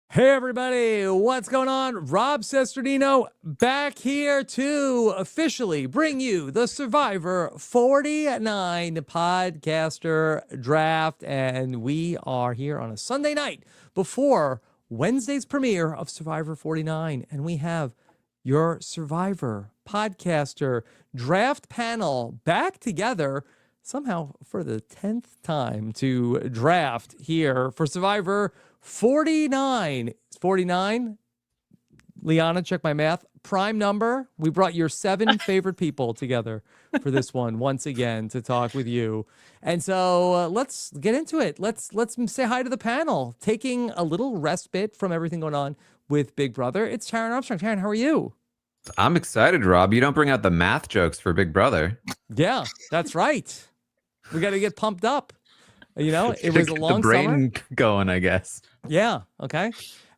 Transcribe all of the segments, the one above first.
Hey everybody, what's going on? Rob Sesternino back here to officially bring you the Survivor 49 podcaster draft. And we are here on a Sunday night before Wednesday's premiere of Survivor 49. And we have your Survivor podcaster draft panel back together somehow for the 10th time to draft here for Survivor 49. It's 49. Liana, check my math. Prime number. We brought your 7 favorite people together for this one once again to talk with you. And so let's get into it. Let's say hi to the panel. Taking a little respite from everything going on with Big Brother. It's Sharon Armstrong. Sharon, how are you? I'm excited, Rob. You don't bring out the math jokes for Big Brother. Yeah, that's right. We got to get pumped up. You know, it was a long the brain summer. Going, I guess. Yeah. Okay.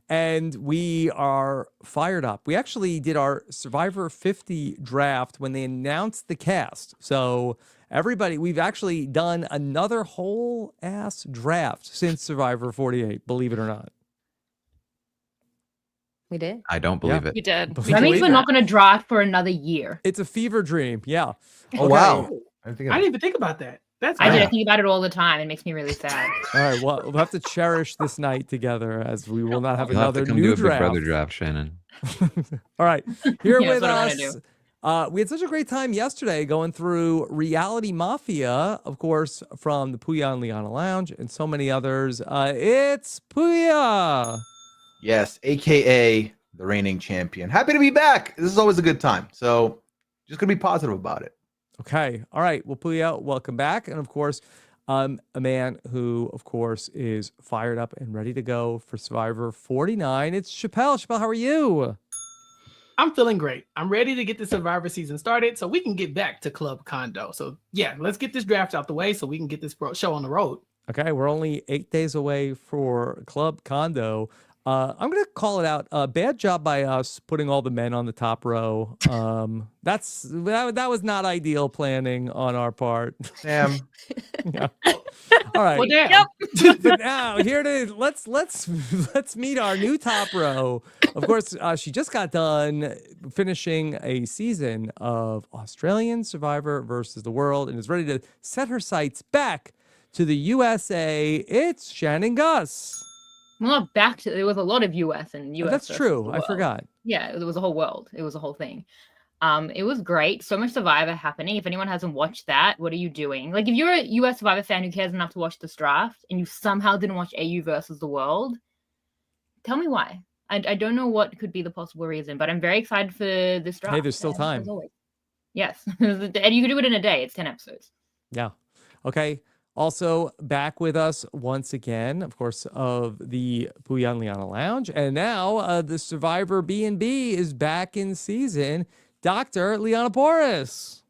And we are fired up. We actually did our Survivor 50 draft when they announced the cast. So everybody, we've actually done another whole ass draft since Survivor 48, believe it or not. We did. I don't believe it. We did. That means we're not going to draft for another year. It's a fever dream. Yeah. Oh, wow. I didn't even think about that. I think about it all the time. It makes me really sad. All right. Well, we'll have to cherish this night together as we will not have You'll another have to come new do a draft. Big Brother draft, Shannon. All right. Here Yeah, with that's what I'm us. We had such a great time yesterday going through Reality Mafia, of course, from the Puya and Liana Lounge and so many others. It's Puya. Yes, AKA the reigning champion. Happy to be back. This is always a good time. So just going to be positive about it. Okay. All right. Well, Puya, welcome back. And of course, a man who, of course, is fired up and ready to go for Survivor 49. It's Chappelle. Chappelle, how are you? I'm feeling great. I'm ready to get the Survivor season started so we can get back to Club Condo. So yeah, let's get this draft out the way so we can get this show on the road. Okay, we're only 8 days away for Club Condo. I'm going to call it out. Bad job by us putting all the men on the top row. That was not ideal planning on our part. Sam. Yeah. All right. Well, damn. Yep. But now here it is. Let's meet our new top row. Of course, she just got done finishing a season of Australian Survivor versus the World and is ready to set her sights back to the USA. It's Shannon Gus. Well, not back to, there was a lot of US and US. That's true. I forgot. Yeah, it was a whole world. It was a whole thing. It was great. So much Survivor happening. If anyone hasn't watched that, what are you doing? Like, if you're a US Survivor fan who cares enough to watch this draft and you somehow didn't watch AU versus the World, tell me why. I don't know what could be the possible reason, but I'm very excited for this draft. Hey, there's still time. Yes. And you can do it in a day. It's 10 episodes. Yeah. Okay. Also back with us once again, of course, of the Puya and Liana Lounge. And now the Survivor B&B is back in season. Dr. Liana Porras.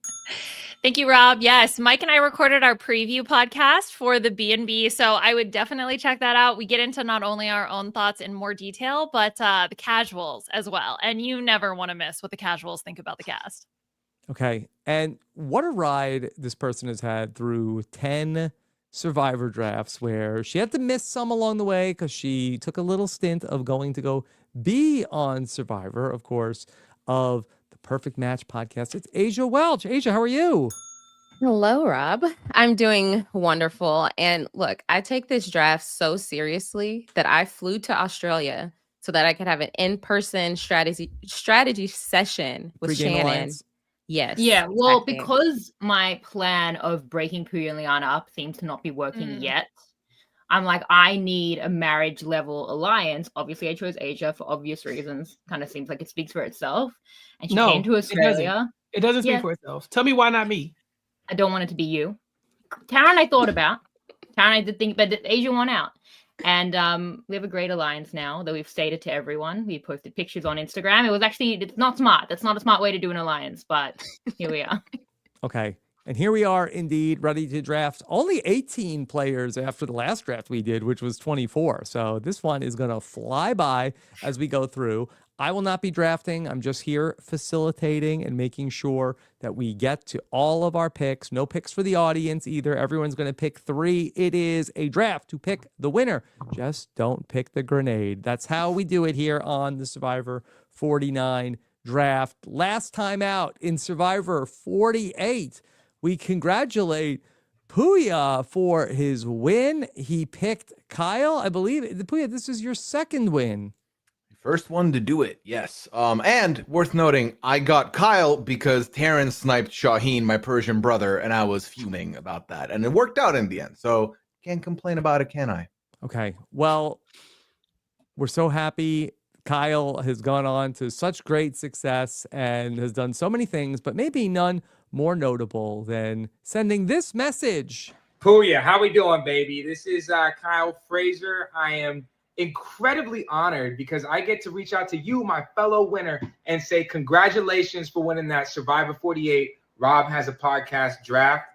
Thank you, Rob. Yes, Mike and I recorded our preview podcast for the B&B, so I would definitely check that out. We get into not only our own thoughts in more detail, but the casuals as well. And you never want to miss what the casuals think about the cast. Okay. And what a ride this person has had through 10 Survivor drafts where she had to miss some along the way because she took a little stint of going to go be on Survivor, of course, of the Perfect Match podcast. It's Asia Welch. Asia, how are you? Hello, Rob. I'm doing wonderful. And look, I take this draft so seriously that I flew to Australia so that I could have an in-person strategy session with Pre-game Shannon. alliance? Yes. Yeah, well, exactly. because my plan of breaking Puya and Liana up seems to not be working yet, I'm like, I need a marriage level alliance. Obviously, I chose Asia for obvious reasons. Kind of seems like it speaks for itself. And she came to Australia. It doesn't speak for itself. Tell me why not me? I don't want it to be you. Taryn, I thought about. Taryn, I did think, but Asia won out. And we have a great alliance now that we've stated to everyone. We posted pictures on Instagram. It's not smart. That's not a smart way to do an alliance, but here we are. Okay. And here we are indeed ready to draft only 18 players after the last draft we did, which was 24. So this one is going to fly by as we go through. I will not be drafting. I'm just here facilitating and making sure that we get to all of our picks. No picks for the audience either. Everyone's going to pick 3. It is a draft to pick the winner. Just don't pick the grenade. That's how we do it here on the Survivor 49 draft. Last time out in Survivor 48, we congratulate Puya for his win. He picked Kyle, I believe. Puya, this is your second win. First one to do it, yes. And worth noting, I got Kyle because Taryn sniped Shaheen, my Persian brother, and I was fuming about that. And it worked out in the end. So can't complain about it, can I? Okay. Well, we're so happy. Kyle has gone on to such great success and has done so many things, but maybe none more notable than sending this message. Puya, how we doing, baby? This is Kyle Fraser. I am incredibly honored because I get to reach out to you, my fellow winner, and say congratulations for winning that Survivor 48 Rob Has a Podcast draft.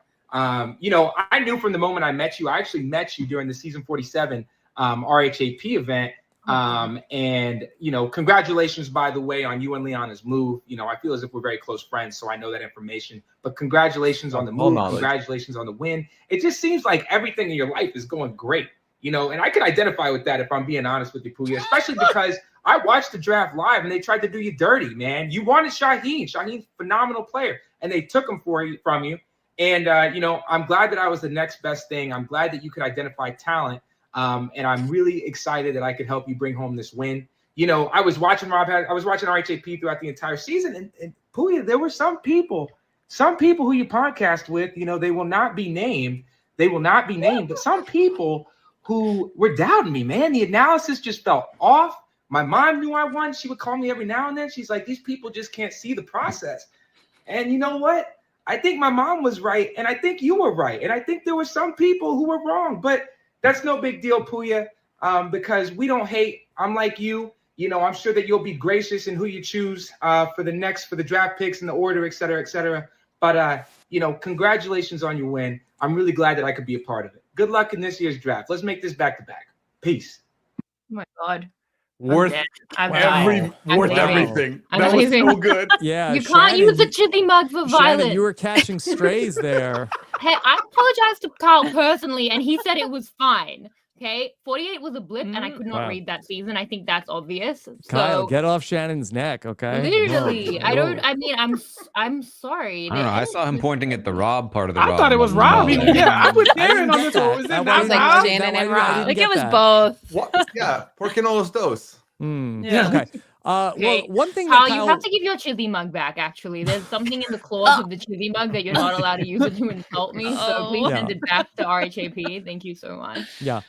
You know, I knew from the moment I met you, I actually met you during the season 47 RHAP event. And, you know, congratulations, by the way, on you and Liana's move. You know, I feel as if we're very close friends, so I know that information. But congratulations on the move. Congratulations on the win. It just seems like everything in your life is going great, you know, and I can identify with that if I'm being honest with you, Puya, especially because I watched the draft live and they tried to do you dirty, man. You wanted Shaheen. Shaheen's a phenomenal player, and they took him from you. And, you know, I'm glad that I was the next best thing. I'm glad that you could identify talent. And I'm really excited that I could help you bring home this win. You know, I was watching RHAP throughout the entire season, and Puya, there were some people who you podcast with, you know, they will not be named, but some people who were doubting me, man. The analysis just felt off. My mom knew I won. She would call me every now and then. She's like, these people just can't see the process. And you know what? I think my mom was right, and I think you were right, and I think there were some people who were wrong, but that's no big deal, Puya, because we don't hate. I'm like you. You know, I'm sure that you'll be gracious in who you choose for the draft picks and the order, et cetera, et cetera. But, you know, congratulations on your win. I'm really glad that I could be a part of it. Good luck in this year's draft. Let's make this back-to-back. Peace. Oh, my God. Worth everything. That was so good. Yeah, you can't use a chili mug for violence. Shannon, you were catching strays there. Hey, I apologize to Carl personally, and he said it was fine. Okay, 48 was a blip, and I could not read that season. I think that's obvious. Kyle, so, get off Shannon's neck, okay? Literally, I'm sorry. I don't know. I saw him pointing at the Rob part of the I Rob. thought it was Rob. Yeah, I would Darren on this one. Was it I not was like Rob? Shannon and Rob. Like it was both. What? Yeah, porque no los dos. Yeah. Okay. Well, one thing Kyle, that Kyle... you have to give your chili mug back, actually. There's something in the clause of the chili mug that you're not allowed to use it to insult me. So please send it back to RHAP. Thank you so much. Yeah.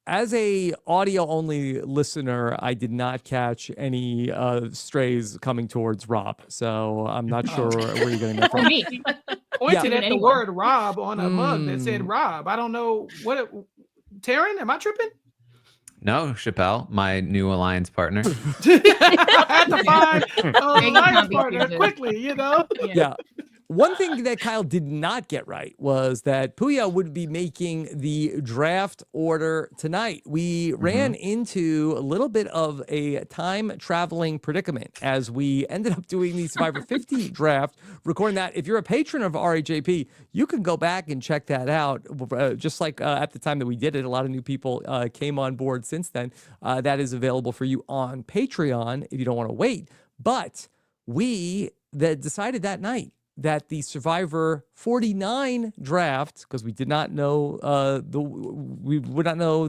As a audio-only listener, I did not catch any strays coming towards Rob, so I'm not sure where you're getting that from. Me. Pointed at the word Rob on a mug that said Rob. I don't know what. Taryn, am I tripping? No, Chappelle, my new alliance partner. I had to find alliance partner quickly, you know? Yeah. One thing that Kyle did not get right was that Puya would be making the draft order tonight. We ran into a little bit of a time-traveling predicament as we ended up doing the Survivor 50 draft, recording that. If you're a patron of RHAP, you can go back and check that out. Just like at the time that we did it, a lot of new people came on board since then. That is available for you on Patreon if you don't want to wait. But we decided that night that the Survivor 49 draft, because we did not know we would not know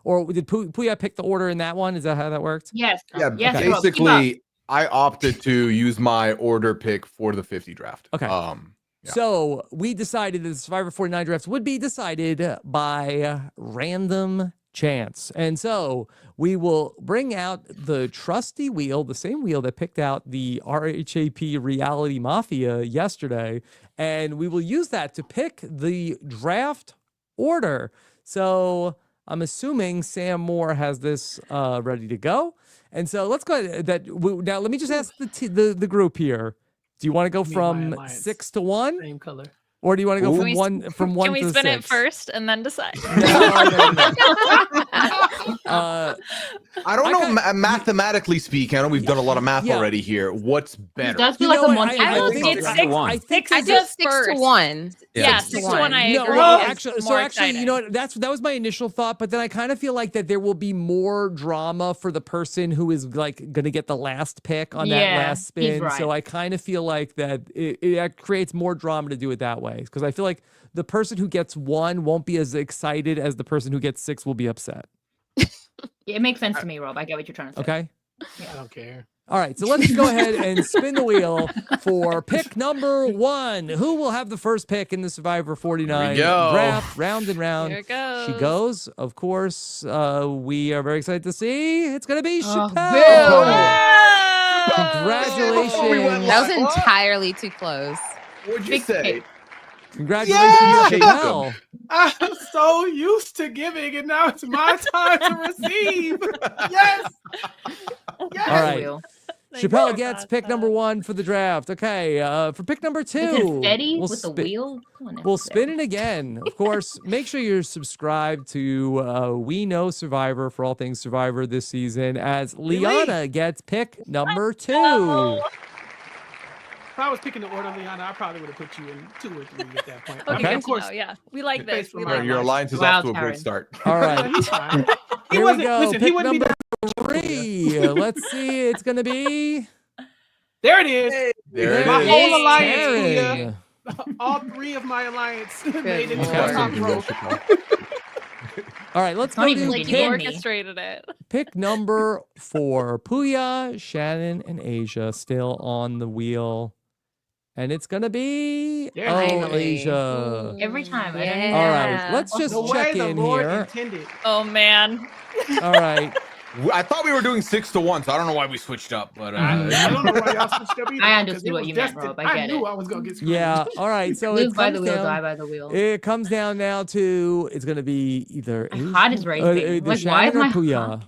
or did Puya pick the order in that one? Is that how that worked? Yes. Yeah, yes, basically, I opted to use my order pick for the 50 draft. Okay. Yeah. So we decided that the Survivor 49 drafts would be decided by random chance. And so we will bring out the trusty wheel, the same wheel that picked out the RHAP Reality Mafia yesterday, and we will use that to pick the draft order. So I'm assuming Sam Moore has this ready to go. And so let's go ahead. Now, let me just ask the group here. Do you want to go from 6 to 1? Same color. Or do you want to go Ooh. from one Can we to spin it 6? first and then decide? I don't I know. kinda- Mathematically speaking, I know we've done a lot of math Yeah. already here. What's It better? does feel You like know a what? Monte I will Carlo say program. 6 to 1. I think I this do is- 6-1. Yeah, 6 6 to 1. I No, agree. well, is actually, more you exciting. know what? That was my initial thought, but then I kind of feel like that there will be more drama for the person who is like going to get the last pick on that Yeah, last he's spin. So right. I kind of feel like that it creates more drama to do it that way because I feel like the person who gets 1 won't be as excited as the person who gets 6 will be upset. It makes sense to me, Rob. I get what you're trying to say. Okay. I don't care. All right, so let's go ahead and spin the wheel for pick number 1. Who will have the first pick in the Survivor 49 Here we go. draft, round and round? Here it goes. She goes. Of course, we are very excited to see. It's going to be Oh, Chappelle. Bill. Congratulations. Before we went That was live, what? entirely too close. What'd you Big say? pick. Congratulations, Yeah! Chappelle. I'm so used to giving, and now it's my time to receive. Yes. All right. Wheel. Chappelle gets pick number 1 for the draft. Okay, for pick number 2, The confetti we'll with the spin- wheel. Come on now, We'll Bill. spin it again. Of course, make sure you're subscribed to We Know Survivor for all things Survivor this season as Liana gets pick number 2. If I was picking the order, Liana, I probably would have put you in 2 or 3 at that point. Okay, I mean, Okay. of course. yeah. We like Face this. for We my like Your this. alliance is Wow, off to a great Karen. start. All No, right, he's fine. He here we wasn't. go. Listen, he Pick wouldn't be number that. 3. Let's see. It's going to be There it is. There it My is. whole alliance, Terry. Julia. All 3 of my alliance made it to Lord. the top row. All right, let's Not go even to Like you Pick- orchestrated it. pick number 4. Puya, Shannon, and Asia still on the wheel. And it's going to be There oh, it is. Finally. Asia. Every time. I don't Yeah. even All know. right, let's just The way check the in Lord here. intended. Oh man. All right. I thought we were doing 6 to 1, so I don't know why we switched up. But I don't know why y'all switched up either. I 'cause understood it what was you meant, destined. Rob. I get knew it. I was gonna get screwed. Yeah. All right. So Live it by comes the wheel, die down. by the wheel. It comes down now to it's going to be either My heart is Asia- racing. the Like, why is Shannon or my Puya heart-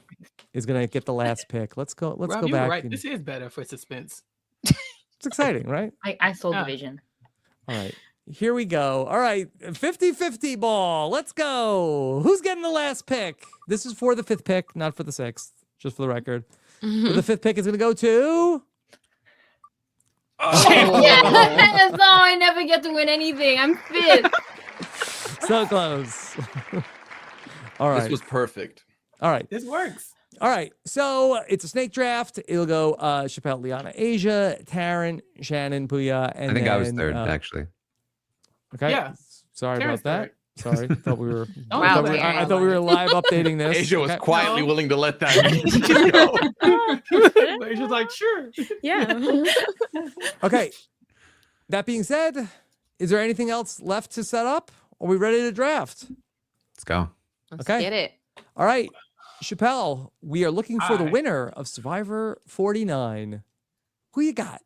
is going to get the last pick. Let's go. Let's Rob, go you were back. right. and- This is better for suspense. it's exciting, right? I sold the Yeah. vision. All right. Here we go. All right. 50-50 ball. Let's go. Who's getting the last pick? This is for the 5th pick, not for the 6th, just for the record. But the 5th pick is going to go to. Yes! Oh, I never get to win anything. I'm fit. So close. All right. this was perfect. All right. This works. All right. So it's a snake draft. It'll go Chappelle, Liana, Asia, Taryn, Shannon, Puya, and I think I was then, 3rd, actually. Okay. Yeah. Sorry Taryn's about that. Sorry. Thought we were. Oh, Wow, I thought we were live updating this. Asia was Okay. quietly No. willing to let that go. But she's like, sure. Yeah. Okay. That being said, is there anything else left to set up? Are we ready to draft? Let's go. Let's Okay. get it. All right. Chappelle, we are looking for the Aye. winner of Survivor 49. Who you got?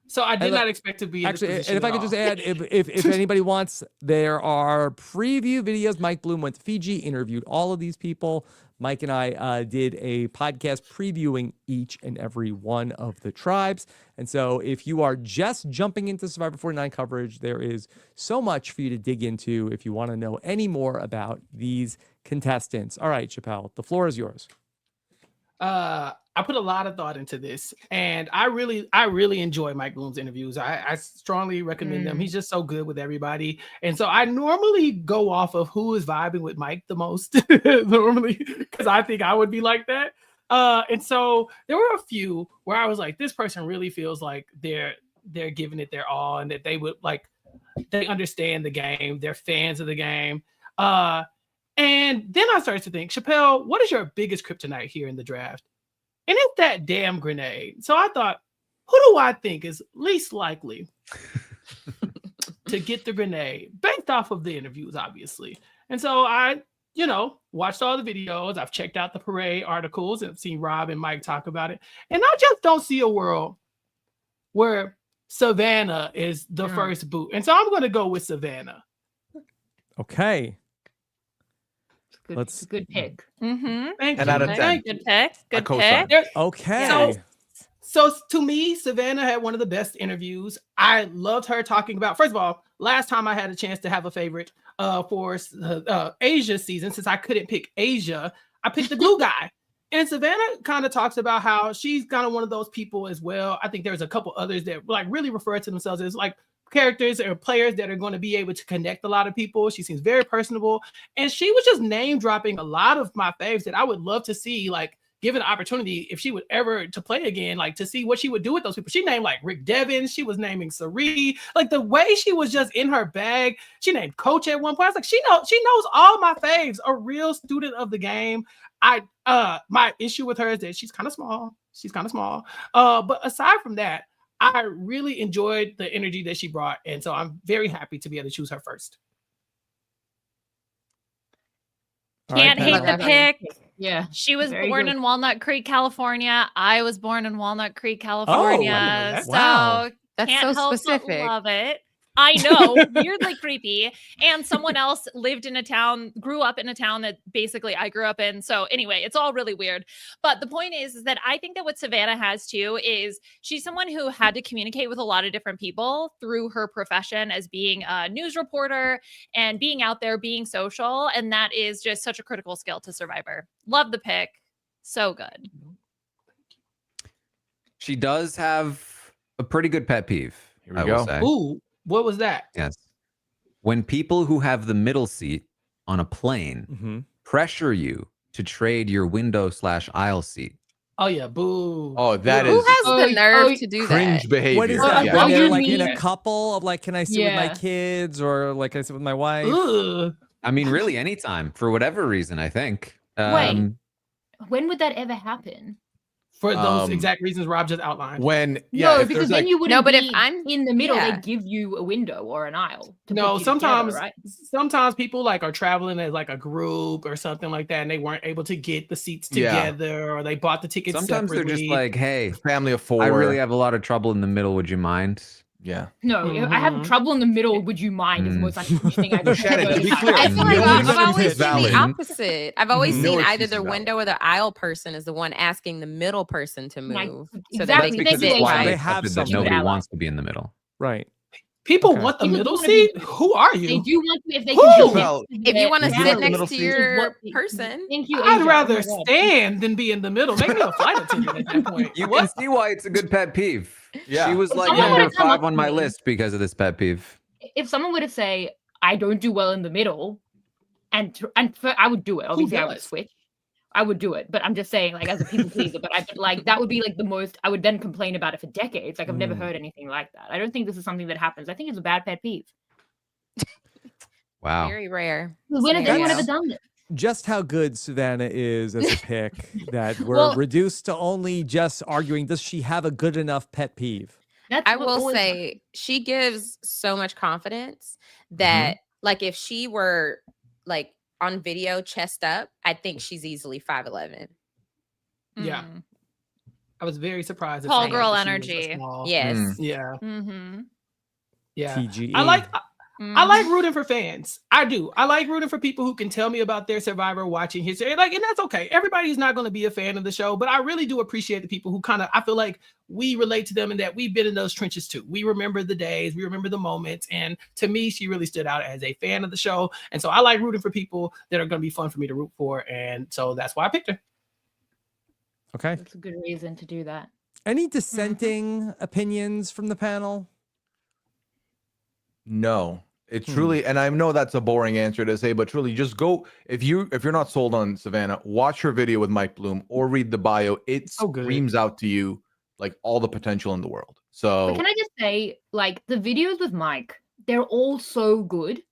So I did And not expect to be in Actually, this and if I position could at just all. add, if anybody wants, there are preview videos. Mike Bloom went to Fiji, interviewed all of these people. Mike and I did a podcast previewing each and every one of the tribes. And so if you are just jumping into Survivor 49 coverage, there is so much for you to dig into if you want to know any more about these contestants. All right, Chappelle, the floor is yours. I put a lot of thought into this, and I really enjoy Mike Bloom's interviews. I strongly recommend them. He's just so good with everybody, and so I normally go off of who is vibing with Mike the most, normally, because I think I would be like that. And so there were a few where I was like, this person really feels like they're giving it their all, and that they would like, they understand the game, they're fans of the game. And then I started to think, Chappelle, what is your biggest kryptonite here in the draft? And it's that damn grenade. So I thought, who do I think is least likely to get the grenade? Based off of the interviews, obviously. And so I, watched all the videos. I've checked out the parade articles and seen Rob and Mike talk about it. And I just don't see a world where Savannah is the first boot. And so I'm going to go with Savannah. Okay. It's a good pick. Mm-hmm. Thank And you. out of 10. Thank you. Good pick. Good co-sign. pick. Okay. So So to me, Savannah had one of the best interviews. I loved her talking about, first of all, last time I had a chance to have a favorite for Asia season, since I couldn't pick Asia, I picked the glue guy. And Savannah kind of talks about how she's kind of one of those people as well. I think there's a couple others that like really refer to themselves as like characters or players that are going to be able to connect a lot of people. She seems very personable. And she was just name dropping a lot of my faves that I would love to see, like, given the opportunity, if she would ever to play again, like to see what she would do with those people. She named like Rick Devins. She was naming Sari. Like the way she was just in her bag. She named Coach at one point. I was like, she knows all my faves. A real student of the game. My issue with her is that she's kind of small. But aside from that, I really enjoyed the energy that she brought. And so I'm very happy to be able to choose her first. Can't hate the pick. Yeah. She was Very born good. in Walnut Creek, California. I was born in Walnut Creek, California. that. So Wow. That's can't so help but specific. love it. I know, weirdly creepy. And someone else lived in a town, grew up in a town that basically I grew up in. So anyway, it's all really weird. But the point is that I think that what Savannah has too is she's someone who had to communicate with a lot of different people through her profession as being a news reporter and being out there, being social. And that is just such a critical skill to Survivor. Love the pick. So good. She does have a pretty good pet peeve. Here we I will go. say. Ooh, what was that? Yes. When people who have the middle seat on a plane Mhm. pressure you to trade your window/aisle seat. Oh yeah, boo. Oh, that Who is has the nerve to do cringe that? behavior. What is Well, that? Yeah. what When do they're you like in a mean? couple of like, can I sit with my Yeah. kids or like, can I sit with my wife? Ugh. I mean, really, anytime for whatever reason. I think. Wait. When would that ever happen? For those Um, exact reasons Rob just outlined. When No, if because there's, then like, you wouldn't but if be I'm- in the middle, yeah. they give you a window or an aisle. To No, put you sometimes together, right? sometimes people like are traveling as like a group or something like that, and they weren't able to get the seats Yeah. together, or they bought the tickets Sometimes separately. they're just like, "Hey, family of four. I really have a lot of trouble in the middle. Would you mind?" Yeah. No, I have Mhm. trouble in the middle. Would you mind? Is the most unhinged thing I've No, ever Shannon, to heard. be clear, I feel No like I've excuse always is seen the valid. opposite. I've always No seen excuse either is the valid. window or the aisle person is the one asking the middle person to Like, move. exactly. So That's they because sit it's widely They right. have accepted that something. nobody Ally. wants to be in the middle. Right. People Okay. want the People middle wanna be- seat. Who are you? They do want to if they Who? can sit Well, next to If you their want to Would you sit want the family. middle next to seat? your person, Thank you, I'd Asia. rather Oh my God. stand than be in the middle. Make me a flight attendant at that point. You can What? see why it's a good pet peeve. Yeah. She was If like someone number were to come 5 up on to my me- list because of this pet peeve. If someone were to say, I don't do well in the middle, I would do it. Obviously, I would does? switch. I would do it, but I'm just saying, like, as a people pleaser, but like that would be like the most. I would then complain about it for decades. Like I've never heard anything like that. I don't think this is something that happens. I think it's a bad pet peeve. Wow. very rare. When has scenario. anyone ever done this? Just how good Savannah is as a pick that we're Well- reduced to only just arguing, does she have a good enough pet peeve? That's I what will always say she gives so much confidence that like if she were like on video chest up, I think she's easily 5'11". Yeah. Mm. I was very surprised. at Tall finding girl out that she was energy. a small- Yes. Mm. Yeah. Mm-hmm. Yeah. TGE. I like Mm-hmm. I like rooting for fans. I do. I like rooting for people who can tell me about their Survivor watching history. Like, and that's okay. Everybody's not going to be a fan of the show, but I really do appreciate the people who kind of, I feel like we relate to them and that we've been in those trenches too. We remember the days, we remember the moments. And to me, she really stood out as a fan of the show. And so I like rooting for people that are going to be fun for me to root for. And so that's why I picked her. Okay. That's a good reason to do that. Any dissenting opinions from the panel? No. It truly, and I know that's a boring answer to say, but truly just go if you're not sold on Savannah, watch her video with Mike Bloom or read the bio. It So good. screams out to you like all the potential in the world. But So can I just say, like, the videos with Mike, they're all so good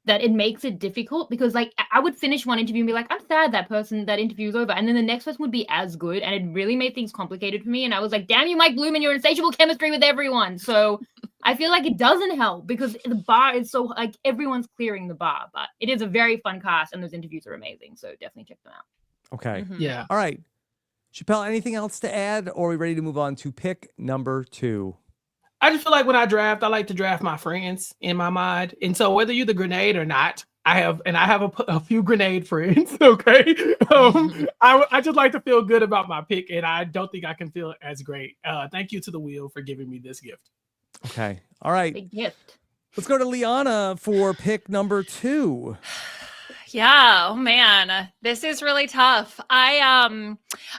that it makes it difficult because, like, I would finish one interview and be like, I'm sad that interview is over. And then the next person would be as good. And it really made things complicated for me. And I was like, damn you, Mike Bloom, and your insatiable chemistry with everyone. So I feel like it doesn't help because the bar is so, like, everyone's clearing the bar. But it is a very fun cast and those interviews are amazing. So definitely check them out. Okay. Mhm. Yeah. All right. Chappelle, anything else to add? Or are we ready to move on to pick number 2? I just feel like when I draft, I like to draft my friends in my mind. And so whether you're the grenade or not, I have a few grenade friends. Okay, I just like to feel good about my pick, and I don't think I can feel as great. Thank you to the wheel for giving me this gift. Okay. All right. Big gift. Let's go to Liana for pick number 2. Yeah, oh man, this is really tough. I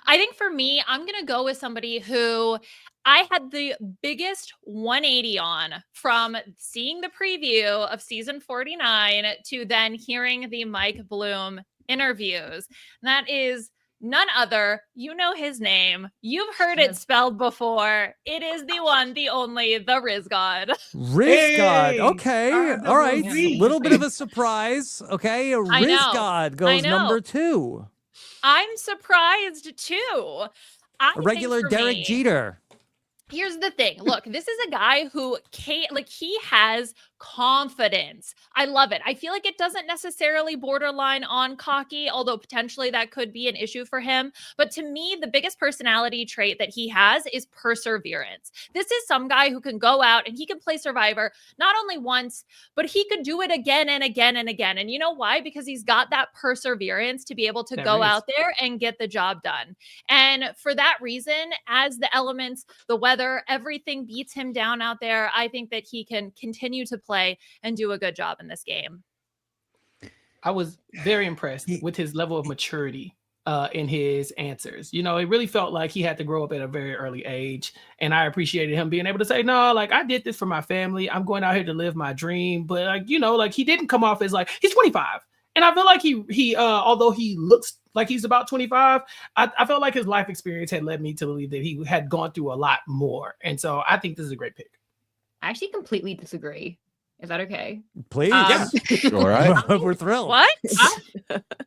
think for me, I'm gonna go with somebody who I had the biggest 180 on from seeing the preview of season 49 to then hearing the Mike Bloom interviews. And that is none other. You know his name. You've heard it spelled before. It is the one, the only, the Riz God. Riz God. Hey! Okay. All right. Riz. Little bit of a surprise. Okay. I Riz know. God I goes know. number 2. I'm surprised too. I A regular think for Derek me, Jeter. Here's the thing. Look, this is a guy who he has confidence. I love it. I feel like it doesn't necessarily borderline on cocky, although potentially that could be an issue for him. But to me, the biggest personality trait that he has is perseverance. This is some guy who can go out and he can play Survivor not only once, but he could do it again and again and again. And you know why? Because he's got that perseverance to be able to go out there and get the job done. And for that reason, as the elements, the weather, everything beats him down out there, I think that he can continue to play and do a good job in this game. I was very impressed with his level of maturity in his answers. You know, it really felt like he had to grow up at a very early age. And I appreciated him being able to say, no, like I did this for my family. I'm going out here to live my dream. But like, you know, like he didn't come off as like, he's 25. And I feel like he although he looks like he's about 25, I felt like his life experience had led me to believe that he had gone through a lot more. And so I think this is a great pick. I actually completely disagree. Is that okay? Please. All right. We're thrilled. What?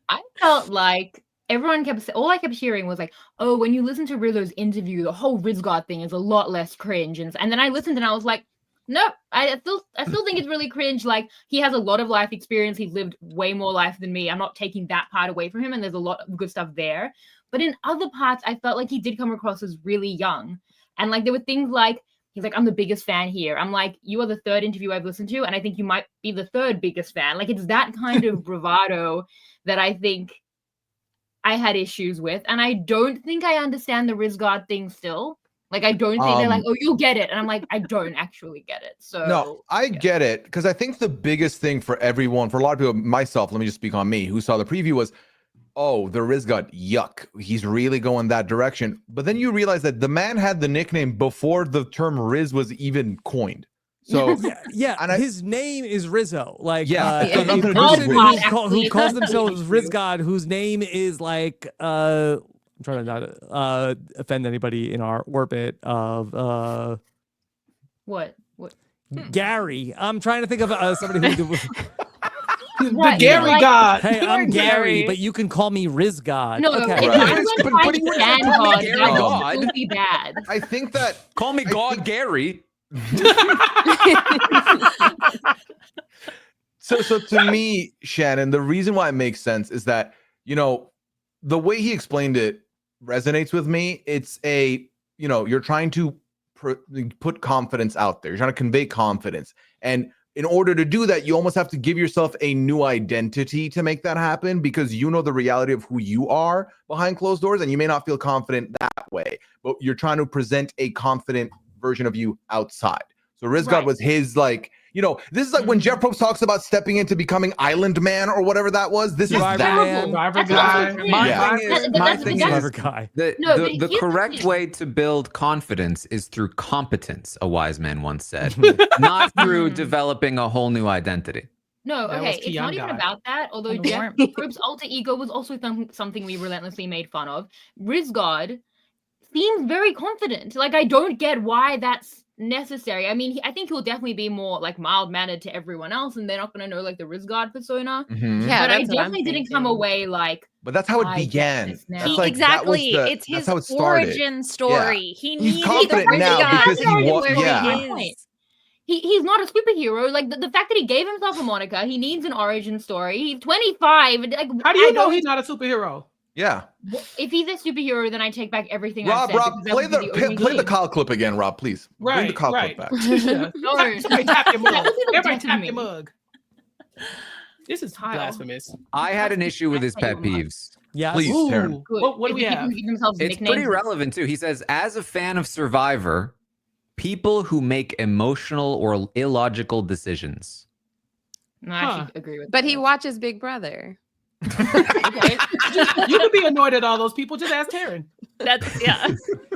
I felt like all I kept hearing was like, oh, when you listen to Rizzo's interview, the whole Riz God thing is a lot less cringe. And then I listened and I was like, no, I still think it's really cringe. Like he has a lot of life experience. He's lived way more life than me. I'm not taking that part away from him. And there's a lot of good stuff there. But in other parts, I felt like he did come across as really young. And like there were things like, he's like, I'm the biggest fan here. I'm like, you are the third interview I've listened to, and I think you might be the third biggest fan. Like, it's that kind of bravado that I think I had issues with. And I don't think I understand the Riz God thing still. Like, I don't think they're like, oh, you'll get it. And I'm like, I don't actually get it. So no, I get it. Because I think the biggest thing for everyone, for a lot of people, myself, let me just speak on me, who saw the preview was, oh, the Riz God, yuck. He's really going that direction. But then you realize that the man had the nickname before the term Riz was even coined. So yeah, and his name is Rizzo. Like, it's a nothing to do person with who calls themselves Riz God, whose name is like, I'm trying to not offend anybody in our orbit of what? Gary. I'm trying to think of somebody who. The Gary like, God. Hey, I'm Gary. Gary, but you can call me Riz God. No, okay. if I was trying to stand God, it would be bad. I think that Call me God Gary. So to me, Shannon, the reason why it makes sense is that, you know, the way he explained it resonates with me. It's you're trying to put confidence out there. You're trying to convey confidence. And in order to do that, you almost have to give yourself a new identity to make that happen, because you know the reality of who you are behind closed doors, and you may not feel confident that way, but you're trying to present a confident version of you outside. So Riz God was his, like, you know, this is like when Jeff Probst talks about stepping into becoming Island Man or whatever that was. This is that. Survivor guy. My thing is guy. The correct way to build confidence is through competence, a wise man once said, not through developing a whole new identity. No, That okay, was it's Keon not even God. about that. Although And a Jeff worm. Probst's alter ego was also something we relentlessly made fun of. Riz God seems very confident. Like, I don't get why that's necessary. I mean, I think he'll definitely be more like mild-mannered to everyone else, and they're not going to know like the Riz God persona. Mhm. Yeah, But I that's what I'm definitely didn't come thinking. away like, But that's how it I get began. this now. That's like, that was Exactly. that's It's his how it started. origin story. He He's needs confident a now God because he was- where yeah. he is. He's not a superhero. Like the fact that he gave himself a moniker, he needs an origin story. He's 25. Like, How do you know he's not a superhero? Yeah. If he's a superhero, then I take back everything I Rob, said. Rob, because that would be play the only Kyle clip again, Rob, please. Bring the Kyle clip back. Yeah. No. Somebody tap your mug. That was the Everybody death of tap me. your mug. This is Kyle. blasphemous. I had an issue with his pet peeves. Yes. Please. Ooh, Taryn. Good. what do If we have? people give themselves It's nicknames, pretty relevant too. He says, as a fan of Survivor, people who make emotional or illogical decisions. No, I Huh. actually agree with But that. he watches Big Brother. Okay. You could be annoyed at all those people. Just ask Taryn. That's yeah.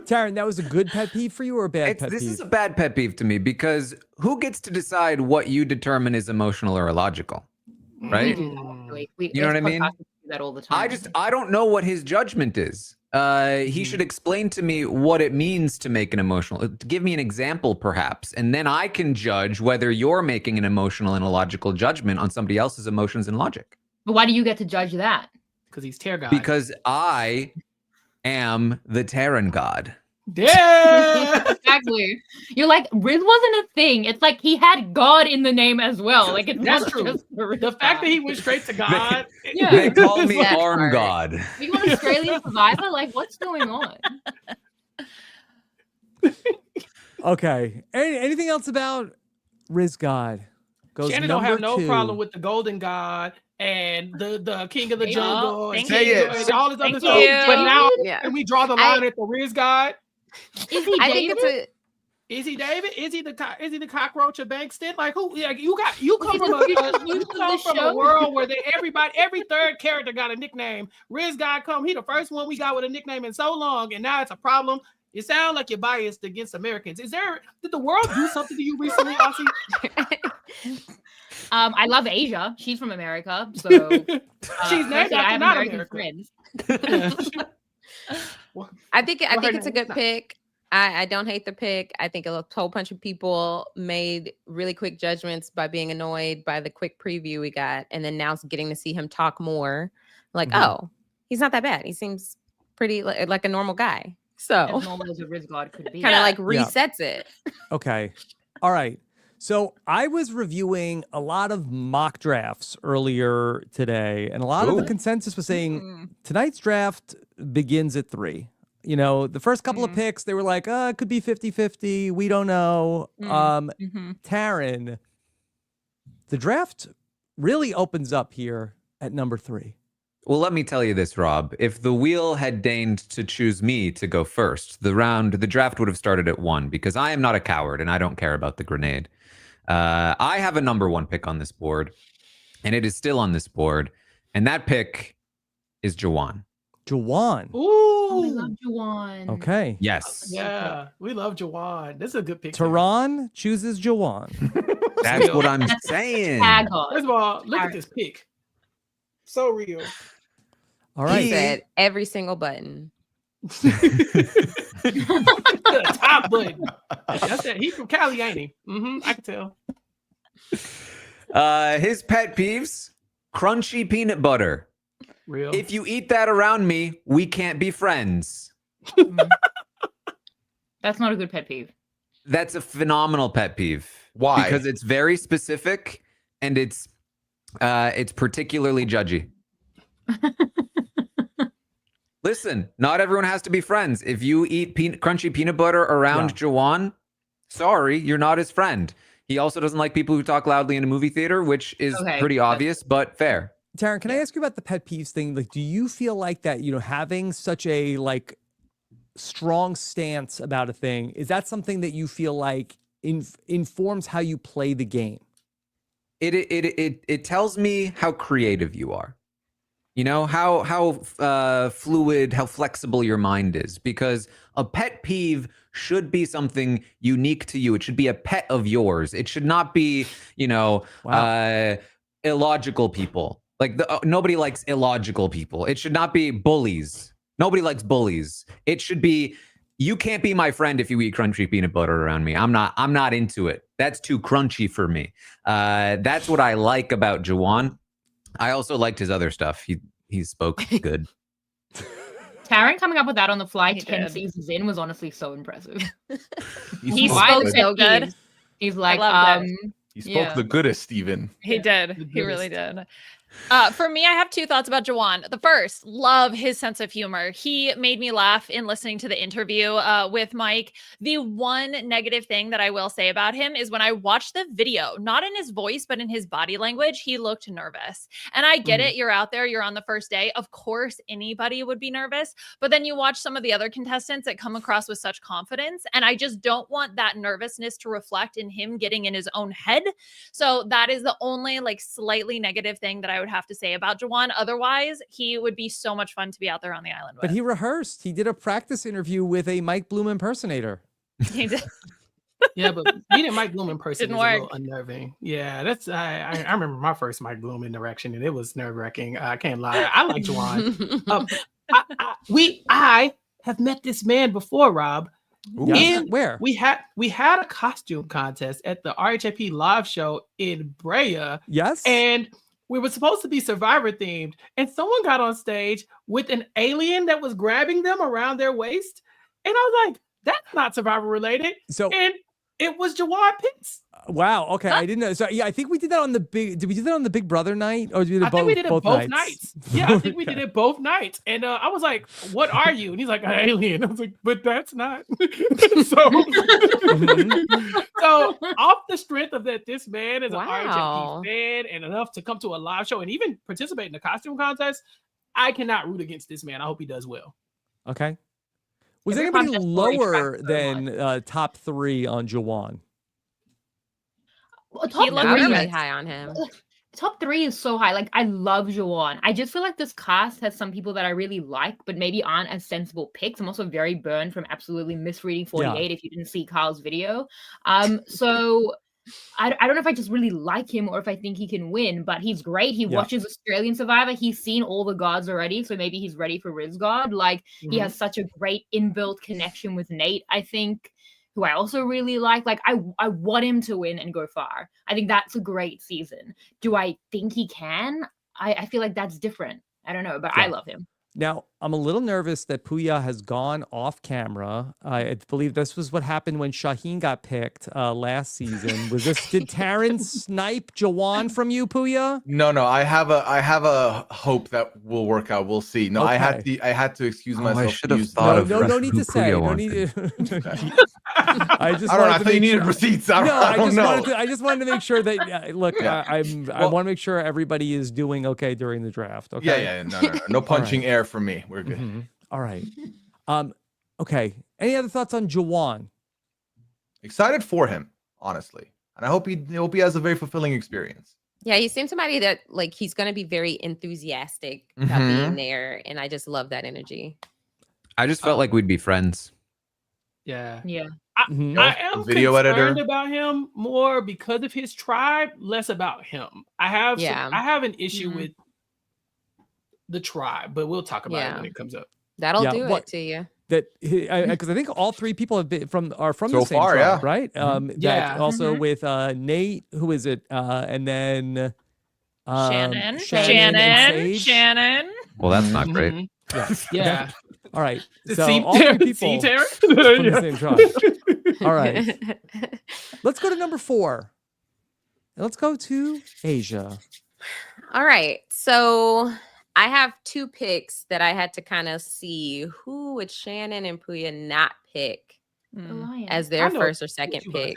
Taryn, that was a good pet peeve for you or a bad pet This peeve? is a bad pet peeve to me because who gets to decide what you determine is emotional or illogical? We Right? do that, actually. You know what I mean? podcasters do that all the time. I don't know what his judgment is. He should explain to me what it means to make an emotional. Give me an example, perhaps, and then I can judge whether you're making an emotional and illogical judgment on somebody else's emotions and logic. But why do you get to judge that? Because he's Tear God. Because I am the Terran god. Yeah. Exactly. You're like, Riz wasn't a thing. It's like he had God in the name as well. Like it's That's not true. just the Riz The fact God. that he went straight to God. Yeah. They call me That Arm part. God. Are you an Australian survivor? Like, what's going on? Okay. Anything else about Riz God? Goes Shannon don't have no number 2. problem with the Golden God and the King of the Thank Jungle and you. Say it. and all this other Thank stuff. you. But now, Yeah. can we draw the line at the Riz God? Is he I think David? it's Is he David? Is he the cockroach of Bankston? Like who? Like you come He's from the future host of the a show. world where every third character got a nickname. Riz God he the first one we got with a nickname in so long, and now it's a problem. You sound like you're biased against Americans. Did the world do something to you recently, Aussie? I love Asia. She's from America, so She's named firstly, I after have not American America. friends. I think Well, her it's a name- good pick. I don't hate the pick. I think a whole bunch of people made really quick judgments by being annoyed by the quick preview we got, and then now getting to see him talk more. Like, oh, he's not that bad. He seems pretty like a normal guy. So As normal as a Riz God could be. kind of Yeah. like resets it. Okay. All right. So I was reviewing a lot of mock drafts earlier today, and a lot of the Ooh. consensus was saying tonight's draft begins at 3. You know, the first couple of picks, they were like, it could be 50-50. We don't know. Taryn, the draft really opens up here at number 3. Well, let me tell you this, Rob. If the wheel had deigned to choose me to go first, the draft would have started at 1 because I am not a coward and I don't care about the grenade. I have a number 1 pick on this board, and it is still on this board, and that pick is Jawan. Jawan. Oh, I Ooh. love Jawan. Okay. Yes, Yeah, we love Jawan. This is a good pick. Tehran chooses Jawan. that's what I'm saying. Tag her. First of all, look at this pick. So real. All He right. said every single button. The top button. That's that. He's from Cali, ain't he? I can tell. His pet peeves: crunchy peanut butter. Real. If you eat that around me, we can't be friends. That's not a good pet peeve. That's a phenomenal pet peeve. Why? Because it's very specific and it's particularly judgy. Listen, not everyone has to be friends. If you eat crunchy peanut butter around Jawan, sorry, you're not his friend. He also doesn't like people who talk loudly in a movie theater, which is pretty obvious, but fair. Taryn, can I ask you about the pet peeves thing? Like, do you feel like that, you know, having such a like strong stance about a thing, is that something that you feel like informs how you play the game? It tells me how creative you are. You know, how fluid, how flexible your mind is, because a pet peeve should be something unique to you. It should be a pet of yours. It should not be, you know, illogical people. Like nobody likes illogical people. It should not be bullies. Nobody likes bullies. It should be, you can't be my friend if you eat crunchy peanut butter around me. I'm not into it. That's too crunchy for me. That's what I like about Jawan. I also liked his other stuff. He spoke good. Taryn coming up with that on the fly He 10 did. seasons in was honestly so impressive. He Why spoke the so pet good. peeves? He's like, loved He spoke yeah. the goodest, even. He did. The He really goodest. did. For me, I have two thoughts about Jawan. The first, love his sense of humor. He made me laugh in listening to the interview with Mike. The one negative thing that I will say about him is when I watched the video, not in his voice, but in his body language, he looked nervous. And I get it. You're out there. You're on the first day. Of course, anybody would be nervous. But then you watch some of the other contestants that come across with such confidence. And I just don't want that nervousness to reflect in him getting in his own head. So that is the only like slightly negative thing that I would have to say about Jawan. Otherwise, he would be so much fun to be out there on the island with. But he rehearsed. He did a practice interview with a Mike Bloom impersonator. He did. Yeah, but being a Mike Bloom in person Didn't is a little work. I that's I remember my first Mike Bloom interaction, and it was nerve-wracking. I can't lie. I like Jawan. I have met this man before, Rob. Yeah. Where? We had a costume contest at the RHAP live show in Brea. Yes. And we were supposed to be Survivor themed, and someone got on stage with an alien that was grabbing them around their waist. And I was like, that's not Survivor related. So, and it was Jawan Pitts. wow. Okay. I didn't know. So yeah, I think we did that on the did we do that on the Big Brother night? Or did we do I think we did it both nights? nights. Yeah, I think we did it both nights. And I was like, what are you? And he's like, an alien. I was like, but that's not. So off the strength of that, this man is an RHAP fan and enough to come to a live show and even participate in the costume contest, I cannot root against this man. I hope he does well. Okay. Was anybody lower than top 3 on Jawan? He looked really high on him. Top 3 is so high. Like, I love Jawan. I just feel like this cast has some people that I really like, but maybe aren't as sensible picks. I'm also very burned from absolutely misreading 48 if you didn't see Kyle's video. So I don't know if I just really like him or if I think he can win, but he's great. He watches Australian Survivor. He's seen all the gods already, so maybe he's ready for Riz God. Like, he has such a great inbuilt connection with Nate, I think, who I also really like. Like, I want him to win and go far. I think that's a great season. Do I think he can? I feel like that's different. I don't know, but I love him. Now, I'm a little nervous that Puya has gone off camera. I believe this was what happened when Shaheen got picked last season. Did Taryn snipe Jawan from you, Puya? No. I have a hope that will work out. We'll see. No, okay. I had to excuse myself. I should have thought of no need to say. No need to. I don't know. I thought you needed receipts. I don't know. I just wanted to make sure that look. I want to make sure everybody is doing okay during the draft. Okay. Yeah. No punching air for me. We're good. All right. Okay. Any other thoughts on Jawan? Excited for him, honestly, and I hope he has a very fulfilling experience. Yeah, he seems somebody that like he's going to be very enthusiastic about being there, and I just love that energy. I just felt like we'd be friends. Yeah. I am concerned about him more because of his tribe, less about him. I have an issue with the tribe, but we'll talk about it when it comes up. That'll do it to you. Because I think all 3 people have been from so the same far, tribe, right? That also with Nate, who is it? And then Shannon. Well, that's not great. Yeah. All right. So all 3 people from the same tribe. All right. Let's go to number 4. Let's go to Asia. All right. So I have 2 picks that I had to kind of see who would Shannon and Puya not pick as their first or second pick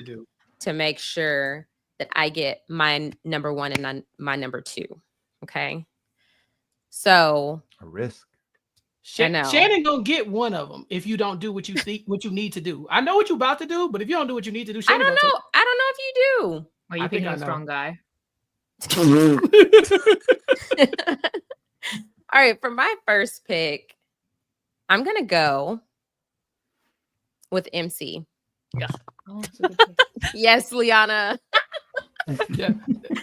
to make sure that I get my number 1 and my number 2. Okay. So a risk. Shannon gonna get one of them if you don't do what you think what you need to do. I know what you're about to do, but if you don't do what you need to do, Shannon I don't know if you do. Well, you picking a strong guy. All right, for my first pick, I'm gonna go with MC. Yeah. Yes, Liana. Yeah,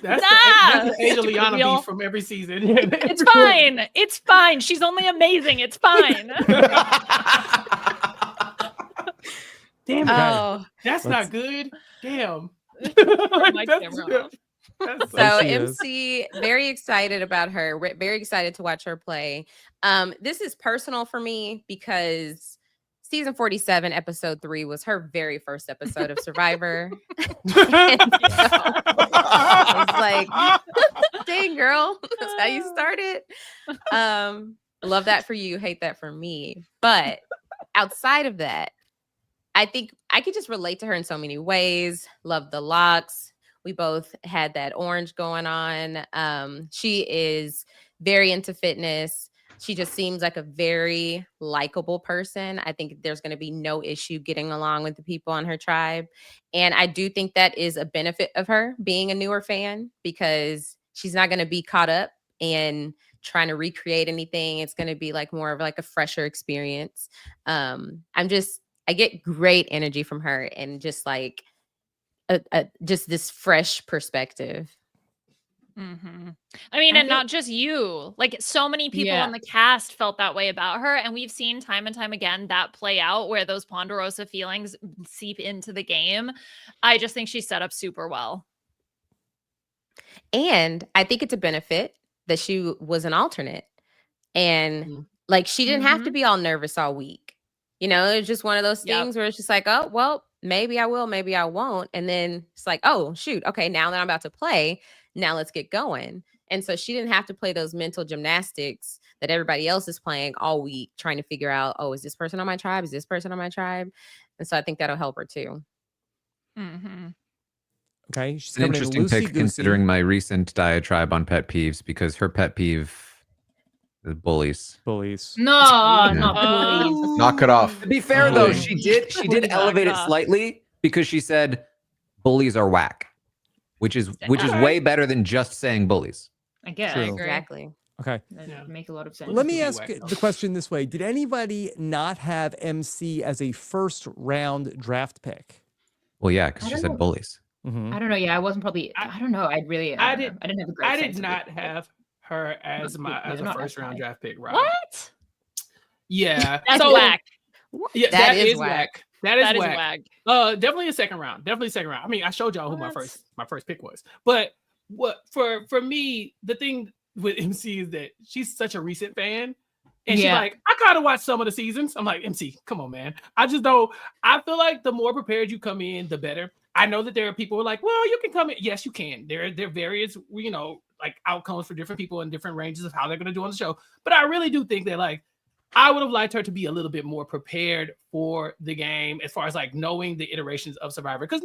that's the age of Liana beef from every season. It's fine. It's fine. She's only amazing. It's fine. Damn it. Oh, that's not good. Damn. So MC, very excited about her. Very excited to watch her play. This is personal for me because season 47, episode 3 was her very first episode of Survivor. And so, it's like thing, girl. That's how you start it. Love that for you, hate that for me. But outside of that, I think I could just relate to her in so many ways. Love the locks. We both had that orange going on. She is very into fitness. She just seems like a very likable person. I think there's going to be no issue getting along with the people on her tribe. And I do think that is a benefit of her being a newer fan, because she's not going to be caught up in trying to recreate anything. It's going to be like more of like a fresher experience. I get great energy from her, and just like just this fresh perspective. Mm-hmm. I mean, and not just you, like so many people on the cast felt that way about her. And we've seen time and time again that play out where those Ponderosa feelings seep into the game. I just think she's set up super well. And I think it's a benefit that she was an alternate. And like, she didn't have to be all nervous all week. You know, it's just one of those things where it's just like, oh, well, maybe I will, maybe I won't. And then it's like, oh, shoot. Okay, now that I'm about to play, now let's get going. And so she didn't have to play those mental gymnastics that everybody else is playing all week, trying to figure out, oh, is this person on my tribe? Is this person on my tribe? And so I think that'll help her too. Mm-hmm. Okay. She's an interesting pick considering my recent diatribe on pet peeves, because her pet peeve is bullies. Bullies. No, not bullies. Knock it off. To be fair though, she did elevate it slightly, because she said bullies are whack, which is way better than just saying bullies. I guess. True. Exactly. Okay. That make a lot of sense. Let me ask the question this way. Did anybody not have MC as a first round draft pick? Well, yeah, because she said bullies. Mm-hmm. I don't know. Yeah, I wasn't probably. I don't know. I didn't have a great. I did not have her as a first round draft pick. Rob. What? Yeah, that's whack. Yeah, that is whack. That is whack. Definitely a second round. I mean, I showed y'all who my first pick was. But what for me, the thing with MC is that she's such a recent fan. And she's like, I kind of watched some of the seasons. I'm like, MC, come on, man. I just don't. I feel like the more prepared you come in, the better. I know that there are people who are like, well, you can come in. Yes, you can. There are various, like outcomes for different people in different ranges of how they're going to do on the show. But I really do think that, like, I would have liked her to be a little bit more prepared for the game as far as like knowing the iterations of Survivor, because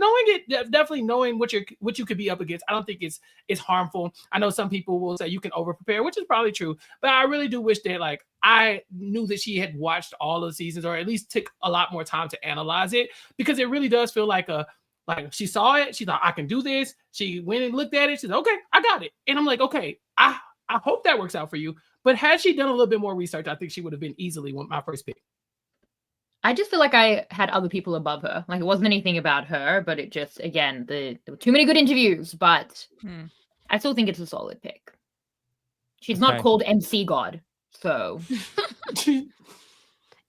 definitely knowing what you could be up against, I don't think it's harmful. I know some people will say you can over prepare, which is probably true, but I really do wish that like I knew that she had watched all of the seasons, or at least took a lot more time to analyze it, because it really does feel like she saw it, she thought I can do this. She went and looked at it. She's like, okay, I got it. And I'm like, okay, I hope that works out for you. But had she done a little bit more research, I think she would have been easily my first pick. I just feel like I had other people above her. Like, it wasn't anything about her, but it just, again, there were too many good interviews, but I still think it's a solid pick. She's not called MC God, so. And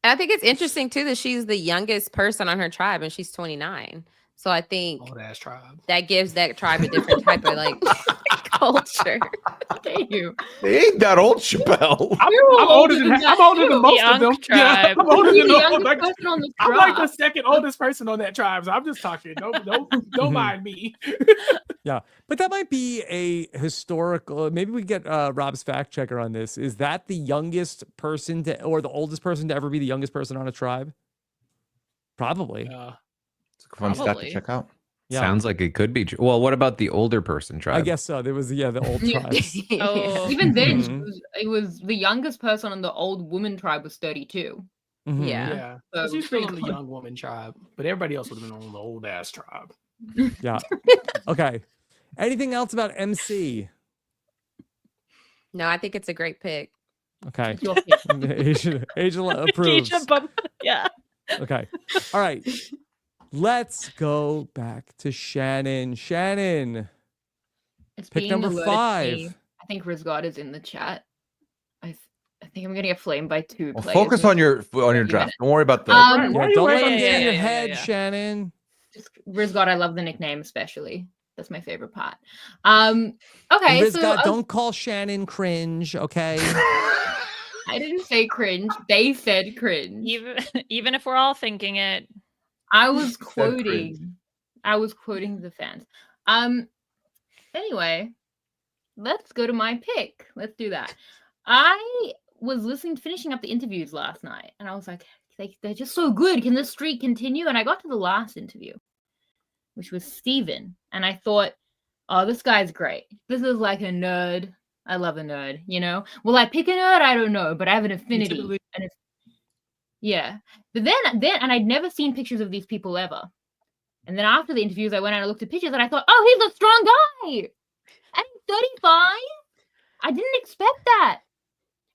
I think it's interesting, too, that she's the youngest person on her tribe, and she's 29. So I think old-ass tribe. That gives that tribe a different type of, like, culture. Thank you. They ain't that old, Chappelle. I'm older than most of them. Tribe. I'm older than them. I'm like the second oldest person on that tribe, so I'm just talking. Don't mind me. Yeah, but that might be a historical. Maybe we get Rob's fact checker on this. Is that the youngest person or the oldest person to ever be the youngest person on a tribe? Probably. It's a fun stat to check out. Yeah. Sounds like it could be true. Well, what about the older person tribe? I guess so. There was the old tribes. Even then, it was the youngest person on the old woman tribe was 32. Mm-hmm. Yeah. So she's still on the young woman tribe, but everybody else would have been on the old ass tribe. Yeah. Okay. Anything else about MC? No, I think it's a great pick. Okay. Angela approves. Yeah. Okay. All right. Let's go back to Shannon. Shannon, pick number 5. I think Rizzo is in the chat. I think I'm gonna get flamed by 2 players. Focus on your draft. Don't worry about the. Don't let them get in your head, Shannon. Just Rizzo, I love the nickname especially. That's my favorite part. Okay, Rizzo, don't call Shannon cringe, okay? I didn't say cringe. They said cringe. Even if we're all thinking it. I was quoting the fans. Anyway, let's go to my pick. Let's do that. I was finishing up the interviews last night, and I was like, they're just so good. Can this streak continue? And I got to the last interview, which was Steven. And I thought, oh, this guy's great. This is like a nerd. I love a nerd, you know? Will I pick a nerd? I don't know, but I have an affinity. Yeah. But then, and I'd never seen pictures of these people ever. And then after the interviews, I went out and looked at pictures, and I thought, oh, he's a strong guy. And he's 35. I didn't expect that.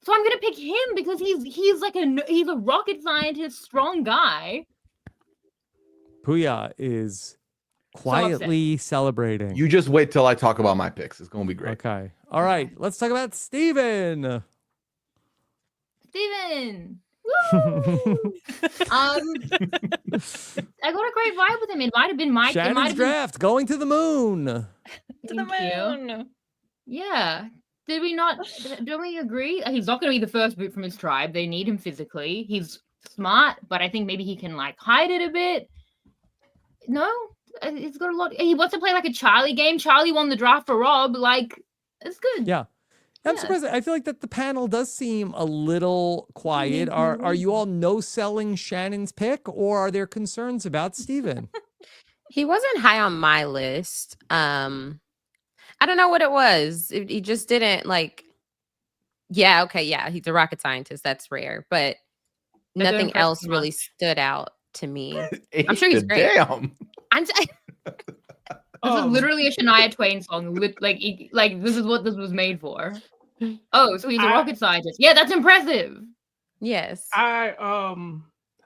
So I'm gonna pick him because he's a rocket scientist, strong guy. Puya is quietly celebrating. You just wait till I talk about my picks. It's gonna be great. Okay. All right. Let's talk about Steven. Steven. Woo! I got a great vibe with him. It might have been Mike. Shannon's draft going to the moon. To the moon. Yeah. Did we not? Don't we agree? He's not going to be the first boot from his tribe. They need him physically. He's smart, but I think maybe he can like hide it a bit. No, he's got a lot. He wants to play like a Charlie game. Charlie won the draft for Rob. Like, it's good. Yeah. I'm surprised. I feel like that the panel does seem a little quiet. Are you all no selling Shannon's pick, or are there concerns about Steven? He wasn't high on my list. I don't know what it was. He just didn't like. Yeah, okay, yeah, he's a rocket scientist. That's rare, but nothing else really stood out to me. I'm sure he's great. Damn. This is literally a Shania Twain song. Like this is what this was made for. Oh, so he's a rocket scientist. Yeah, that's impressive. Yes. I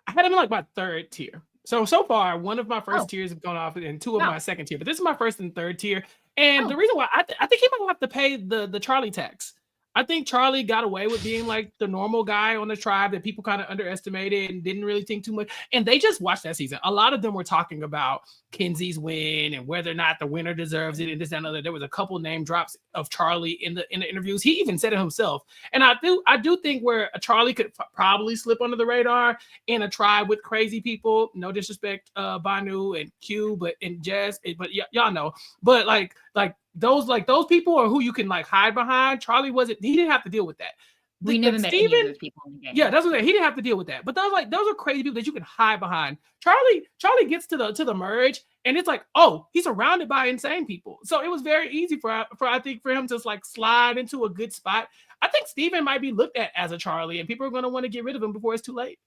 had him in like my third tier. So far, one of my first tiers have gone off, and two of my second tier. But this is my first and third tier. And the reason why I think he might have to pay the Charlie tax. I think Charlie got away with being like the normal guy on the tribe that people kind of underestimated and didn't really think too much. And they just watched that season. A lot of them were talking about Kenzie's win and whether or not the winner deserves it and this and other. There was a couple name drops of Charlie in the interviews. He even said it himself. And I do think where a Charlie could probably slip under the radar in a tribe with crazy people. No disrespect, Banu and Q, and Jess, but y'all know. But like those people are who you can like hide behind. Charlie he didn't have to deal with that. We never met any of those people in the game. Yeah, that's what he didn't have to deal with that. But those are crazy people that you can hide behind. Charlie gets to the merge, and it's like, oh, he's surrounded by insane people. So it was very easy for I think for him to like slide into a good spot. I think Steven might be looked at as a Charlie, and people are going to want to get rid of him before it's too late.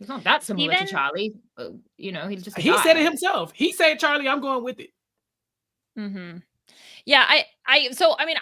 He's not that similar to Charlie. He's just he said it himself. He said, Charlie, I'm going with it. Mm-hmm. Yeah, I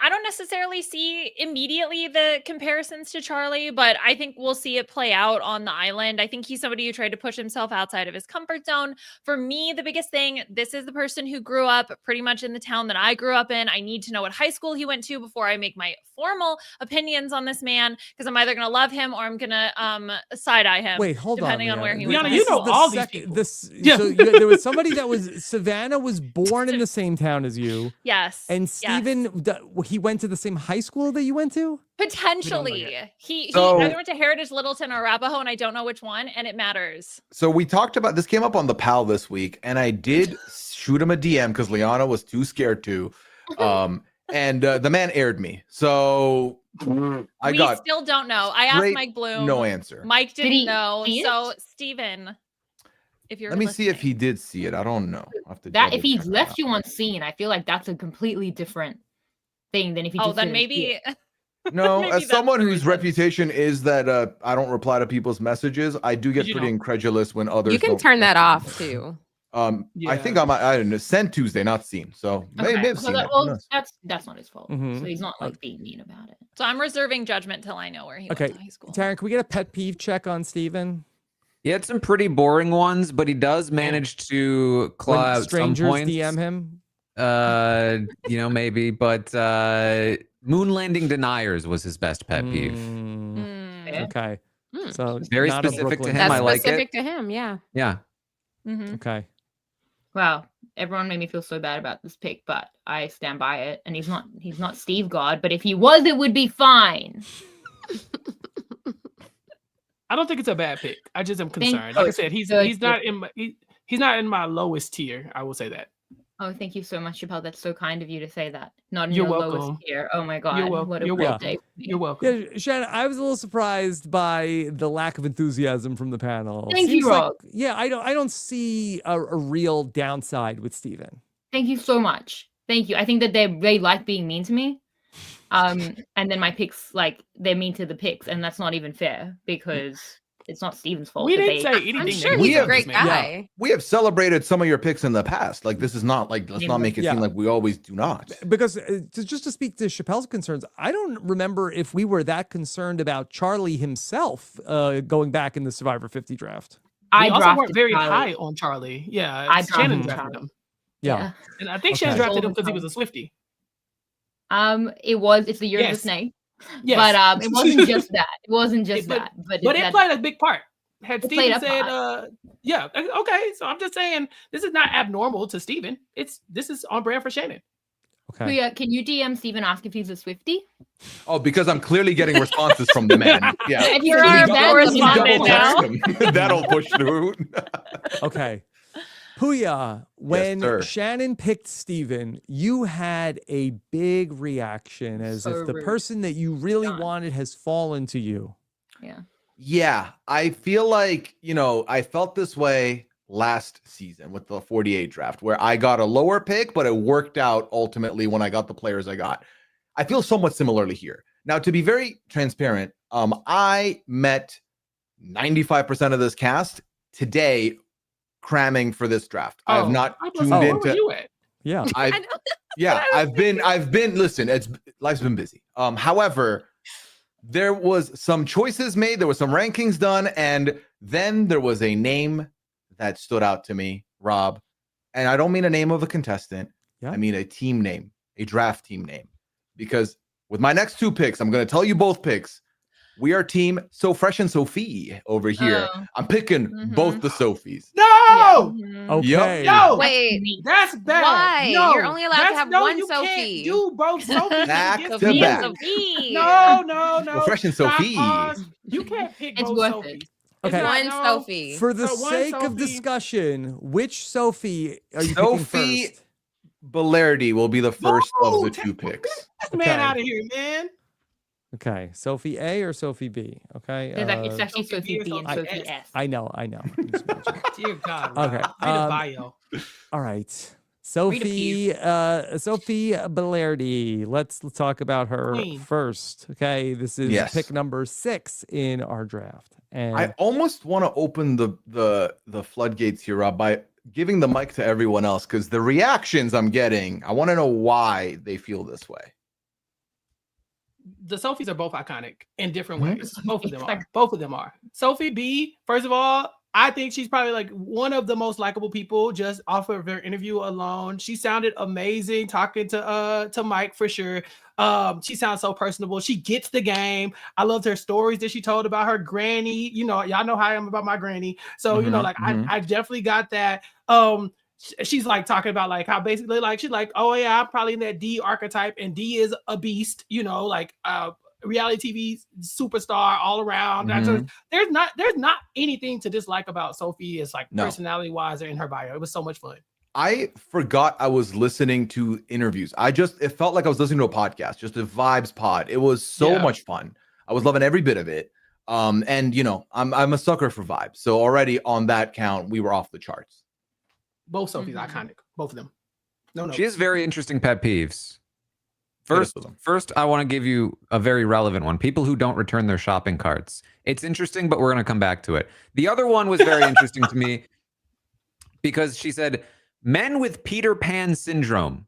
don't necessarily see immediately the comparisons to Charlie, but I think we'll see it play out on the island. I think he's somebody who tried to push himself outside of his comfort zone. For me, the biggest thing, this is the person who grew up pretty much in the town that I grew up in. I need to know what high school he went to before I make my formal opinions on this man, because I'm either going to love him or I'm going to side-eye him. Wait, hold depending on where he went. You know all these people. So there was somebody that was Savannah was born in the same town as you. Yes. And Steven, he went to the same high school that you went to? Potentially. He either went to Heritage, Littleton, or Arapahoe, and I don't know which one, and it matters. So we talked about this, came up on the PAL this week, and I did shoot him a DM because Liana was too scared to. And the man aired me. So we still don't know. I asked Mike Bloom. No answer. Mike didn't know. So Steven, if you're Let me see if he did see it. I don't know. If he left you on scene, I feel like that's a completely different thing than if he just then maybe no, maybe as someone whose reputation is that I don't reply to people's messages, I do get pretty incredulous when others. You can turn that off too. I think I didn't send Tuesday, not seen. So maybe I've seen it. That's not his fault. So he's not like being mean about it. So I'm reserving judgment till I know where he went to high school. Taryn, can we get a pet peeve check on Steven? He had some pretty boring ones, but he does manage to claw out strangers some points. DM him. Maybe, but moon landing deniers was his best pet peeve. Okay, so very specific to him. I like it. Specific to him, yeah. Yeah. Okay. Wow, everyone made me feel so bad about this pick, but I stand by it. And he's not Steve God, but if he was, it would be fine. I don't think it's a bad pick. I just am concerned. Like I said, he's not in my lowest tier. I will say that. Oh, thank you so much, Chappelle. That's so kind of you to say that. Not in You're your welcome. lowest tier. Oh my God. welcome. What a You're great welcome. day. for me. You're welcome. Yeah, Shannon, I was a little surprised by the lack of enthusiasm from the panel. Thank you, Seems like- Rob. yeah, I don't see a real downside with Steven. Thank you so much. Thank you. I think that they like being mean to me. And then my picks, like, they're mean to the picks, and that's not even fair because it's not Steven's fault. We that didn't they- say anything. I'm sure negative he's a about great this man. guy. We have celebrated some of your picks in the past. Like, this is not like, let's not make it Yeah. seem like we always do not. Because just to speak to Chappelle's concerns, I don't remember if we were that concerned about Charlie himself going back in the Survivor 50 draft. We I also drafted weren't very Charlie. high on Charlie. Yeah, I Shannon drafted drafted Charlie. him, Yeah. and I think Okay. Shannon drafted him All the because he was time. a Swiftie. It's the year of the Yes. snake. Yes, But it wasn't just that. It wasn't just But- that. But but it that- played a big part. Had It played Steven a said, yeah, okay. So I'm just saying this is not abnormal to Steven. This is on brand for Shannon. Okay. Priya, can you DM Steven ask if he's a Swiftie? Oh, because I'm clearly getting responses from the man. Yeah. If he's You're a our Swiftie, Double- correspondent double now. text him. That'll push through. Okay. Puya, when sir. Shannon picked Steven, you had a big reaction as So if the rude. person that you really Done. wanted has fallen to you. Yeah. Yeah, I feel like, I felt this way last season with the 48 draft where I got a lower pick, but it worked out ultimately when I got the players I got. I feel somewhat similarly here. Now, to be very transparent, I met 95% of this cast today cramming for this draft. I have not I was tuned like, where into were you at? Yeah. I've, I know. yeah, I've been listen, life's been busy. However, there was some choices made, there was some rankings done, and then there was a name that stood out to me, Rob. And I don't mean a name of a contestant. Yeah. I mean a team name, a draft team name. Because with my next two picks, I'm going to tell you both picks. We are team So Fresh and Sophie over here. Oh. I'm picking both the Sophies. No, Okay. no, Wait, that's bad. why? No, You're only allowed to that's- have no, one you Sophie. Can't do both Sophies. Back Get to Sophie back. and Sophie. No. So Fresh and Stop, Sophie. pause. You can't pick It's both worth Sophies. it. It's Okay. not, One no. Sophie. For the So one sake of Sophie- discussion, which Sophie are you picking Sophie first? Belardi will be the first of the No, two take picks. this man Okay. out of here, man. Okay, Sophie A or Sophie B? Okay. It's actually Sophie Sophie B and Sophie Sophie S. S. I know. I'm just mentioning. Dear God. Okay, Rob. Read a um, bio. All right. Sophie Belardi. Let's talk about her Queen. first. Okay. This is Yes. pick number 6 in our draft. And I almost want to open the floodgates here, Rob, by giving the mic to everyone else because the reactions I'm getting, I want to know why they feel this way. The Sophies are both iconic in different Mhm. ways. Both of them are. Both of them are. Sophie B, first of all, I think she's probably like one of the most likable people just off of her interview alone. She sounded amazing talking to Mike for sure. She sounds so personable. She gets the game. I loved her stories that she told about her granny. Y'all know how I am about my granny. So, I definitely got that. She's like talking about like how basically like she's like, oh yeah, I'm probably in that D archetype, and D is a beast, reality TV superstar all around. Mhm. There's not anything to dislike about Sophie is like No. personality wise or in her bio. It was so much fun. I forgot I was listening to interviews. It felt like I was listening to a podcast, just a vibes pod. It was so Yeah. much fun. I was loving every bit of it. I'm a sucker for vibes. So already on that count, we were off the charts. Both Sophie's Mhm. iconic. Both of them. No. She has very interesting pet peeves. Hit us First, with them. first, I want to give you a very relevant one. People who don't return their shopping carts. It's interesting, but we're going to come back to it. The other one was very interesting to me because she said, men with Peter Pan syndrome,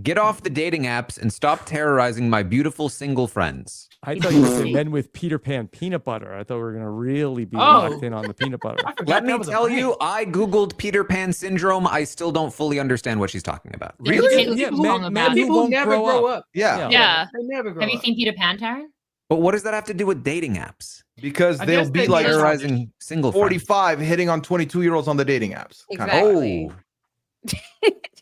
get off the dating apps and stop terrorizing my beautiful single friends. I thought you were saying men with Peter Pan peanut butter. I thought we were going to really be Oh. locked in on the peanut butter. I forgot Let that me was a tell brand. you, I Googled Peter Pan syndrome. I still don't fully understand what she's talking about. Yeah, Really? people Yeah, who men- hung men about. who People who won't never grow grow up. up. Yeah. Yeah. They never grow Have you up. seen Peter Pan, Taryn? But what does that have to do with dating apps? Because I they'll guess be they like just- Terrorizing single friends. 45 hitting on 22-year-olds on the dating apps. Kinda. Exactly. Oh,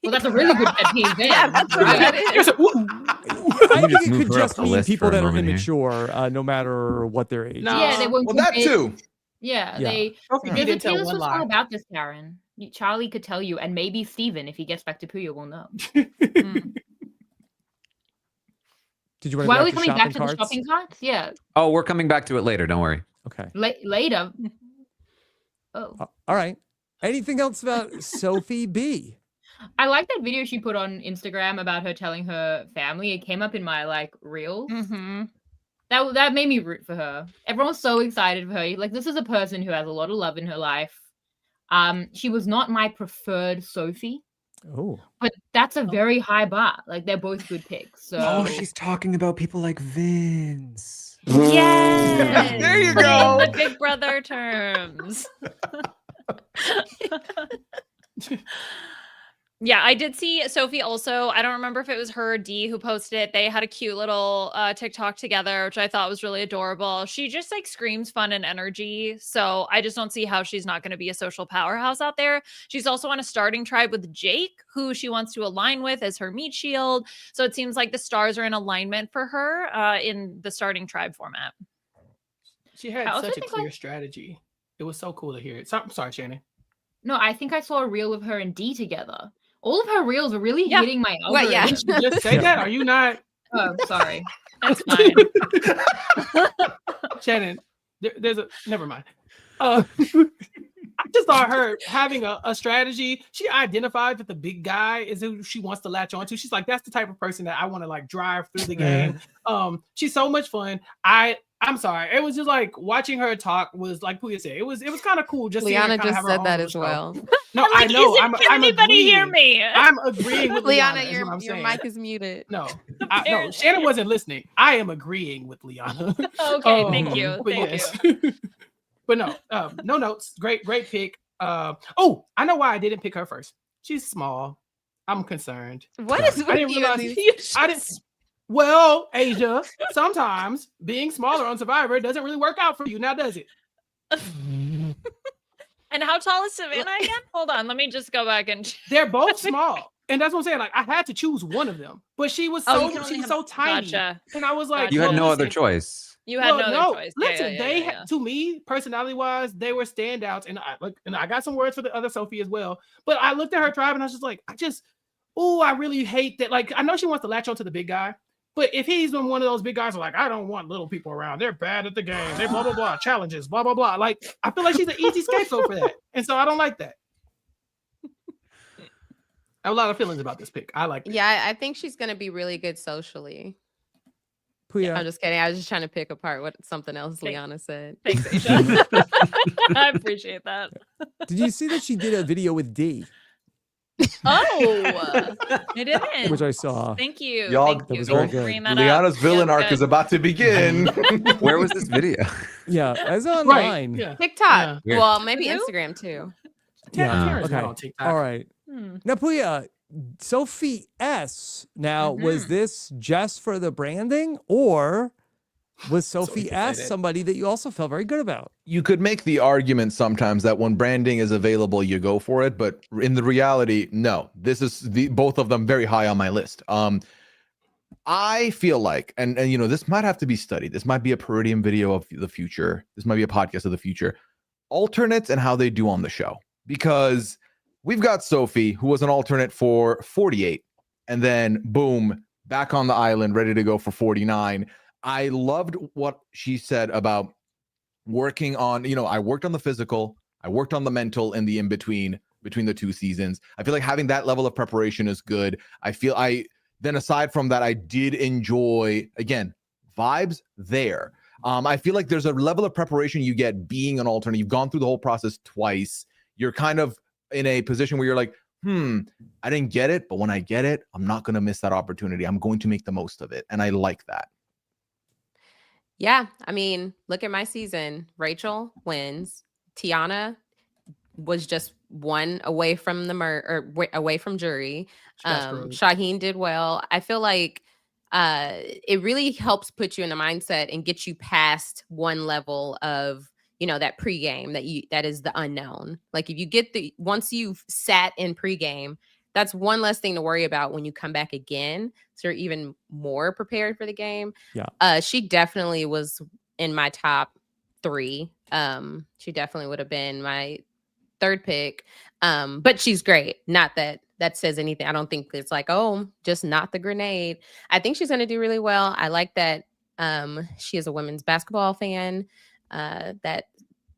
Well, that's a really good pet peeve. Then. Yeah, that's what that is. There's a- ooh. I me think just it move could her up just the mean list people for a that are moment here. immature, no matter what their age. No. Yeah, they won't. Well, that commit. too. Yeah, Yeah. they. Sophie B There's a didn't tell Taylor one Swift lie. song about this, Karen. Charlie could tell you, and maybe Steven, if he gets back to Puyo, will know. Did you want to Why go are we to coming shopping back to the carts? shopping carts? Yeah, Oh, we're coming back to it later. Don't worry. Okay. later. Oh, All right. Anything else about Sophie B? I like that video she put on Instagram about her telling her family. It came up in my like reels. Mm-hmm. That made me root for her. Everyone's so excited for her. Like, this is a person who has a lot of love in her life. She was not my preferred Sophie, Oh. but that's a very high bar. Like, they're both good picks. So Oh, she's talking about people like Vince. Yes. There you Put it go. in the Big Brother terms. Yeah, I did see Sophie also. I don't remember if it was her or D who posted it. They had a cute little TikTok together, which I thought was really adorable. She just like screams fun and energy. So I just don't see how she's not going to be a social powerhouse out there. She's also on a starting tribe with Jake, who she wants to align with as her meat shield. So it seems like the stars are in alignment for her in the starting tribe format. She had I also such a think, clear like- strategy. It was so cool to hear it. I'm sorry, Shannon. no, I think I saw a reel of her and D together. All of her reels are really Yeah. hitting my What, yeah. algorithm. Just say that. Are you not, Oh, sorry. That's fine. Shannon? There's a never mind. I just saw her having a strategy. She identified that the big guy is who she wants to latch onto. She's like, that's the type of person that I want to like drive through the game. She's so much fun. I'm sorry. It was just like watching her talk was like Puya said. It was kind of cool. Just seeing her Liana kinda just have her said own that little as show. well. No, I'm like, I know. can anybody hear agreeing. me? I'm agreeing with Liana. Liana, is what I'm your saying. mic is muted. No, no, Shannon wasn't listening. I am agreeing with Liana. Okay, thank you. But Thank yes. you. But no, no notes. Great pick. Oh, I know why I didn't pick her first. She's small. I'm concerned. What is I with didn't you? realize and these- I didn't. Well, Asia, sometimes being smaller on Survivor doesn't really work out for you. Now, does it? And how tall is Savannah again? Hold on, let me just go back and. They're both small, and that's what I'm saying. Like I had to choose one of them, but she was Oh, so you can only she was have- so tiny, Gotcha. and I was like, You had well, no other listen, choice. You had well, no other choice. Yeah, Listen, yeah, they yeah, yeah. to me, personality-wise, they were standouts, and I got some words for the other Sophie as well. But I looked at her tribe, and I was just like, I really hate that. Like, I know she wants to latch onto the big guy, but if he's been one of those big guys, who are like, I don't want little people around. They're bad at the game. They blah blah blah challenges, blah blah blah. Like, I feel like she's an easy scapegoat for that, and so I don't like that. I have a lot of feelings about this pick. I like. Yeah, I think she's gonna be really good socially. Puya. I'm just kidding. I was just trying to pick apart what something else Thank- Liana said. Thanks, Asia. I appreciate that. Did you see that she did a video with D, Oh, I didn't. which I saw? Thank you. Y'all, Thank that you was for very good. bringing that Liana's up. villain Yeah, arc good. is about to begin. Where was this video? Yeah, it's online. Yeah. TikTok. Yeah. Well, maybe Who? Instagram too. Yeah, Karen's not okay. on TikTok. All right. Hmm. Now, Puya, Sophie S. Now, was this just for the branding, or was Sophie S. excited. somebody that you also felt very good about? You could make the argument sometimes that when branding is available, you go for it. But in the reality, no. This is both of them very high on my list. I feel like, and you know, this might have to be studied. This might be a Peridium video of the future. This might be a podcast of the future. Alternates and how they do on the show, because we've got Sophie, who was an alternate for 48, and then boom, back on the island, ready to go for 49. I loved what she said about working on, you know, I worked on the physical, I worked on the mental in the between the two seasons. I feel like having that level of preparation is good. Then aside from that, I did enjoy, again, vibes there. I feel like there's a level of preparation you get being an alternate. You've gone through the whole process twice. You're kind of in a position where you're like, I didn't get it, but when I get it, I'm not going to miss that opportunity. I'm going to make the most of it. And I like that. Yeah, I mean, look at my season. Rachel wins. Tiana was just one away from away from jury. She got screwed. Shaheen did well. I feel like it really helps put you in the mindset and get you past one level of, you know, that pregame that is the unknown. Like if you get once you've sat in pregame, that's one less thing to worry about when you come back again. So you're even more prepared for the game. Yeah. She definitely was in my top 3. She definitely would have been my third pick. But she's great. Not that that says anything. I don't think it's like, oh, just not the grenade. I think she's going to do really well. I like that she is a women's basketball fan. That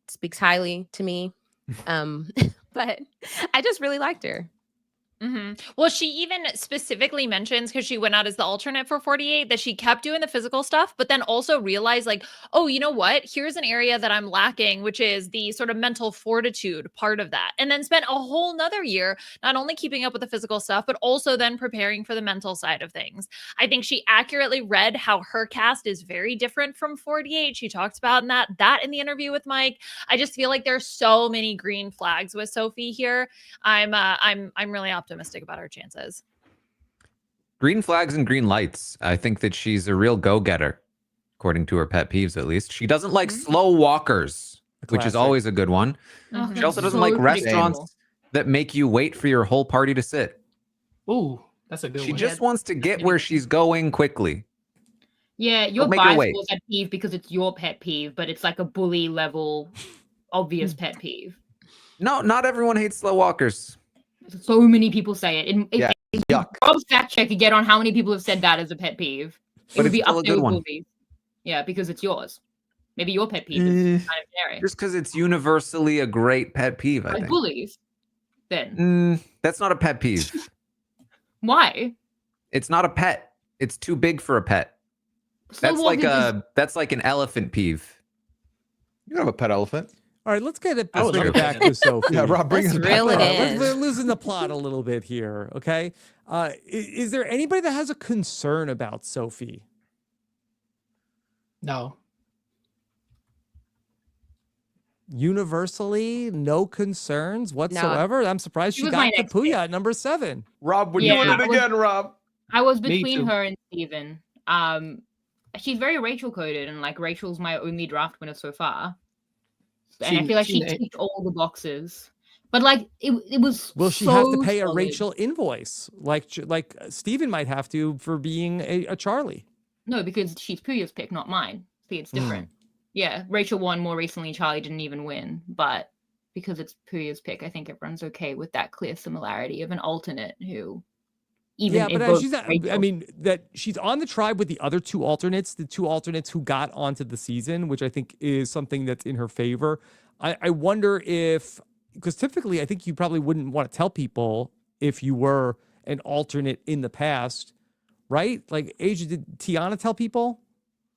speaks highly to me. But I just really liked her. Well, she even specifically mentions, because she went out as the alternate for 48, that she kept doing the physical stuff, but then also realized like, oh, you know what? Here's an area that I'm lacking, which is the sort of mental fortitude part of that. And then spent a whole nother year not only keeping up with the physical stuff, but also then preparing for the mental side of things. I think she accurately read how her cast is very different from 48. She talks about that in the interview with Mike. I just feel like there's so many green flags with Sophie here. I'm really optimistic about our chances. Green flags and green lights. I think that she's a real go-getter, according to her pet peeves, at least. She doesn't like slow walkers, which is always a good one. She also doesn't like restaurants that make you wait for your whole party to sit. Ooh, that's a good She one. just wants to get where she's going quickly. Yeah, your Don't make her bias wait. was pet peeve because it's your pet peeve, but it's like a bully level obvious pet peeve. No, not everyone hates slow walkers. So many people say it. Yeah, yuck. Rob's fact check again on how many people have said that as a pet peeve. It But would be it's still up a there good with one. bullies. Yeah, because it's yours. Maybe your pet peeve is kind of scary. Just because it's universally a great pet peeve, I Like think. bullies, then. That's not a pet peeve. Why? It's not a pet. It's too big for a pet. Slow That's walking that's like an elephant peeve. You don't have a pet elephant. All right, let's get it I would bring love it back that. to Sophie. Yeah, Rob, bring Let's us back. reel it in. We're losing the plot a little bit here, okay? Is there anybody that has a concern about Sophie? No. Universally, no concerns whatsoever? I'm surprised She she was my got the next pick. Puya at number 7. Rob, we're Yeah, doing it I was- again, Rob. I was Me between too. her and Steven. She's very Rachel coded, and like Rachel's my only draft winner so far. And I feel like she ticked all the boxes. But like it was Will she have to so pay a solid. Rachel invoice like Steven might have to for being a Charlie? No, because she's Puya's pick, not mine. See, it's different. Yeah, Rachel won more recently. Charlie didn't even win, but because it's Puya's pick, I think everyone's okay with that clear similarity of an alternate who. Yeah, but invokes she's not, I Rachel. mean, that she's on the tribe with the other two alternates, the two alternates who got onto the season, which I think is something that's in her favor. I wonder if, because typically I think you probably wouldn't want to tell people if you were an alternate in the past, right? Like, Asia, did Tiana tell people?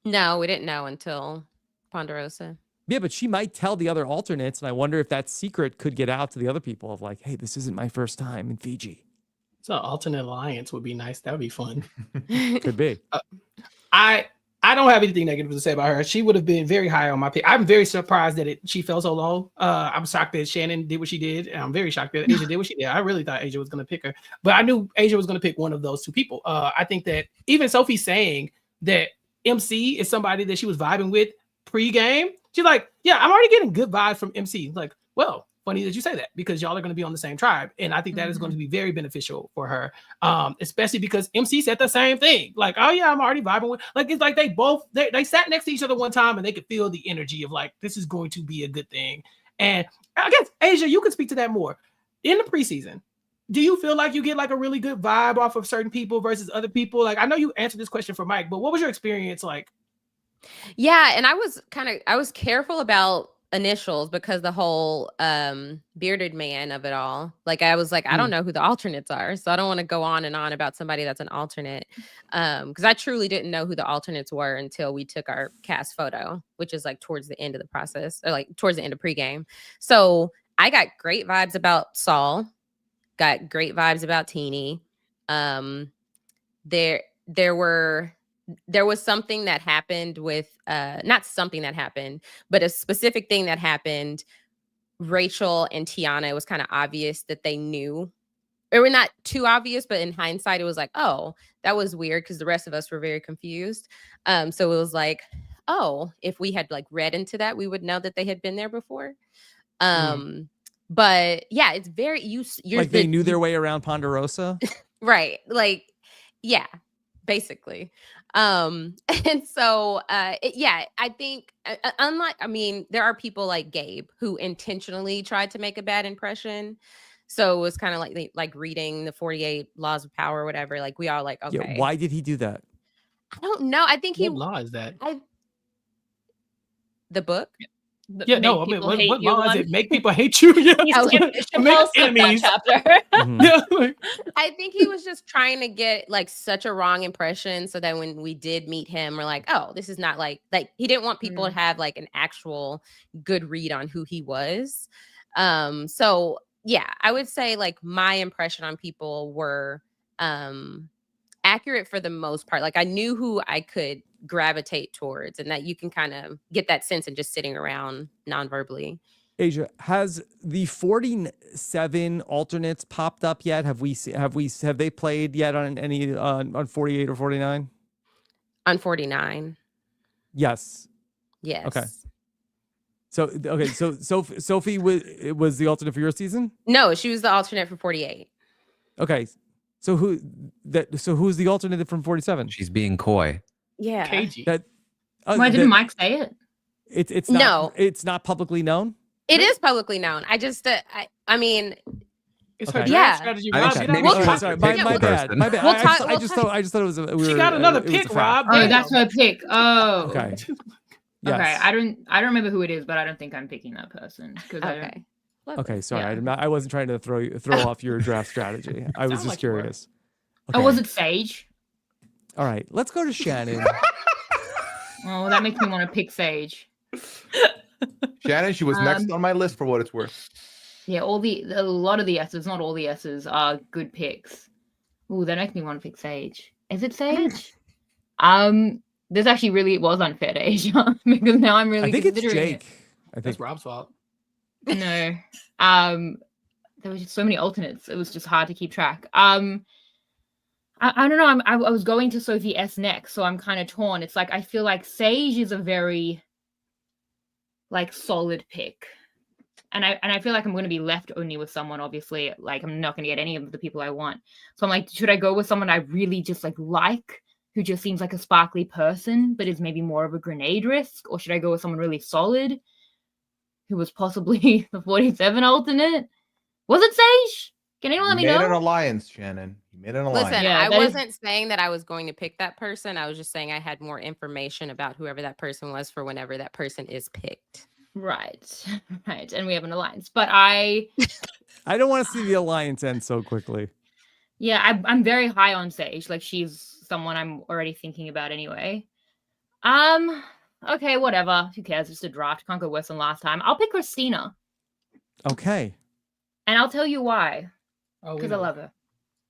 No, we didn't know until Ponderosa. Yeah, but she might tell the other alternates, and I wonder if that secret could get out to the other people of like, hey, this isn't my first time in Fiji. So alternate alliance would be nice. That would be fun. Could be. I don't have anything negative to say about her. She would have been very high on my pick. I'm very surprised that she fell so low. I'm shocked that Shannon did what she did. And I'm very shocked that Asia did what she did. I really thought Asia was going to pick her, but I knew Asia was going to pick one of those two people. I think that even Sophie saying that MC is somebody that she was vibing with pre-game. She's like, yeah, I'm already getting good vibes from MC. Like, well, funny that you say that because y'all are going to be on the same tribe. And I think that is going to be very beneficial for her. Especially because MC said the same thing. Like, oh yeah, I'm already vibing with, like, it's like they both, they sat next to each other one time and they could feel the energy of like, this is going to be a good thing. And I guess Asia, you could speak to that more. In the preseason, do you feel like you get like a really good vibe off of certain people versus other people? Like, I know you answered this question for Mike, but what was your experience like? Yeah, and I was careful about initials because the whole bearded man of it all. Like I was like, I don't know who the alternates are, so I don't want to go on and on about somebody that's an alternate. Because I truly didn't know who the alternates were until we took our cast photo, which is like towards the end of the process, or like towards the end of pregame. So I got great vibes about Saul, got great vibes about Teeny. There was something that happened with not something that happened, but a specific thing that happened. Rachel and Tiana, it was kind of obvious that they knew. It were not too obvious, but in hindsight, it was like, oh, that was weird because the rest of us were very confused. So it was like, oh, if we had like read into that, we would know that they had been there before. But yeah, it's very you're like they knew their way around Ponderosa. right? Like, yeah. Basically. And so yeah, I think unlike, I mean, there are people like Gabe who intentionally tried to make a bad impression. So it was kind of like reading the 48 Laws of Power or whatever. Like we all like, okay. Yeah, why did he do that? I don't know. I think What law is that? The book. Yeah, Make no, I mean, people what hate you law is one. it? Make people hate you? Yeah. Oh, Make Chappelle skipped that enemies. chapter. Mhm. Yeah, like, I think he was just trying to get like such a wrong impression so that when we did meet him, we're like, oh, this is not like he didn't want people to have like an actual good read on who he was. So yeah, I would say like my impression on people were accurate for the most part. Like I knew who I could gravitate towards, and that you can kind of get that sense in just sitting around non-verbally. Asia, has the 47 alternates popped up yet? Have they played yet on any on 48 or 49? On 49. Yes. Yes. Okay. So Sophie was the alternate for your season? No, she was the alternate for 48. Okay. So who's the alternate from 47? She's being coy. Yeah. cagey. Why didn't Mike say it? It's not it's not publicly known? It is publicly known. I just I mean, It's her Okay. draft Yeah. strategy. I Rob, think get maybe out she of wants here. to Sorry, pick my one bad. person. My bad. We'll I talk- just thought it was She got another it was a pick, fact. Rob. Oh, Damn. that's her pick. Oh, Okay. Okay, Yes. I don't remember who it is, but I don't think I'm picking that person because I don't. okay. Lovely. Okay, sorry. Yeah. I wasn't trying to throw off your draft strategy. I was Sound just like you were. curious. Oh, was it Sage? All right, let's go to Shannon. Oh, that makes me want to pick Sage. Shannon, she was next on my list for what it's worth. Yeah, a lot of the S's, not all the S's, are good picks. Ooh, that makes me want to pick Sage. Is it Sage? This actually really was unfair to Asia because now I'm really I think it's considering Jake. I That's think Rob's fault. it. No. There was just so many alternates. It was just hard to keep track. I don't know. I was going to Sophie S next, so I'm kind of torn. It's like I feel like Sage is a very like solid pick. And I feel like I'm going to be left only with someone, obviously. Like, I'm not going to get any of the people I want. So I'm like, should I go with someone I really just like, who just seems like a sparkly person, but is maybe more of a grenade risk? Or should I go with someone really solid, who was possibly the 47 alternate? Was it Sage? Can anyone let me You made know? an alliance, Shannon. You made an alliance. Listen, Yeah, I that is- wasn't saying that I was going to pick that person. I was just saying I had more information about whoever that person was for whenever that person is picked. Right. And we have an alliance. But I I don't want to see the alliance end so quickly. I'm very high on Sage. Like, she's someone I'm already thinking about anyway. Okay, whatever. Who cares? It's a draft. Can't go worse than last time. I'll pick Christina. Okay. And I'll tell you why. Oh, Because I love her.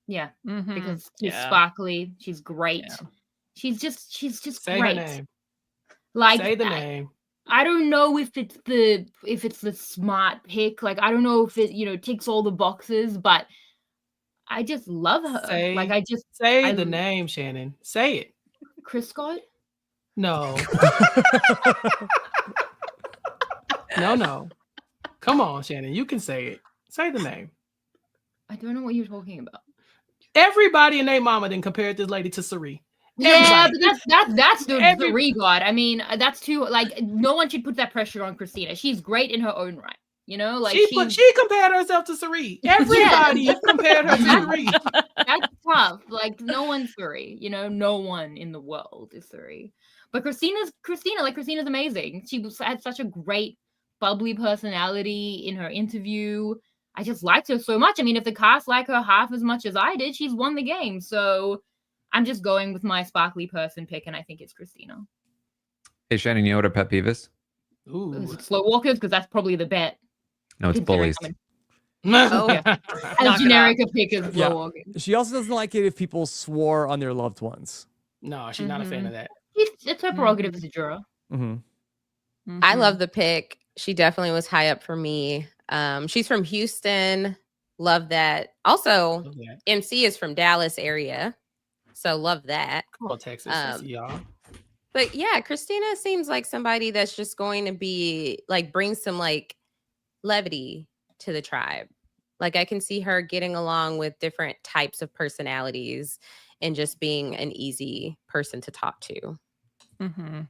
Yeah. Mhm. Because she's Yeah. sparkly. She's great. Yeah. She's just Say great. the name. Like, Say the name. I don't know if it's the smart pick. Like, I don't know if it, ticks all the boxes, but I just love her. Say- Like, Say the name, Shannon. Say it. Chris Scott? No. No. Come on, Shannon. You can say it. Say the name. I don't know what you're talking about. Everybody and their mama then compared this lady to Sari. Yeah, Everybody. but that's the Every- regard. I mean, that's too like no one should put that pressure on Christina. She's great in her own right. Like She compared herself to Sari. Everybody compared her to Sari. that's tough. Like no one's Suri. No one in the world is Suri. But Christina's amazing. She had such a great bubbly personality in her interview. I just liked her so much. I mean, if the cast like her half as much as I did, she's won the game. So I'm just going with my sparkly person pick, and I think it's Christina. Hey, Shannon, you know what her pet peeve is? Is Ooh. it slow walkers? Because that's probably the bet. No, it's Considering bullies. Oh. As Knock it generic a pick as Yeah. slow walkers. She also doesn't like it if people swore on their loved ones. No, she's not a fan of that. It's her prerogative as a juror. Mm-hmm. I love the pick. She definitely was high up for me. She's from Houston. Love that. Also, Love that. MC is from Dallas area. So love that. Come on, Texas. I see y'all. But yeah, Christina seems like somebody that's just going to be like bring some like levity to the tribe. Like I can see her getting along with different types of personalities and just being an easy person to talk to. Mm-hmm.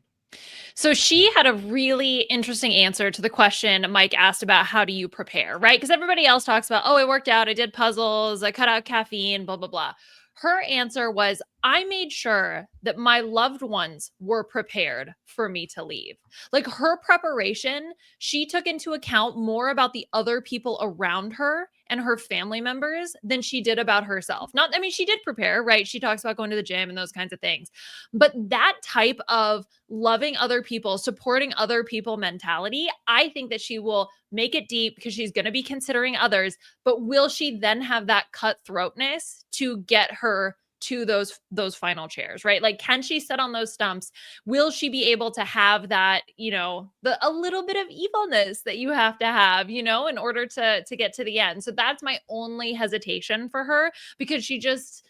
So she had a really interesting answer to the question Mike asked about how do you prepare, right? Because everybody else talks about, oh, I worked out, I did puzzles, I cut out caffeine, blah, blah, blah. Her answer was, I made sure that my loved ones were prepared for me to leave. Like her preparation, she took into account more about the other people around her and her family members than she did about herself. Not, I mean, she did prepare, right? She talks about going to the gym and those kinds of things. But that type of loving other people, supporting other people mentality, I think that she will make it deep because she's going to be considering others. But will she then have that cutthroatness to get her to those final chairs, right? Like, can she sit on those stumps? Will she be able to have that, you know, a little bit of evilness that you have to have, you know, in order to get to the end? So that's my only hesitation for her, because she just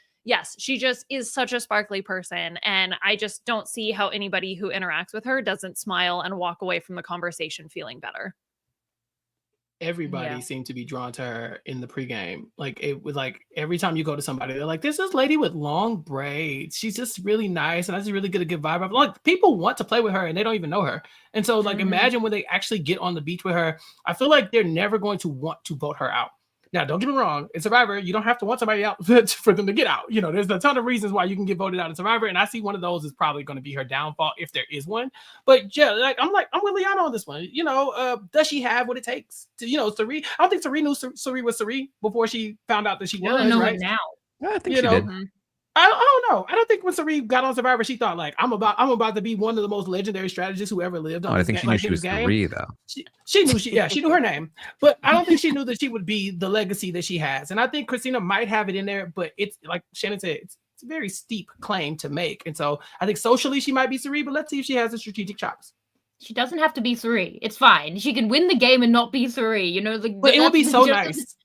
is such a sparkly person. And I just don't see how anybody who interacts with her doesn't smile and walk away from the conversation feeling better. Everybody seemed to be drawn to her in the pregame. Like it was like every time you go to somebody, they're like, "This is lady with long braids. She's just really nice, and I just really get a good vibe." I'm like, people want to play with her, and they don't even know her. And so, like, imagine when they actually get on the beach with her. I feel like they're never going to want to vote her out. Now, don't get me wrong. In Survivor, you don't have to want somebody out for them to get out. You know, there's a ton of reasons why you can get voted out in Survivor, and I see one of those is probably going to be her downfall if there is one. But yeah, I'm with Liana on this one. You know, does she have what it takes to, you know, Sari? I don't think Sari knew Sari was Sari before she found out that she was. Know right it now. I think you she know, did. I don't know. I don't think when Sari got on Survivor, she thought like I'm about to be one of the most legendary strategists who ever lived. Oh, I think she knew she was Sari, though. She knew she knew her name, but I don't think she knew that she would be the legacy that she has. And I think Christina might have it in there, but it's like Shannon said, it's a very steep claim to make. And so I think socially she might be Sari, but let's see if she has the strategic chops. She doesn't have to be Sari. It's fine. She can win the game and not be Sari. You know, but it would be so nice.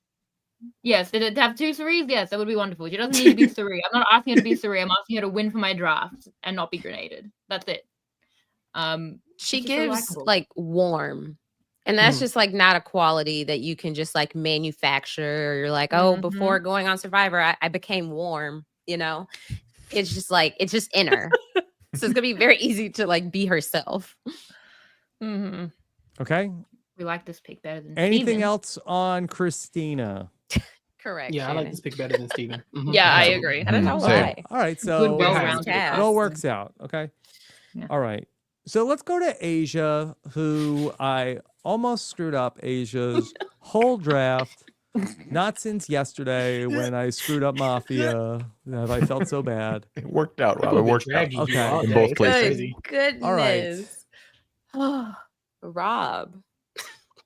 Yes, to have two Saris, yes, that would be wonderful. She doesn't need to be Sari. I'm not asking her to be Sari. I'm asking her to win for my draft and not be grenaded. That's it. She gives so like warm. And that's just like not a quality that you can just like manufacture. Or you're like, oh, before going on Survivor, I became warm, you know? It's just like, it's just in her. So it's gonna be very easy to like be herself. Okay. We like this pick better than anything Steven. else on Christina? Correct. Yeah, Shannon. I like this pick better than Steven. Yeah, I agree. I don't know Same. why. All right, so Good, well-rounded it all works out. Okay. Yeah. All right. So let's go to Asia, who I almost screwed up Asia's whole draft. Not since yesterday when I screwed up Mafia have I felt so bad. It worked out, Rob. It worked out. Okay. In both places. Goodness. All right. Oh, Rob.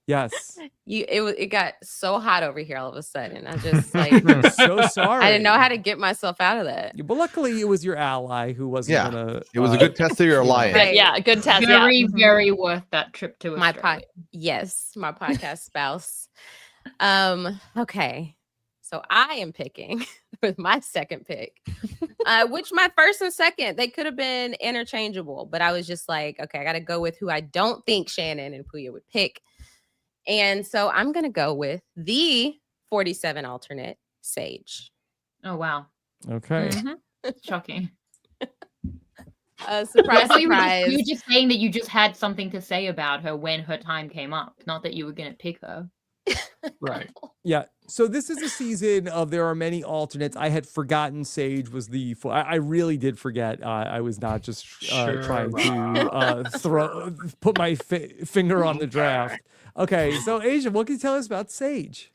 Yes. It got so hot over here all of a sudden. I just like So sorry. I didn't know how to get myself out of that. But luckily it was your ally who wasn't Yeah. gonna It was a good test of your alliance. Right. Yeah, good test. Very, very worth that trip to My Australia. my podcast spouse. Okay. So I am picking with my second pick, which my first and second, they could have been interchangeable, but I was just like, okay, I got to go with who I don't think Shannon and Puya would pick. And so I'm going to go with the 47 alternate, Sage. Oh, wow. Okay. Shocking. Surprise, You were surprise. just saying that you just had something to say about her when her time came up, not that you were going to pick her. Right. Yeah. So this is a season of there are many alternates. I had forgotten Sage was the. I really did forget. I was not just trying to put my finger on the draft. Okay. So Asia, what can you tell us about Sage?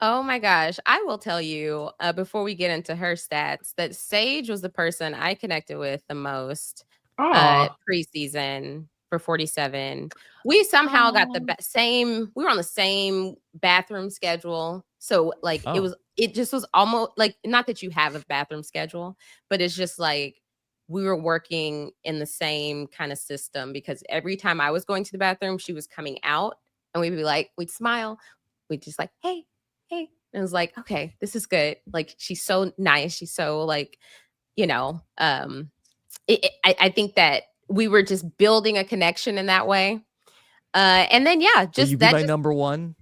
Oh my gosh. I will tell you before we get into her stats that Sage was the person I connected with the most preseason for 47. We somehow got the same, we were on the same bathroom schedule. So like it just was almost like, not that you have a bathroom schedule, but it's just like we were working in the same kind of system because every time I was going to the bathroom, she was coming out and we'd be like, we'd smile. We'd just like, hey. And it was like, okay, this is good. Like, she's so nice. She's so like, you know, I think that we were just building a connection in that way. And then, yeah, Will you be my number one?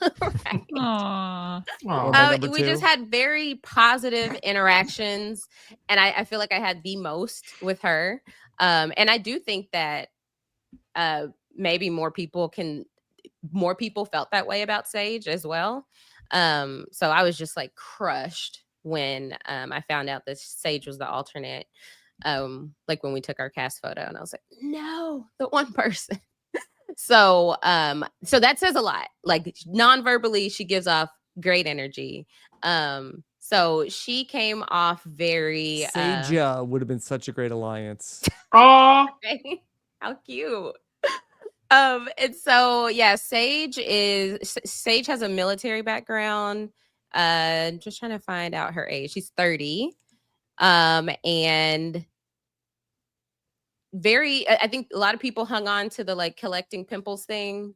Right. Aww. Aw. my number We just two? had very positive interactions, and I feel like I had the most with her. And I do think that maybe more people felt that way about Sage as well. So I was just like crushed when I found out that Sage was the alternate. Like when we took our cast photo, and I was like, no, the one person. So that says a lot. Like non-verbally, she gives off great energy. So she came off very Sage would have been such a great alliance. Aw. how cute. And so yeah, Sage has a military background. Just trying to find out her age. She's 30. And very, I think a lot of people hung on to the like collecting pimples thing,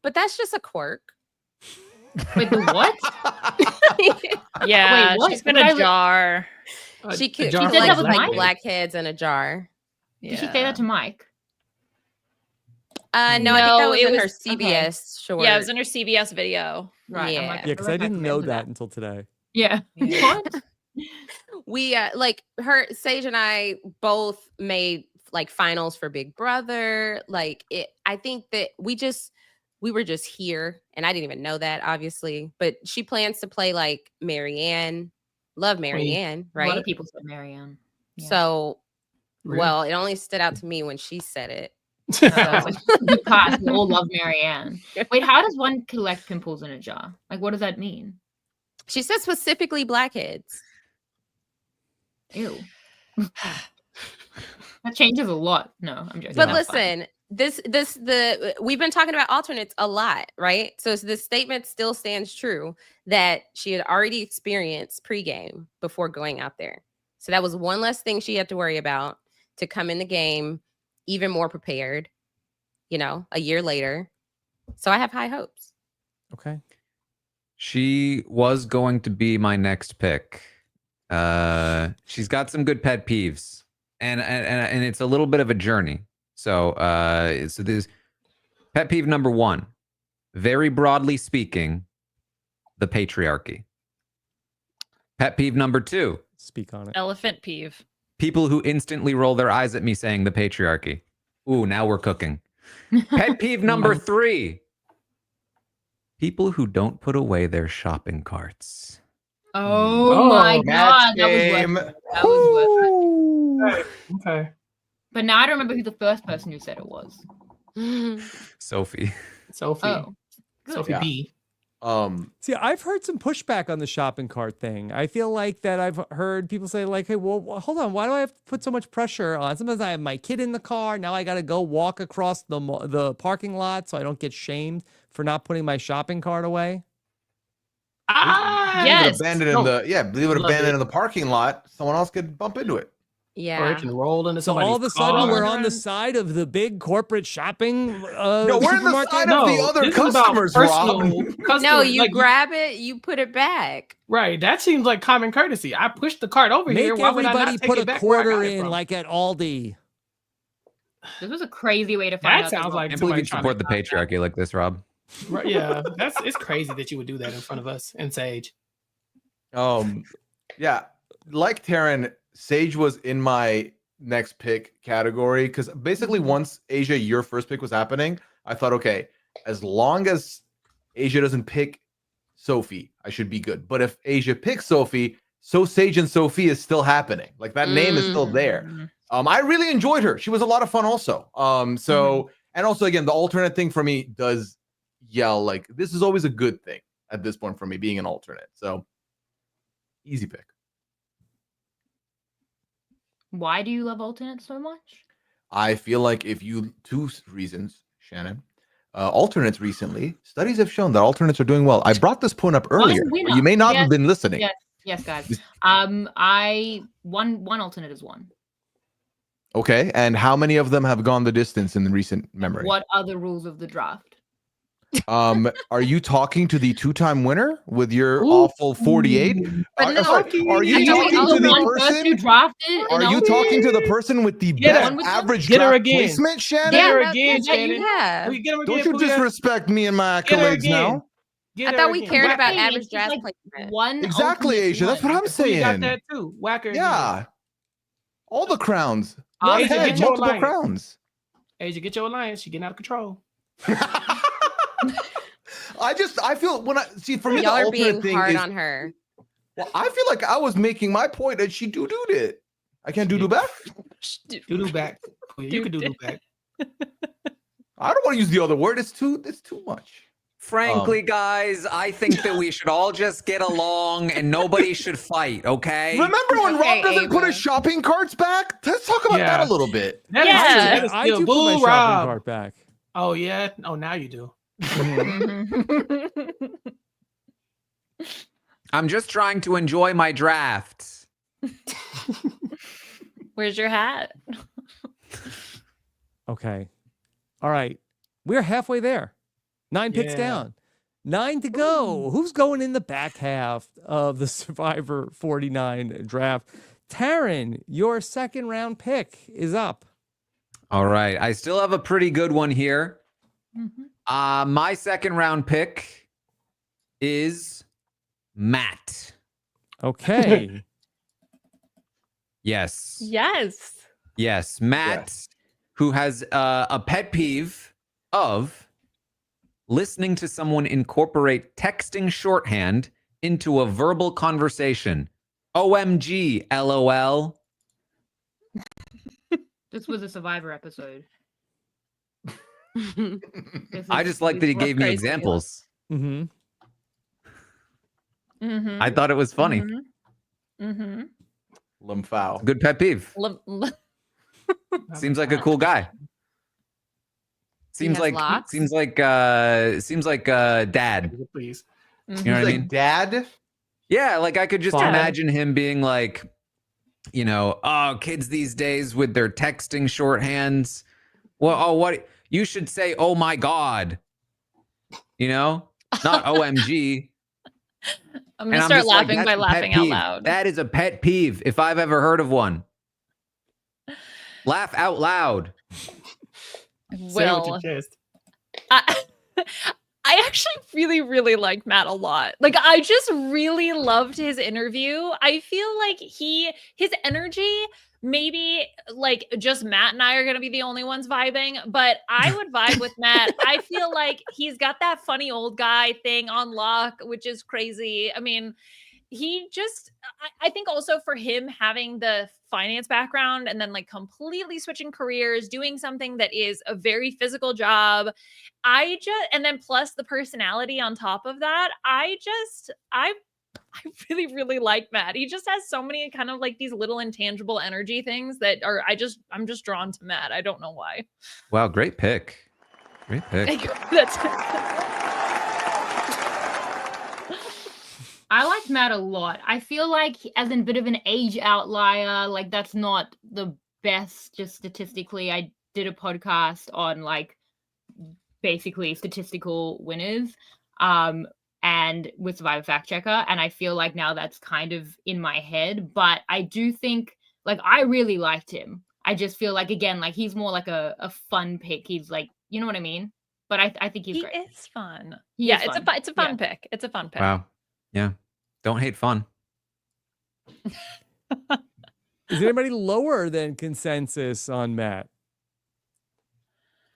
but that's just a quirk. Wait, the what? Yeah, Wait, what? she's got What a I was- jar. She jar She said that collects was like Mike? blackheads in a jar. Did she say that to Mike? No, I think No, that was it in her was- CBS short. Yeah, it was in her CBS video. Right. I'm Yeah. like, Yeah, because I feel like didn't know remember that until today. Yeah. Yeah. What? We like her, Sage and I both made like finals for Big Brother. Like it, I think that we were just here, and I didn't even know that obviously. But she plans to play like Marianne. Love Marianne, A lot right? of people said Marianne. Yeah. So, Really? well, it only stood out to me when she said it. We all love Marianne. Wait, how does one collect pimples in a jar? Like, what does that mean? She said specifically blackheads. Ew. That changes a lot. No, I'm joking. But That's fine. listen, we've been talking about alternates a lot, right? So this statement still stands true that she had already experienced pregame before going out there. So that was one less thing she had to worry about to come in the game even more prepared, a year later. So I have high hopes. Okay. She was going to be my next pick. She's got some good pet peeves, and it's a little bit of a journey. So there's pet peeve number one, very broadly speaking, the patriarchy. Pet peeve number two, Speak on it. Elephant peeve. people who instantly roll their eyes at me saying the patriarchy. Ooh, now we're cooking. Pet peeve number three, people who don't put away their shopping carts. Oh my god, that was game. worth it. That was worth it. Okay. But now I don't remember who the first person who said it was. Sophie. Sophie. Oh, good. Sophie Yeah. B. See, I've heard some pushback on the shopping cart thing. I feel like that I've heard people say like, hey, well, hold on. Why do I have to put so much pressure on? Sometimes I have my kid in the car. Now I got to go walk across the parking lot so I don't get shamed for not putting my shopping cart away. Ah, Yeah. Leave Yes. it abandoned in Love abandoned it. in the parking lot. Someone else could bump into it. Or it Yeah. can roll into So somebody's all of a sudden car. we're on the side of the big corporate shopping No, we're in the supermarket. side of the other this is about customers, Rob. personal No, customers, you like, grab it, you put it back. right. That seems like common courtesy. I pushed the cart over here. Make Why would I everybody not take put it a back where I got quarter it in from? like at Aldi. This was a crazy way to find That out. sounds like I can't believe you somebody support the trying to- patriarchy like this, Rob. Right, yeah, it's crazy that you would do that in front of us and Sage. Yeah, like Taryn, Sage was in my next pick category because basically once Asia, your first pick was happening, I thought, okay, as long as Asia doesn't pick Sophie, I should be good. But if Asia picks Sophie, so Sage and Sophie is still happening. Like that name is still there. I really enjoyed her. She was a lot of fun also. And also again, the alternate thing for me does yell like this is always a good thing at this point for me being an alternate. So easy pick. Why do you love alternates so much? I feel like two reasons, Shannon. Alternates recently, studies have shown that alternates are doing well. I brought this point up earlier. winner. But you may not Yes, have been listening. Yes, guys. I one alternate is one. Okay, and how many of them have gone the distance in the recent memory? What are the rules of the draft? Are you talking to the 2-time winner with your Ooh. awful 48? But no, Sorry, are you Are you talking talking to to the one person who person? drafted? Are you talking to the person with the Get best her. average Get her draft again. placement, Shannon? Get her no, again, yeah, Shannon. yeah. Can we get her Don't again, you Pooya? disrespect me and my Get her accolades again. now? Get I her thought we again. cared Whack about her. average It's draft like placement. one Exactly, ultimate Asia. That's what one. I'm Pooya got saying. that too. Whack her again. Yeah. All the crowns. One Asia, head, get your multiple alliance. crowns. Asia, get your alliance. She's getting out of control. I feel when I see for me Y'all the are being ultimate thing hard is on her. well, I feel like I was making my point and she doo-dooed it. I can't doo-doo back. Doo-doo back. Pooya, you can doo-doo back. I don't want to use the other word. It's too much. Frankly, guys, I think that we should all just get along and nobody should fight, okay? Remember when Okay, Rob doesn't put Ava. his shopping carts back? Let's talk about that Yeah. a little bit. That is Yeah. true. That is I still do put my bull shopping Rob. cart back. Oh yeah. Oh, now you do. I'm just trying to enjoy my drafts. Where's your hat? Okay. All right. We're halfway there. 9 picks Yeah. down. 9 to go. Who's going in the back half of the Survivor 49 draft? Taryn, your second round pick is up. All right. I still have a pretty good one here. Mhm. My second round pick is Matt. Okay. Yes. Yes. Yes. Matt, who has a pet peeve of listening to someone incorporate texting shorthand into a verbal conversation. OMG, LOL. This was a Survivor episode. I just like that he gave me crazy. examples. Mm-hmm. Mm-hmm. I thought it was funny. Mm-hmm. Limfow. Good pet peeve. Seems like a cool guy. Seems has like locks? seems like dad. Please. You know what I mean? Dad? Yeah, like I could just Fine. imagine him being like, you know, oh, kids these days with their texting shorthands. Well, oh, what you should say, oh my God. You know? Not OMG. I'm And gonna I'm start just like, laughing that's by a pet laughing out peeve. loud. That is a pet peeve if I've ever heard of one. Laugh out loud. Say it with Will. your chest. I actually really, really like Matt a lot. Like, I just really loved his interview. I feel like his energy, maybe like just Matt and I are going to be the only ones vibing, but I would vibe with Matt. I feel like he's got that funny old guy thing on lock, which is crazy. I mean, he just, I think also for him having the finance background and then like completely switching careers, doing something that is a very physical job. And then plus the personality on top of that, I really, really like Matt. He just has so many kind of like these little intangible energy things that are, I'm just drawn to Matt. I don't know why. Wow, great pick. Great pick. That's I liked Matt a lot. I feel like as a bit of an age outlier, like that's not the best just statistically. I did a podcast on like basically statistical winners and with Survivor Fact Checker, and I feel like now that's kind of in my head, but I do think like I really liked him. I just feel like again like he's more like a fun pick. He's like, you know what I mean? But I think he's he great. is fun. He Yeah, is it's fun. it's a fun pick. It's a fun pick. Wow. Yeah. Don't hate fun. Is anybody lower than consensus on Matt?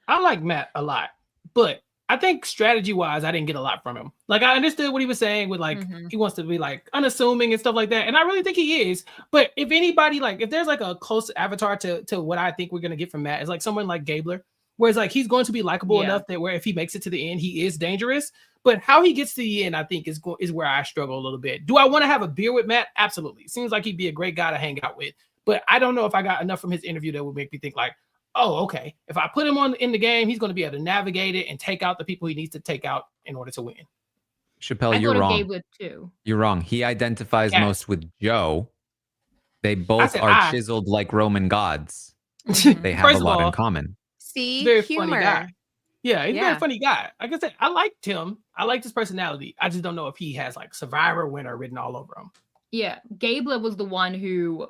I like Matt a lot, but I think strategy-wise, I didn't get a lot from him. Like I understood what he was saying with like he wants to be like unassuming and stuff like that, and I really think he is. But if anybody like if there's like a close avatar to what I think we're gonna get from Matt is like someone like Gabler, where it's like he's going to be likable enough that where if he makes it to the end, he is dangerous. But how he gets to the end, I think is where I struggle a little bit. Do I want to have a beer with Matt? Absolutely. Seems like he'd be a great guy to hang out with. But I don't know if I got enough from his interview that would make me think like, oh, okay. If I put him in the game, he's going to be able to navigate it and take out the people he needs to take out in order to win. Chappelle, I you're thought of wrong. Gabler too. You're wrong. He identifies Yes. most with Joe. They both said are I. chiseled like Roman gods. They have First a of lot in all, common. See, very funny humor. guy. Yeah, he's a Yeah. very funny guy. Like I said, I liked him. I liked his personality. I just don't know if he has like Survivor winner written all over him. Yeah, Gabler was the one who,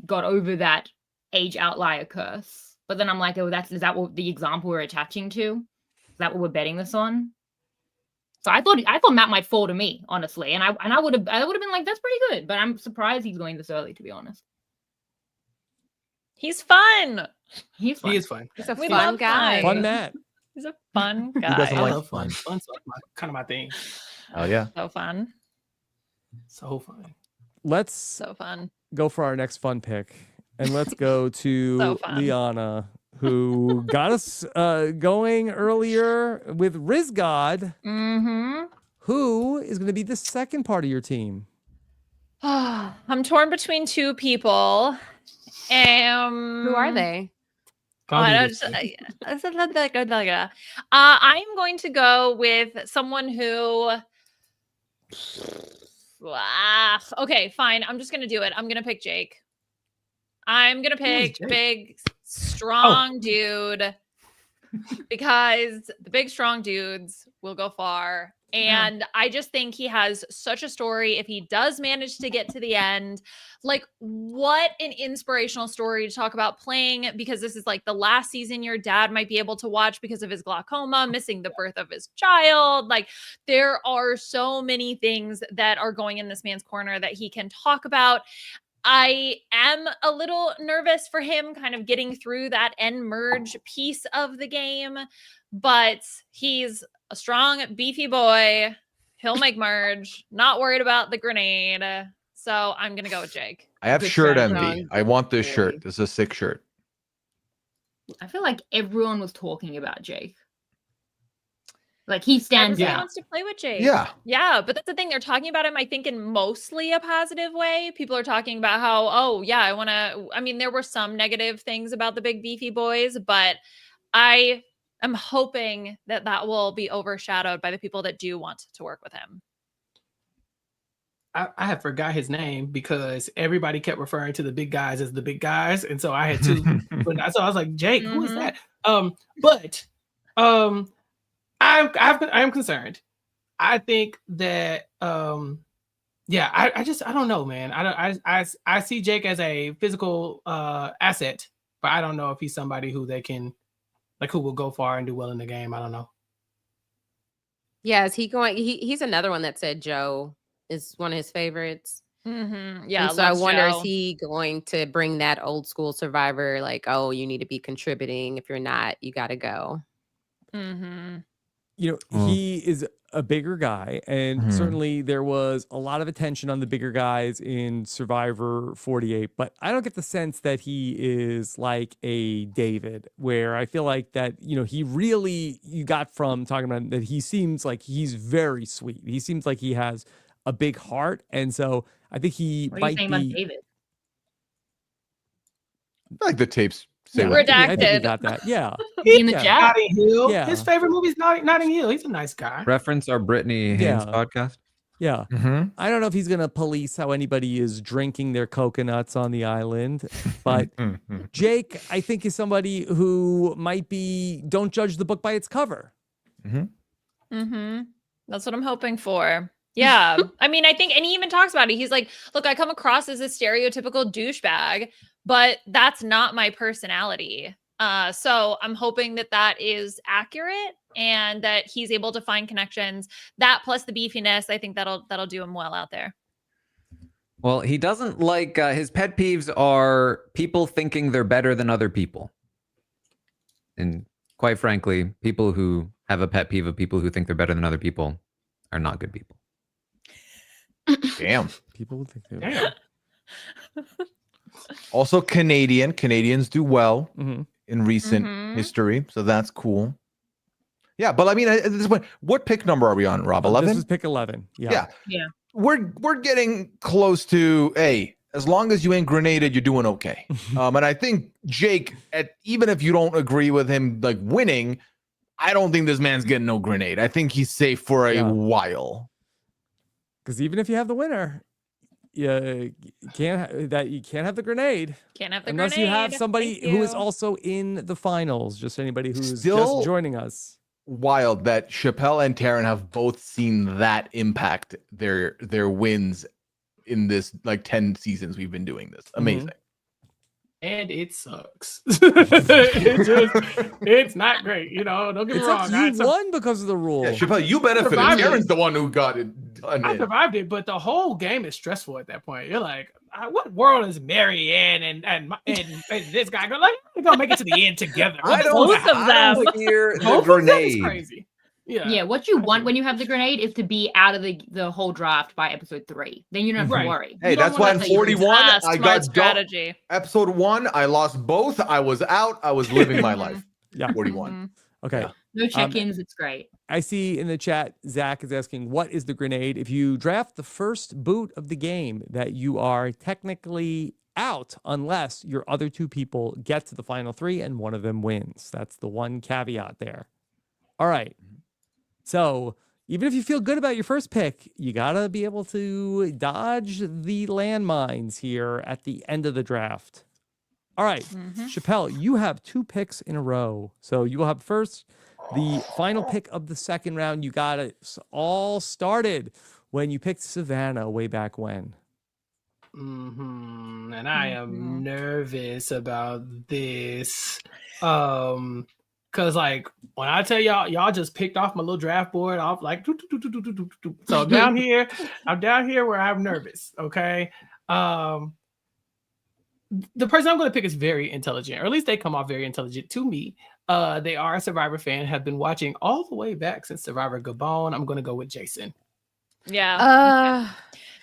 got over that age outlier curse. But then I'm like, oh, is that what the example we're attaching to? Is that what we're betting this on? So I thought Matt might fall to me, honestly, and I would have been like, that's pretty good. But I'm surprised he's going this early, to be honest. He's fun. He's fun. He is fun. He's a We fun love guy. Fun Matt. He's a fun guy. doesn't I like love fun. fun. Fun's kind of my thing. Oh yeah. So fun. So fun. Let's So fun. go for our next fun pick, and let's go to So fun. Liana, who got us going earlier with Rizgod, Mm-hmm. who is going to be the second part of your team. I'm torn between two people. Who are they? I'm going to go with someone who. Okay, fine. I'm just gonna do it. I'm gonna pick Jake. I'm gonna pick Jake? big, strong dude because the big, strong dudes will go far. And I just think he has such a story. If he does manage to get to the end, like what an inspirational story to talk about playing, because this is like the last season your dad might be able to watch because of his glaucoma, missing the birth of his child. Like there are so many things that are going in this man's corner that he can talk about. I am a little nervous for him kind of getting through that end merge piece of the game, but he's a strong, beefy boy. He'll make merge. Not worried about the grenade. So I'm going to go with Jake. I have Good shirt strategy. envy. I want this shirt. This is a sick shirt. I feel like everyone was talking about Jake. Like he stands Everybody out. wants to play with Jake. Yeah. Yeah, but that's the thing. They're talking about him, I think, in mostly a positive way. People are talking about how, oh, yeah, I mean, there were some negative things about the big beefy boys, but I am hoping that that will be overshadowed by the people that do want to work with him. I had forgot his name because everybody kept referring to the big guys as the big guys, and so I had to. So I was like, Jake, who is Mhm. that? But I'm concerned. I think that yeah, I don't know, man. I see Jake as a physical asset, but I don't know if he's somebody who they can who will go far and do well in the game. I don't know. Yeah, is he going? He's another one that said Joe is one of his favorites. Mm-hmm. Yeah. And so I loves wonder, Joe. is he going to bring that old school Survivor, like, oh, you need to be contributing. If you're not, you got to go. Mm-hmm. He is a bigger guy, and certainly there was a lot of attention on the bigger guys in Survivor 48, but I don't get the sense that he is like a David, where I feel like that, he really, you got from talking about him that he seems like he's very sweet. He seems like he has a big heart, and so I think he What are you might saying be. about David? I feel like the tapes say Yeah, what- I think we Redacted. got that. Yeah. In the Yeah. chat? Notting Hill. Yeah. His favorite movie is Notting Hill. He's a nice guy. Reference our Brittany Haynes Yeah. podcast. Yeah. Mhm. I don't know if he's going to police how anybody is drinking their coconuts on the island, but Mhm. Jake, I think, is somebody who might be, don't judge the book by its cover. Mm-hmm. That's what I'm hoping for. Yeah. I mean, I think, and he even talks about it. He's like, look, I come across as a stereotypical douchebag, but that's not my personality. So I'm hoping that that is accurate and that he's able to find connections. That plus the beefiness, I think that'll do him well out there. Well, he doesn't like his pet peeves are people thinking they're better than other people. And quite frankly, people who have a pet peeve of people who think they're better than other people are not good people. Damn. People would think they Damn. Also Canadian. Canadians do well Mhm. in recent Mhm. history, so that's cool. Yeah, but I mean, at this point, what pick number are we on, Rob? This 11? was pick 11. Yeah. Yeah. Yeah. We're getting close to, hey, as long as you ain't grenaded, you're doing okay. And I think Jake, even if you don't agree with him like winning, I don't think this man's getting no grenade. I think he's safe for a Yeah. while. Because even if you have the winner, you can't have the grenade Can't have the unless grenade. you have somebody Thank who is you. also in the finals. Just anybody who's Still- just joining us. Wild that Chappelle and Taryn have both seen that impact their wins in this like 10 seasons we've been doing this. Amazing. And it sucks. It's not great, you know. Don't get me It wrong. sucks. You won because of the rule. Yeah, Chappelle, you benefited. Survived it. Taryn's the one who got it done. I survived it, but the whole game is stressful at that point. You're like, what world is Mary in and this guy going like we're gonna make it to the end together? I Both of them. hear the Both of them is grenade. crazy. Yeah. Yeah, what you want when you have the grenade is to be out of the whole draft by episode 3. Then you don't have Right. to worry. Hey, You don't that's why wanna in say you're 41 Ah, I smart got strategy. episode 1. I lost both. I was out. I was living my life. Yeah. 41. Okay. Yeah. no check-ins. It's great. I see in the chat, Zach is asking, what is the grenade? If you draft the first boot of the game, that you are technically out unless your other 2 people get to the final 3 and one of them wins. That's the one caveat there. All right. So even if you feel good about your first pick, you got to be able to dodge the landmines here at the end of the draft. All right. Chappelle, you have 2 picks in a row. So you will have first the final pick of the second round. You got it all started when you picked Savannah way back when. And I am nervous about this. Cause like when I tell y'all just picked off my little draft board off like so I'm down here where I'm nervous. Okay. The person I'm gonna pick is very intelligent, or at least they come off very intelligent to me. They are a Survivor fan, have been watching all the way back since Survivor Gabon. I'm gonna go with Jason. Yeah.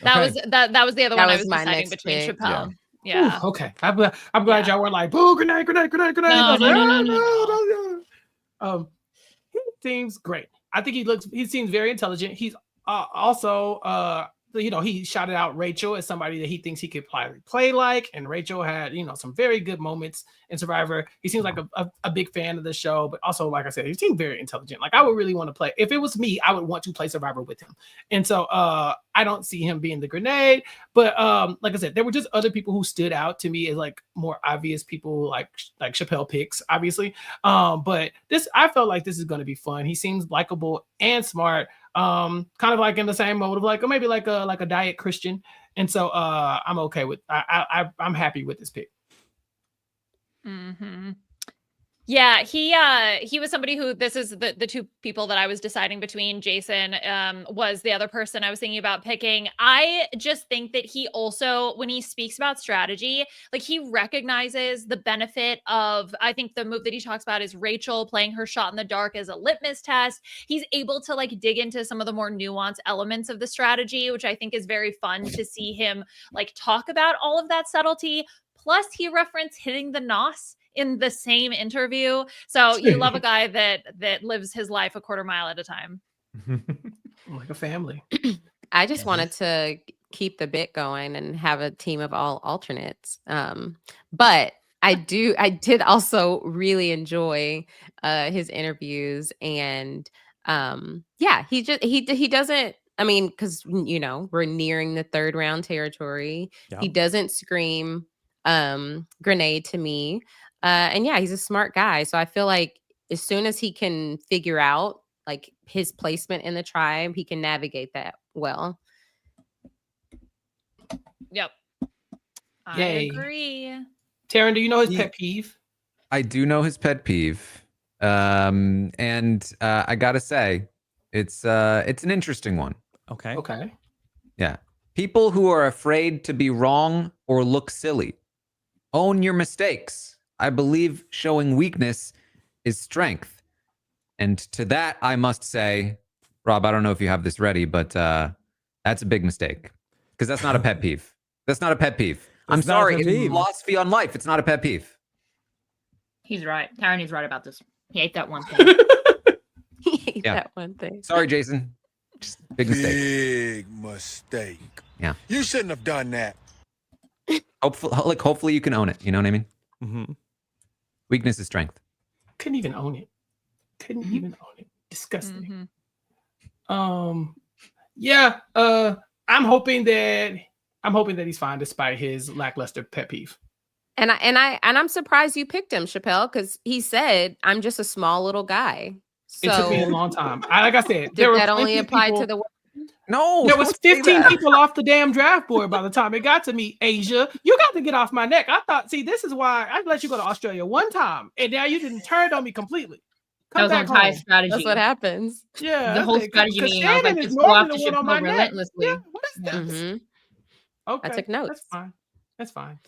That Okay. was that was the other That one I was was my deciding next between pick. Chappelle. Yeah. Ooh, okay. I'm glad y'all were like, boo, grenade. No, I was no, like, no, no. he seems great. I think he seems very intelligent. He's also he shouted out Rachel as somebody that he thinks he could play like, and Rachel had some very good moments in Survivor. He seems like a big fan of the show, but also, like I said, he seems very intelligent. Like I would really want to play. If it was me, I would want to play Survivor with him. And so I don't see him being the grenade, but like I said, there were just other people who stood out to me as like more obvious people, like Chappelle picks, obviously. But I felt like this is going to be fun. He seems likable and smart. Kind of like in the same mode of like, or maybe like a diet Christian. And so I'm okay with I'm happy with this pick. Yeah, he was somebody who, this is the 2 people that I was deciding between. Jason was the other person I was thinking about picking. I just think that he also, when he speaks about strategy, like he recognizes the benefit of, I think the move that he talks about is Rachel playing her shot in the dark as a litmus test. He's able to like dig into some of the more nuanced elements of the strategy, which I think is very fun to see him like talk about all of that subtlety. Plus he referenced hitting the nos in the same interview. So you love a guy that lives his life a quarter mile at a time. Like a family. I just wanted to keep the bit going and have a team of all alternates. But I did also really enjoy his interviews, and he doesn't, I mean, because we're nearing the 3rd round territory. Yeah. He doesn't scream grenade to me. And yeah, he's a smart guy. So I feel like as soon as he can figure out like his placement in the tribe, he can navigate that well. Yep. I Yay. agree. Taryn, do you know his pet peeve? I do know his pet peeve. And I gotta say, it's an interesting one. Okay. Okay. Yeah. People who are afraid to be wrong or look silly. Own your mistakes. I believe showing weakness is strength. And to that, I must say, Rob, I don't know if you have this ready, but that's a big mistake. Because that's not a pet peeve. That's not a pet peeve. I'm That's not a sorry. pet It's peeve. philosophy on life. It's not a pet peeve. He's right. Taryn is right about this. He ate that one thing. He ate Yeah. that one thing. Sorry, Jason. Just big mistake. Big mistake. Yeah. You shouldn't have done that. Hopefully you can own it. You know what I mean? Mm-hmm. Weakness is strength. Couldn't even own it. Couldn't even own it. Disgusting. Mhm. Yeah. I'm hoping that I'm hoping that he's fine despite his lackluster pet peeve. And I'm surprised you picked him, Chappelle, because he said, "I'm just a small little guy." So It took me a long time. Like I said, did that only apply to the? No, There was don't say 15 that. people off the damn draft board by the time it got to me, Asia. You got to get off my neck. I thought, see, this is why I let you go to Australia one time, and now you didn't turn on me completely. That was an entire home. strategy. That's what happens. Yeah, The whole because strategy meeting. I was Shannon like, is just go normally after the one on my Chappelle neck. relentlessly. Yeah, what is this? Mhm. Okay, I took notes. That's fine. That's fine.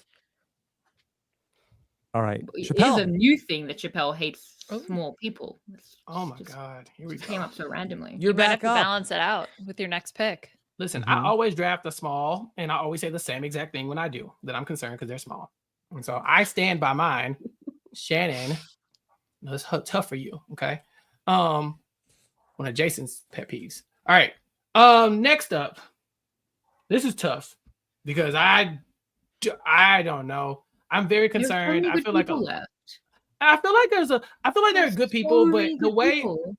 All right. It is Chappelle. a new thing that Chappelle hates small people. It's Oh my just God, here we came go. up so randomly. You're You might have back to up. balance it out with your next pick. Listen, Mhm. I always draft a small, and I always say the same exact thing when I do, that I'm concerned because they're small. And so I stand by mine. Shannon, that's tough for you, okay? One of Jason's pet peeves. All right. Next up, this is tough because I don't know. I'm very There's so concerned. many I good feel like people left. I feel like there are good people, So but many the good way people.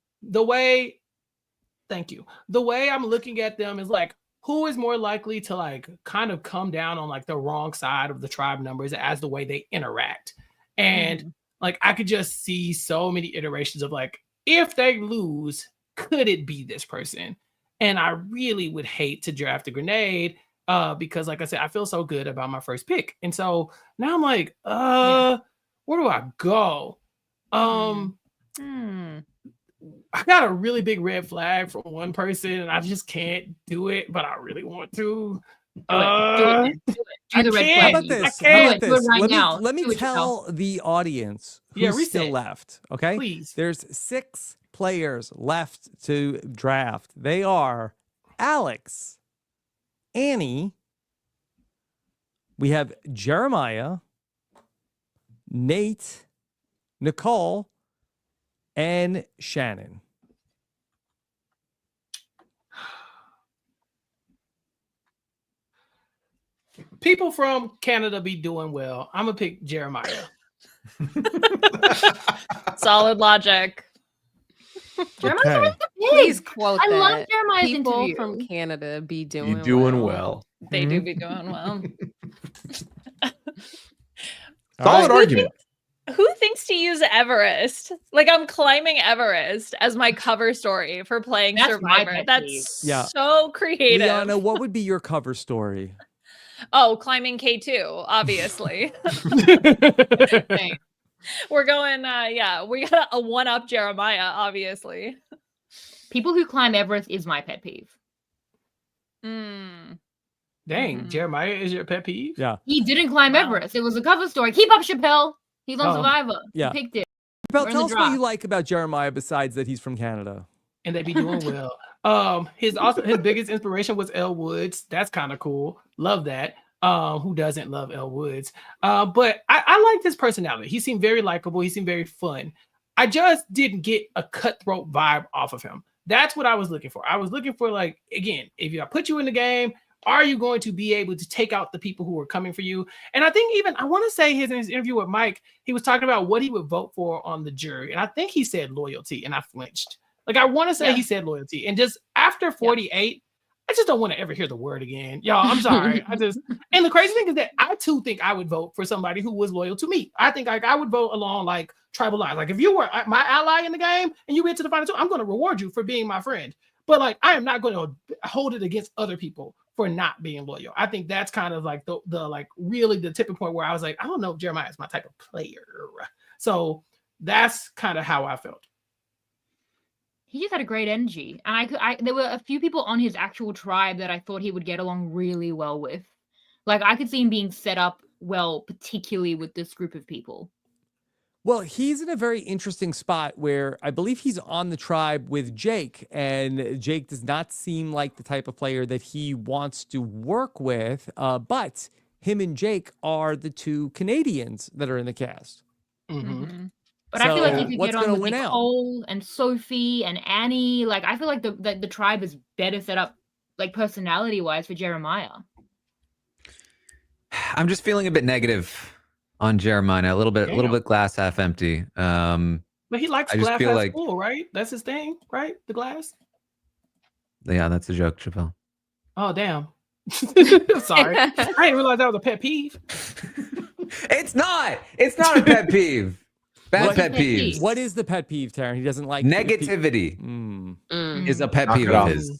thank you. The way I'm looking at them is like, who is more likely to like kind of come down on like the wrong side of the tribe numbers as the way they interact. And like I could just see so many iterations of like, if they lose, could it be this person? And I really would hate to draft a grenade because like I said, I feel so good about my first pick. And so now I'm like, where do I go? I got a really big red flag from one person, and I just can't do it, but I really want to. Do it. Do the red I How flag. about can't. this? I How can't. about Do it this? right Let now. me Do it, tell the audience Yeah, who's still reset. left. Okay, Please. There's 6 players left to draft. They are Alex, Annie. We have Jeremiah, Nate, Nicole, and Shannon. People from Canada be doing well. I'm gonna pick Jeremiah. Solid logic. Okay. Please quote I that. love Jeremiah's People interview. from Canada be You doing doing well. well. They do be doing well. All Solid right. argument. Who thinks to use Everest? Like I'm climbing Everest as my cover story for playing That's my Survivor. pet That's peeve. Yeah. so creative. Liana, what would be your cover story? Oh, climbing K2, obviously. Same. We're going, we got a one-up Jeremiah, obviously. People who climb Everest is my pet peeve. Dang, Mhm. Jeremiah is your pet peeve? Yeah. He didn't climb Wow. Everest. It was a cover story. Keep up, Chappelle. He's on Oh. Survivor. Yeah. He picked it. Chappelle, We're in tell the us what you draft. like about Jeremiah besides that he's from Canada. And they be doing well. His biggest inspiration was Elle Woods. That's kind of cool. Love that. Who doesn't love Elle Woods? But I liked his personality. He seemed very likable. He seemed very fun. I just didn't get a cutthroat vibe off of him. That's what I was looking for. I was looking for, like, again, if I put you in the game, are you going to be able to take out the people who are coming for you? And I think even, I want to say in his interview with Mike, he was talking about what he would vote for on the jury. And I think he said loyalty, and I flinched. Like, I want to say he said loyalty. And just after 48, I just don't want to ever hear the word again. Y'all, I'm sorry. And the crazy thing is that I too think I would vote for somebody who was loyal to me. I think like I would vote along like tribal lines. Like if you were my ally in the game and you went to the final two, I'm going to reward you for being my friend. But like, I am not going to hold it against other people for not being loyal. I think that's kind of like the like really the tipping point where I was like, I don't know if Jeremiah is my type of player. So that's kind of how I felt. He just had a great energy. And there were a few people on his actual tribe that I thought he would get along really well with. Like I could see him being set up well, particularly with this group of people. Well, he's in a very interesting spot where I believe he's on the tribe with Jake, and Jake does not seem like the type of player that he wants to work with. But him and Jake are the 2 Canadians that are in the cast. Mm-hmm. But I feel like So, he could what's get on gonna with win out? Nicole and Sophie and Annie. Like I feel like the tribe is better set up, like personality wise, for Jeremiah. I'm just feeling a bit negative on Jeremiah, a little bit glass half empty. But he likes I just glass feel half like- full, right? That's his thing, right? The glass. Yeah, that's a joke, Chappelle. Oh damn. Sorry, I didn't realize that was a pet peeve. It's not. It's not a pet peeve. Bad What- pet peeves. What is the pet peeve, Taryn? He doesn't like Negativity is a pet Knock peeve it of off. his.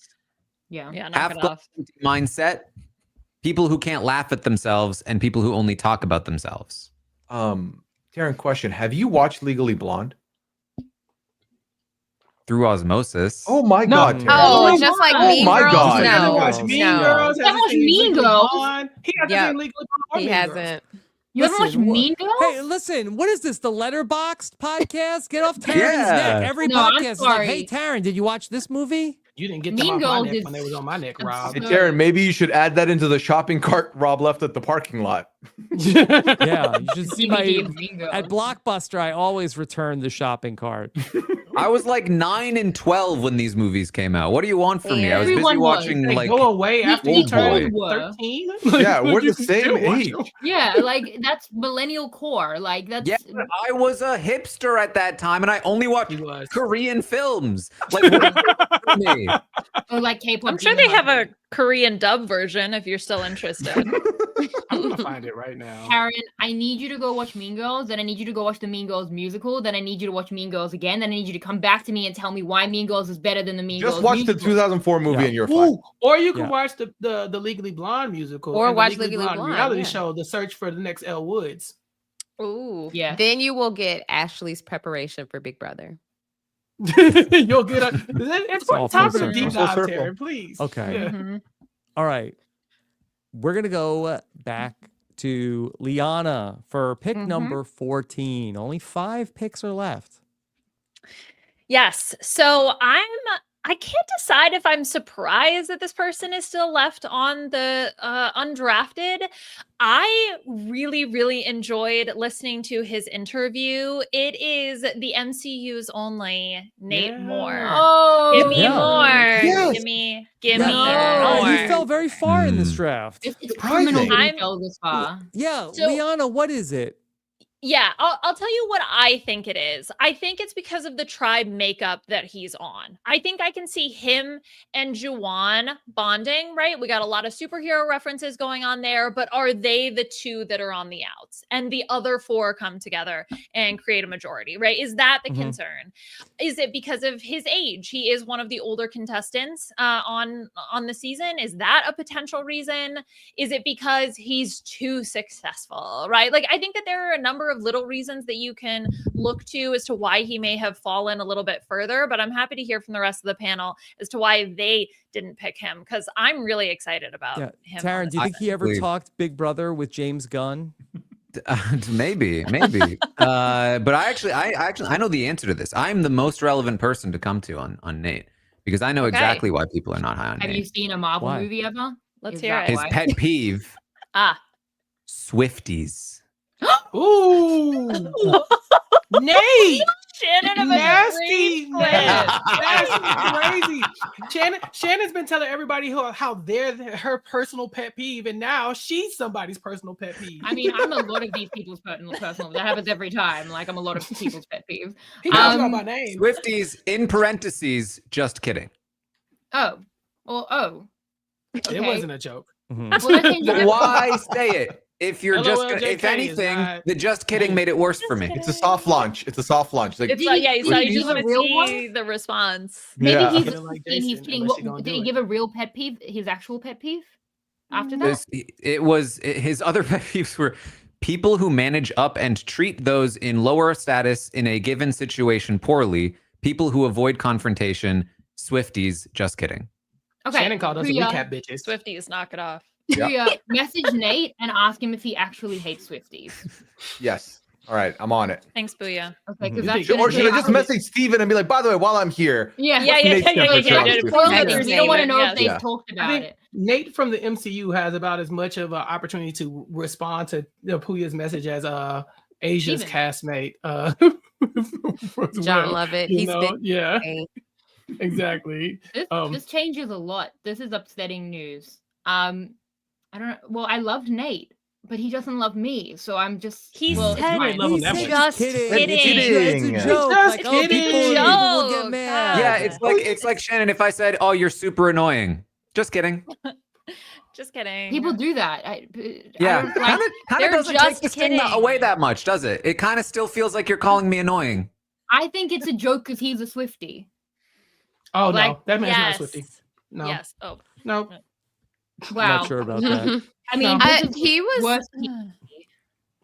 Yeah. Yeah, knock Half it off. mindset. People who can't laugh at themselves and people who only talk about themselves. Taryn, question: have you watched Legally Blonde? Through osmosis. Oh my No. God, Taryn. Oh, just like Oh Mean my Girls? God. He hasn't No, watched Mean no. Girls. He hasn't watched seen Mean Legally Girls. Blonde. He hasn't Yeah. seen Legally Blonde or he Mean Girls. hasn't. You haven't watched Listen, Mean Girls? Hey, listen, what is this? The Letterboxd podcast? Get off Taryn's Yeah. neck. Every No, I'm podcast is like, sorry. hey, Taryn, did you watch this movie? You didn't get Mean them off my Girls neck is when they was on my neck, Rob. Hey, No. Taryn, maybe you should add that into the shopping cart Rob left at the parking lot. Yeah, you should see DVD my... of Mean Girls. At Blockbuster, I always return the shopping cart. I was like 9 and 12 when these movies came out. What do you want from me? I was busy Everyone was. watching They like go away after you Old turn Boy. 13. Yeah, we're You the can same still watch age. them. Yeah, like that's millennial core. Like that's Yeah, but I was a hipster at that time and I only watched He was. Korean films. Like what do you want from me? or like K-pop. I'm sure they have a Korean dub version if you're still interested. I'm gonna find it right now. Karen, I need you to go watch Mean Girls. Then I need you to go watch the Mean Girls musical. Then I need you to watch Mean Girls again. Then I need you to come back to me and tell me why Mean Girls is better than the Mean Girls Just watch the musical. 2004 movie Yeah. and you're fine. Ooh, or you can Yeah. watch the Legally Blonde musical Or and the watch Legally Blonde, reality yeah. show, The Search for the Next Elle Woods. Ooh. Yeah. Then you will get Ashley's preparation for Big Brother. You'll get a. It's all time full for the deep circle. dive, Full Terry, circle. please. Okay. Yeah. Mhm. All right. We're going to go back to Liana for pick Mhm. number 14. Only 5 picks are left. Yes. So I can't decide if I'm surprised that this person is still left on the undrafted. I really, really enjoyed listening to his interview. It is the MCU's only Nate Yeah. Moore. Oh, Give me Yeah. more. Yes. Give me No. more. He fell very far in this Hmm. draft. it's Surprising. criminal that he I'm- fell this far. Yeah, So- Liana, what is it? Yeah, I'll tell you what I think it is. I think it's because of the tribe makeup that he's on. I think I can see him and Jawan bonding, right? We got a lot of superhero references going on there, but are they the two that are on the outs? And the other 4 come together and create a majority, right? Is that the Mhm. concern? Is it because of his age? He is one of the older contestants on the season. Is that a potential reason? Is it because he's too successful, right? Like, I think that there are a number of little reasons that you can look to as to why he may have fallen a little bit further, but I'm happy to hear from the rest of the panel as to why they didn't pick him, because I'm really excited about Yeah. him. on Taryn, this do you think he ever believe- talked Big Brother with James Gunn? Maybe. But I know the answer to this. I'm the most relevant person to come to on Nate because I know Okay. exactly why people are not high on Have you Nate. seen a Marvel Why? movie ever? Let's Is hear that it. His why? pet peeve: Ah, Swifties. Ooh, Nate, Shannon of a nasty, great Nate. quiz. That's crazy. Shannon's been telling everybody how they're her personal pet peeve, and now she's somebody's personal pet peeve. I mean, I'm a lot of these people's personal. That happens every time. Like I'm a lot of people's pet peeve. he calls you out um, by name. Swifties in parentheses. Just kidding. Oh, well, oh. It Okay. wasn't a joke. Mhm. Well, that changes everything. Why say it? If you're just, LOL, if JK is anything, not- the just kidding made it worse for me. It's a soft launch. It's a soft launch. Like, It's Did like, he- yeah, did so he you just give a want to real see the response. Maybe Yeah. he's Feeling like kidding. He's Jason, kidding. unless What you're gonna did do he it. give a real pet peeve? His actual pet peeve? After that, His other pet peeves were people who manage up and treat those in lower status in a given situation poorly, people who avoid confrontation, Swifties, just kidding. okay. Shannon called us a Priya, recap bitches. Swifties, knock it off. Priya, message Nate and ask him if he actually hates Swifties. yes. All right, I'm on it. Thanks, Booyah. Okay, because Mhm. that's Or gonna should I just take- message Steven and be like, by the way, while I'm here, Yeah, Yeah, Nate's temperature yeah. on Swifties? Spoil Yeah. it. We don't want to know Yes. if they've Yeah. talked I about think it. Nate from the MCU has about as much of an opportunity to respond to Puya's message as Asia's Steven. castmate. John Lovett. You He's know, been yeah, great. exactly. This changes a lot. This is upsetting news. I don't know. Well, I loved Nate, but he doesn't love me. So I'm just. He well, said might love him that much. just kidding. kidding. Kidding. It's a joke. just Like, oh, kidding. people will Joke. get mad. Yeah, it's like Shannon if I said, "Oh, you're super annoying." Just kidding. Just kidding. People do that. Yeah, I don't, kind of they're doesn't take just the sting kidding. away that much, does it? It kind of still feels like you're calling me annoying. I think it's a joke because he's a Swiftie. Oh Like, no, that man's not a Yes. Swiftie. No, Yes. Oh. no. Wow. Not sure about that. I mean, No. this is He was worse.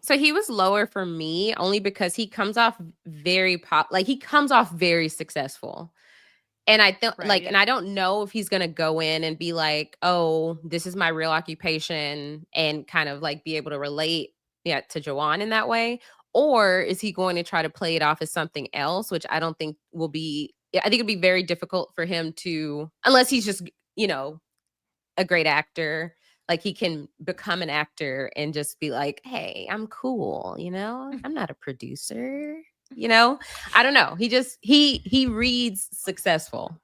so he was lower for me only because he comes off very he comes off very successful. And I think Right. and I don't know if he's gonna go in and be like, oh, this is my real occupation, and kind of like be able to relate to Jawan in that way. Or is he going to try to play it off as something else, which I don't think will be, I think it'd be very difficult for him to, unless he's just, a great actor. Like he can become an actor and just be like, hey, I'm cool, I'm not a producer. I don't know. He reads successful.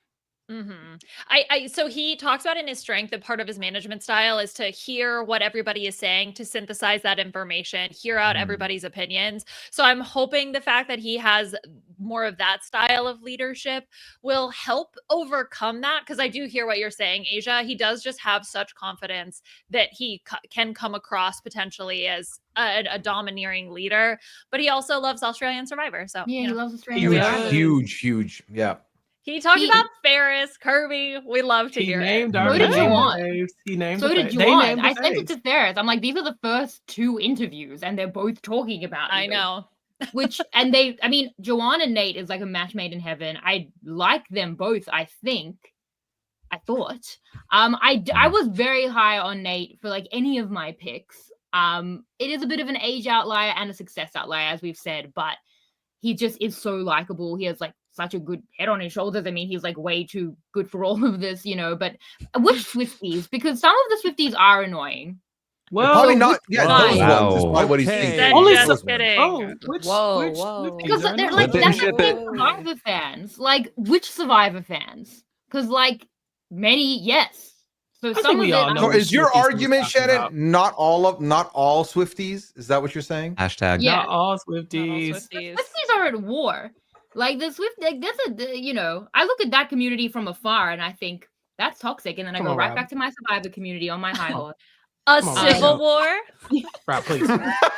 Mm-hmm. So he talks about in his strength that part of his management style is to hear what everybody is saying, to synthesize that information, hear out everybody's opinions. So I'm hoping the fact that he has more of that style of leadership will help overcome that. Because I do hear what you're saying, Asia. He does just have such confidence that he can come across potentially as a domineering leader, but he also loves Australian Survivor. So Yeah, he loves Australian He Survivor. Huge. Yeah. he talked about Ferris, Kirby. We love to He hear named it. our So did name Jawan. faves. He named So the did faves. They Jawan. named the I sent it faves. to Ferris. I'm like, these are the first 2 interviews, and they're both talking about I you. know. Jawan and Nate is like a match made in heaven. I like them both, I thought. I was very high on Nate for like any of my picks. It is a bit of an age outlier and a success outlier, as we've said, but he just is so likable. He has like such a good head on his shoulders. I mean, he's like way too good for all of this, But which Swifties? Because some of the Swifties are annoying. Well, Probably not. which Yeah, one? those Wow. ones is probably what he's Okay. thinking. Then Only just some- kidding. oh, which Whoa. Swifties Because are they're not- like Flip and that's ship the it. Survivor fans. Like which Survivor fans? Because like many, yes. So think some of we it. all know So which is your Swifties he's argument, talking Shannon, about. not all Swifties? Is that what you're saying? Hashtag. Yeah. Not all Not all Swifties. Swifties. Swifties are at war. Like the Swift, like that's I look at that community from afar and I think that's toxic, and then I Come go on, right Rob. back to my Survivor community on my high Come on. horse. A Come on, civil Rob. war? Right, please. That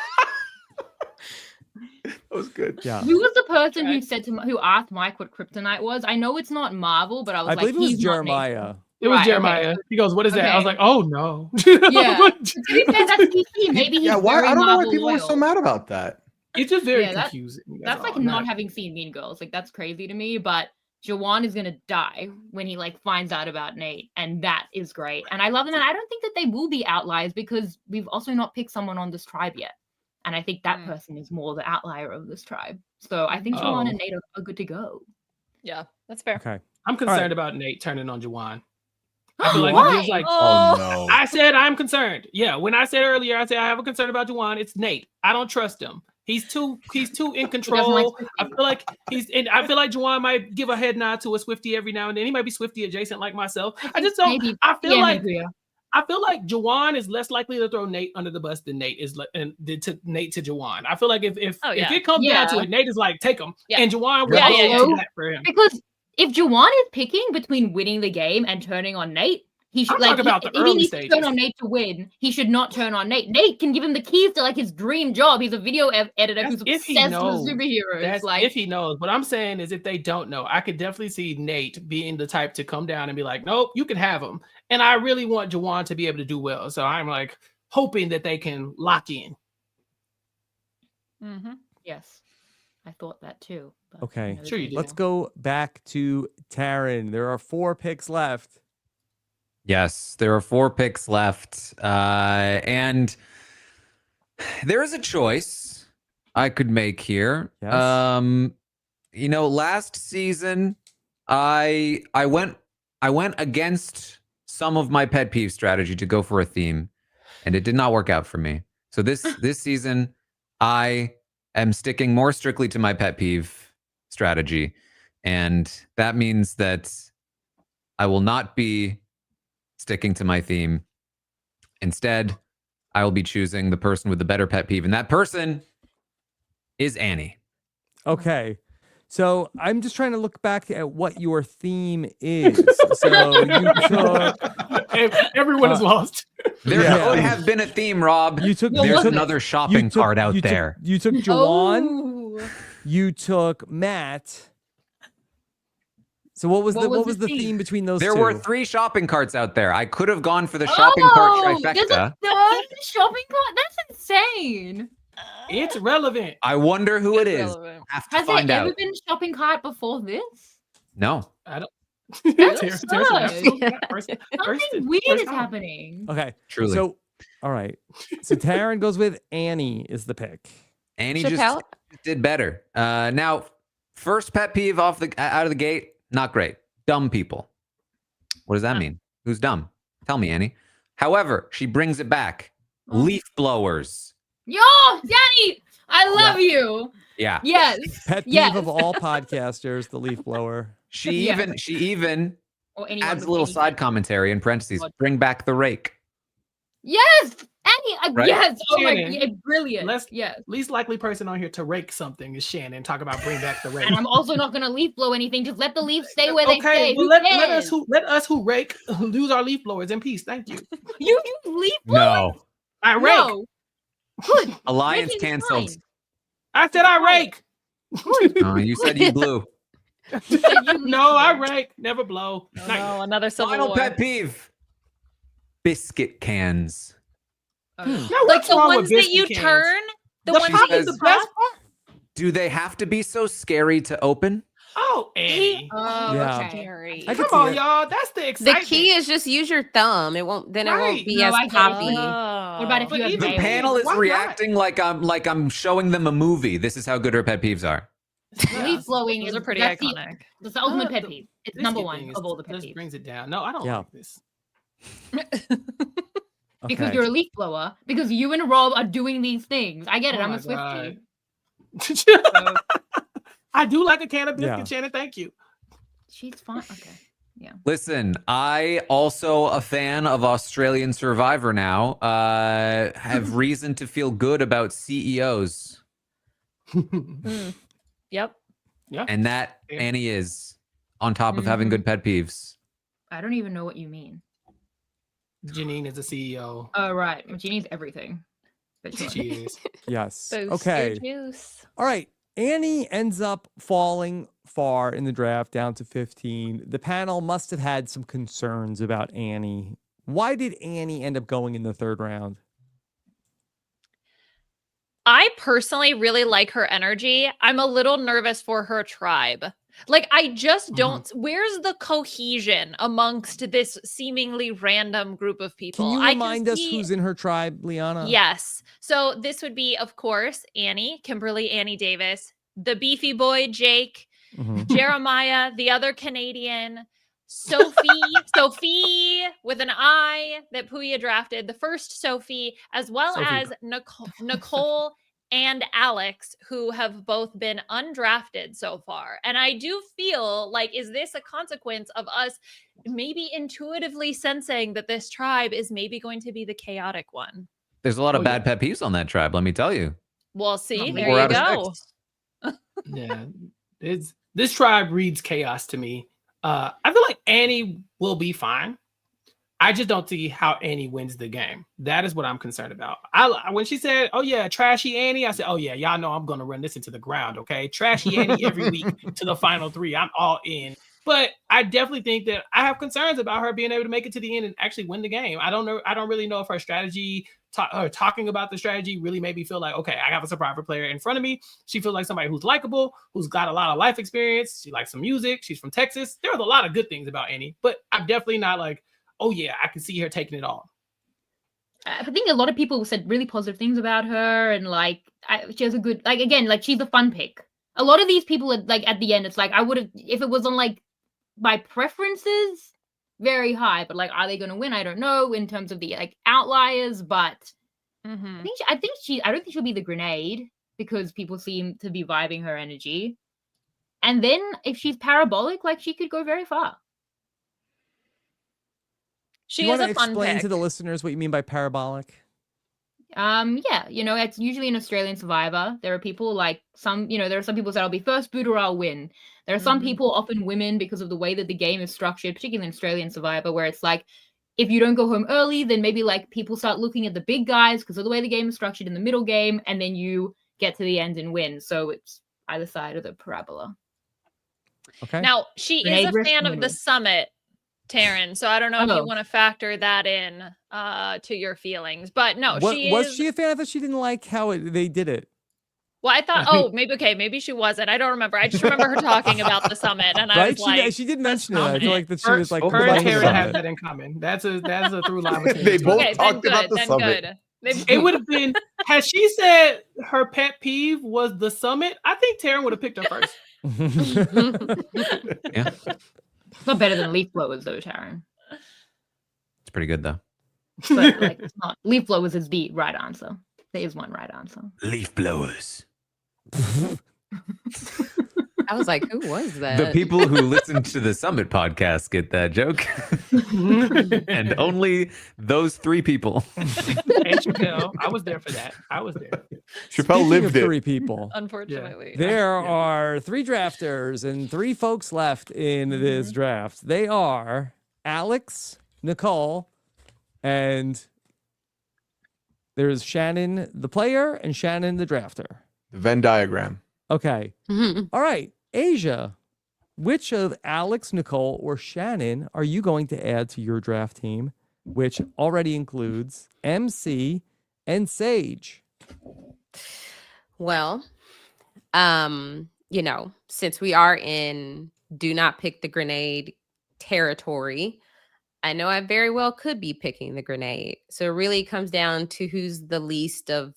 was good. Yeah. Who was the person who Right. said who asked Mike what kryptonite was? I know it's not Marvel, but I was I like, believe it was he's not Nate. Jeremiah. It was Right, okay. Jeremiah. He goes, "What is that?" I was Okay. like, "Oh no." Yeah. To be fair, that's DC. Maybe he's Yeah, why? very I don't know why Marvel people loyal. are so mad about that. It's just very Yeah, confusing. That's like all. not having seen Mean Girls. Like that's crazy to me. But Jawan is gonna die when he like finds out about Nate, and that is great. And I love them. And I don't think that they will be outliers because we've also not picked someone on this tribe yet. And I think that person is more the outlier of this tribe. So I think Jawan Oh. and Nate are good to go. Yeah, that's fair. Okay. I'm right. concerned about Nate turning on Jawan. I feel like Why? he gives like. Oh no. I said I'm concerned. Yeah, when I said earlier, I said I have a concern about Jawan. It's Nate. I don't trust him. He's too in control. I feel like I feel like Jawan might give a head nod to a Swiftie every now and then. He might be Swiftie adjacent like myself. I just don't. Maybe. I feel Yeah, like maybe, yeah. I feel like Jawan is less likely to throw Nate under the bus than Nate is Nate to Jawan. I feel like if Oh, yeah. if it comes down to Yeah. it, Nate is like take him, Yeah. and Jawan will Yeah, go yeah, to yeah. that for him. Because if Jawan is picking between winning the game and turning on Nate, he should I'm talking about the if he early needs to stages. turn on Nate to win, he should not turn on Nate. Nate can give him the keys to like his dream job. He's a video editor That's who's if he obsessed knows. with superheroes. That's like if he knows. What I'm saying is if they don't know, I could definitely see Nate being the type to come down and be like, nope, you can have him. And I really want Jawan to be able to do well. So I'm like hoping that they can lock in. Mm-hmm. yes, I thought that too. But, Okay. Sure you did. Let's go back to Taryn. There are 4 picks left. Yes, there are 4 picks left. And there is a choice I could make here. Yes. Last season I went against some of my pet peeve strategy to go for a theme, and it did not work out for me. So this season I am sticking more strictly to my pet peeve strategy, and that means that I will not be sticking to my theme. Instead, I will be choosing the person with the better pet peeve, and that person is Annie. Okay. So I'm just trying to look back at what your theme is. So you took Everyone is lost. There Yeah. could have been a theme, Rob. You took. There's you took- another shopping cart out there. You took Jawan. Oh. You took Matt. So what was the theme between those There two? were 3 shopping carts out there. I could have gone for the shopping cart There's trifecta. a third shopping cart? That's insane. It's relevant. I wonder who it is. Irrelevant. Have to Has there find ever out. been a shopping cart before this? No. I don't. That's Terrence- absurd. First- Something weird first is time. happening. Okay. Truly. So, all right. So Taryn goes with Annie is the pick. Annie Chappelle? just did better. Now, first pet peeve out of the gate, not great. Dumb people. What does that mean? Who's dumb? Tell me, Annie. However, she brings it back. Leaf blowers. Yo, Danny, I love you. Yeah. Yes. Pet peeve Yes. of all podcasters, the leaf blower. She Yeah. even Or anyone adds a with little any- side commentary in parentheses. Bring back the rake. Yes, Annie. Right? Yes. Oh my, Shannon, yeah, brilliant. let's- Yes. Least likely person on here to rake something is Shannon. Talk about bring back the rake. And I'm also not gonna leaf blow anything. Just let the leaves stay where they Okay, stay. well, Who let cares? us who rake use our leaf blowers in peace. Thank you. You use leaf blow? No. I rake. No. Good. Alliance Raking is canceled. fine. I said I rake. Oh, you said you blew. You said you No, I leaf blow. rake. Never blow. Oh, Not- no, another civil Final war. pet peeve. Biscuit cans. Now, Like what's the wrong ones with that biscuit you cans? turn, the The ones pop that is you the best pop. part. Do they have to be so scary to open? Oh, Eddie. Oh, Yeah. okay. Scary. I could Come see on, it. y'all. That's the The excitement. key is just use your thumb. It won't Right. won't be No, as I get it. poppy. What about if But you have even The babies? panel is Why not? reacting like I'm showing them a movie. This is how good her pet peeves are. Leaf blowing Those is are pretty that's iconic. That's the ultimate Ah, pet the peeve. It's Biscuit number thing one is- of all the pet just peeves. brings it down. No, I don't Yeah. like this. Because Okay. you're a leaf blower. Because you and Rob are doing these things. I get it. Oh I'm my a Swiftie. God. I do like a can of biscuit, Yeah. Shannon. Thank you. She's fine. Okay. Listen, I also a fan of Australian Survivor now. Have reason to feel good about CEOs, Yep. Yeah. and that Yeah. Annie is on top of having Mhm. good pet peeves. I don't even know what you mean. Janine is a CEO. Oh, right. She needs everything. But sure. She is. Yes. Boost Okay. your juice. All right. Annie ends up falling far in the draft down to 15. The panel must have had some concerns about Annie. Why did Annie end up going in the third round? I personally really like her energy. I'm a little nervous for her tribe. Like, I just don't. Where's the cohesion amongst this seemingly random group of people? Can you I remind us see- who's in her tribe, Liana? Yes. So this would be, of course, Annie, Kimberly, Annie Davis, the beefy boy, Jake, Mhm. Jeremiah, the other Canadian, Sophie with an I that Puya drafted, the first Sophie, as well Sophie. as Nicole and Alex, who have both been undrafted so far. And I do feel like, is this a consequence of us maybe intuitively sensing that this tribe is maybe going to be the chaotic one? There's a lot of Oh, bad pet peeves on that tribe. Let me tell you. Well, see, Not there Four you out of go. six. Yeah. This tribe reads chaos to me. I feel like Annie will be fine. I just don't see how Annie wins the game. That is what I'm concerned about. When she said, "Oh yeah, trashy Annie," I said, "Oh yeah, y'all know I'm gonna run this into the ground." Okay, trashy Annie every week to the final 3. I'm all in. But I definitely think that I have concerns about her being able to make it to the end and actually win the game. I don't know. I don't really know if her strategy, her talking about the strategy, really made me feel like, okay, I have a Survivor player in front of me. She feels like somebody who's likable, who's got a lot of life experience. She likes some music. She's from Texas. There was a lot of good things about Annie, but I'm definitely not like, oh yeah, I can see her taking it all. I think a lot of people said really positive things about her, and like she has a good, like, again, like she's a fun pick. A lot of these people are like at the end, it's like I would have, if it was on like my preferences, very high, but like, are they going to win? I don't know in terms of the like outliers, but Mhm. I don't think she'll be the grenade because people seem to be vibing her energy. And then if she's parabolic, like she could go very far. She you is want a to fun explain pick. to the listeners what you mean by parabolic? Yeah, it's usually an Australian Survivor. There are people like there are some people that I'll be first boot or I'll win. There are some Mhm. people, often women, because of the way that the game is structured, particularly in Australian Survivor, where it's like, if you don't go home early, then maybe like people start looking at the big guys because of the way the game is structured in the middle game, and then you get to the end and win. So it's either side of the parabola. Okay. Now, she Grenade is a risk fan of the middle. summit, Taryn. So I don't know if you Oh. want to factor that in to your feelings. But no, she was is. she a fan? I thought she didn't like how they did it. Well, I thought, maybe she wasn't. I don't remember. I just remember her talking about the summit, and I Right? was like, She did mention it. summit. I feel like that she Her, was like, Oh, her and about the Taryn summit. have that in common. That's a through line between They the two. both okay, talked then about good. the Then summit. good. Maybe It would have been, had she said her pet peeve was the summit, I think Taryn would have picked her first. Yeah, It's not better than leaf blowers though, Sharon. it's pretty good though. But like, it's not. Leaf blowers is the right answer. There is one right answer. Leaf blowers. I was like, who was that? The people who listen to the Summit podcast get that joke, and only those 3 people. And Chappelle, I was there for that. I was there. Chappelle Speaking lived of it. 3 people. unfortunately. There are 3 drafters and 3 folks left in this draft. They are Alex, Nicole, and there's Shannon, the player, and Shannon, the drafter. The Venn diagram. Okay. All right. Asia, which of Alex, Nicole, or Shannon are you going to add to your draft team, which already includes MC and Sage? Well, since we are in do not pick the grenade territory, I know I very well could be picking the grenade. So it really comes down to who's the least of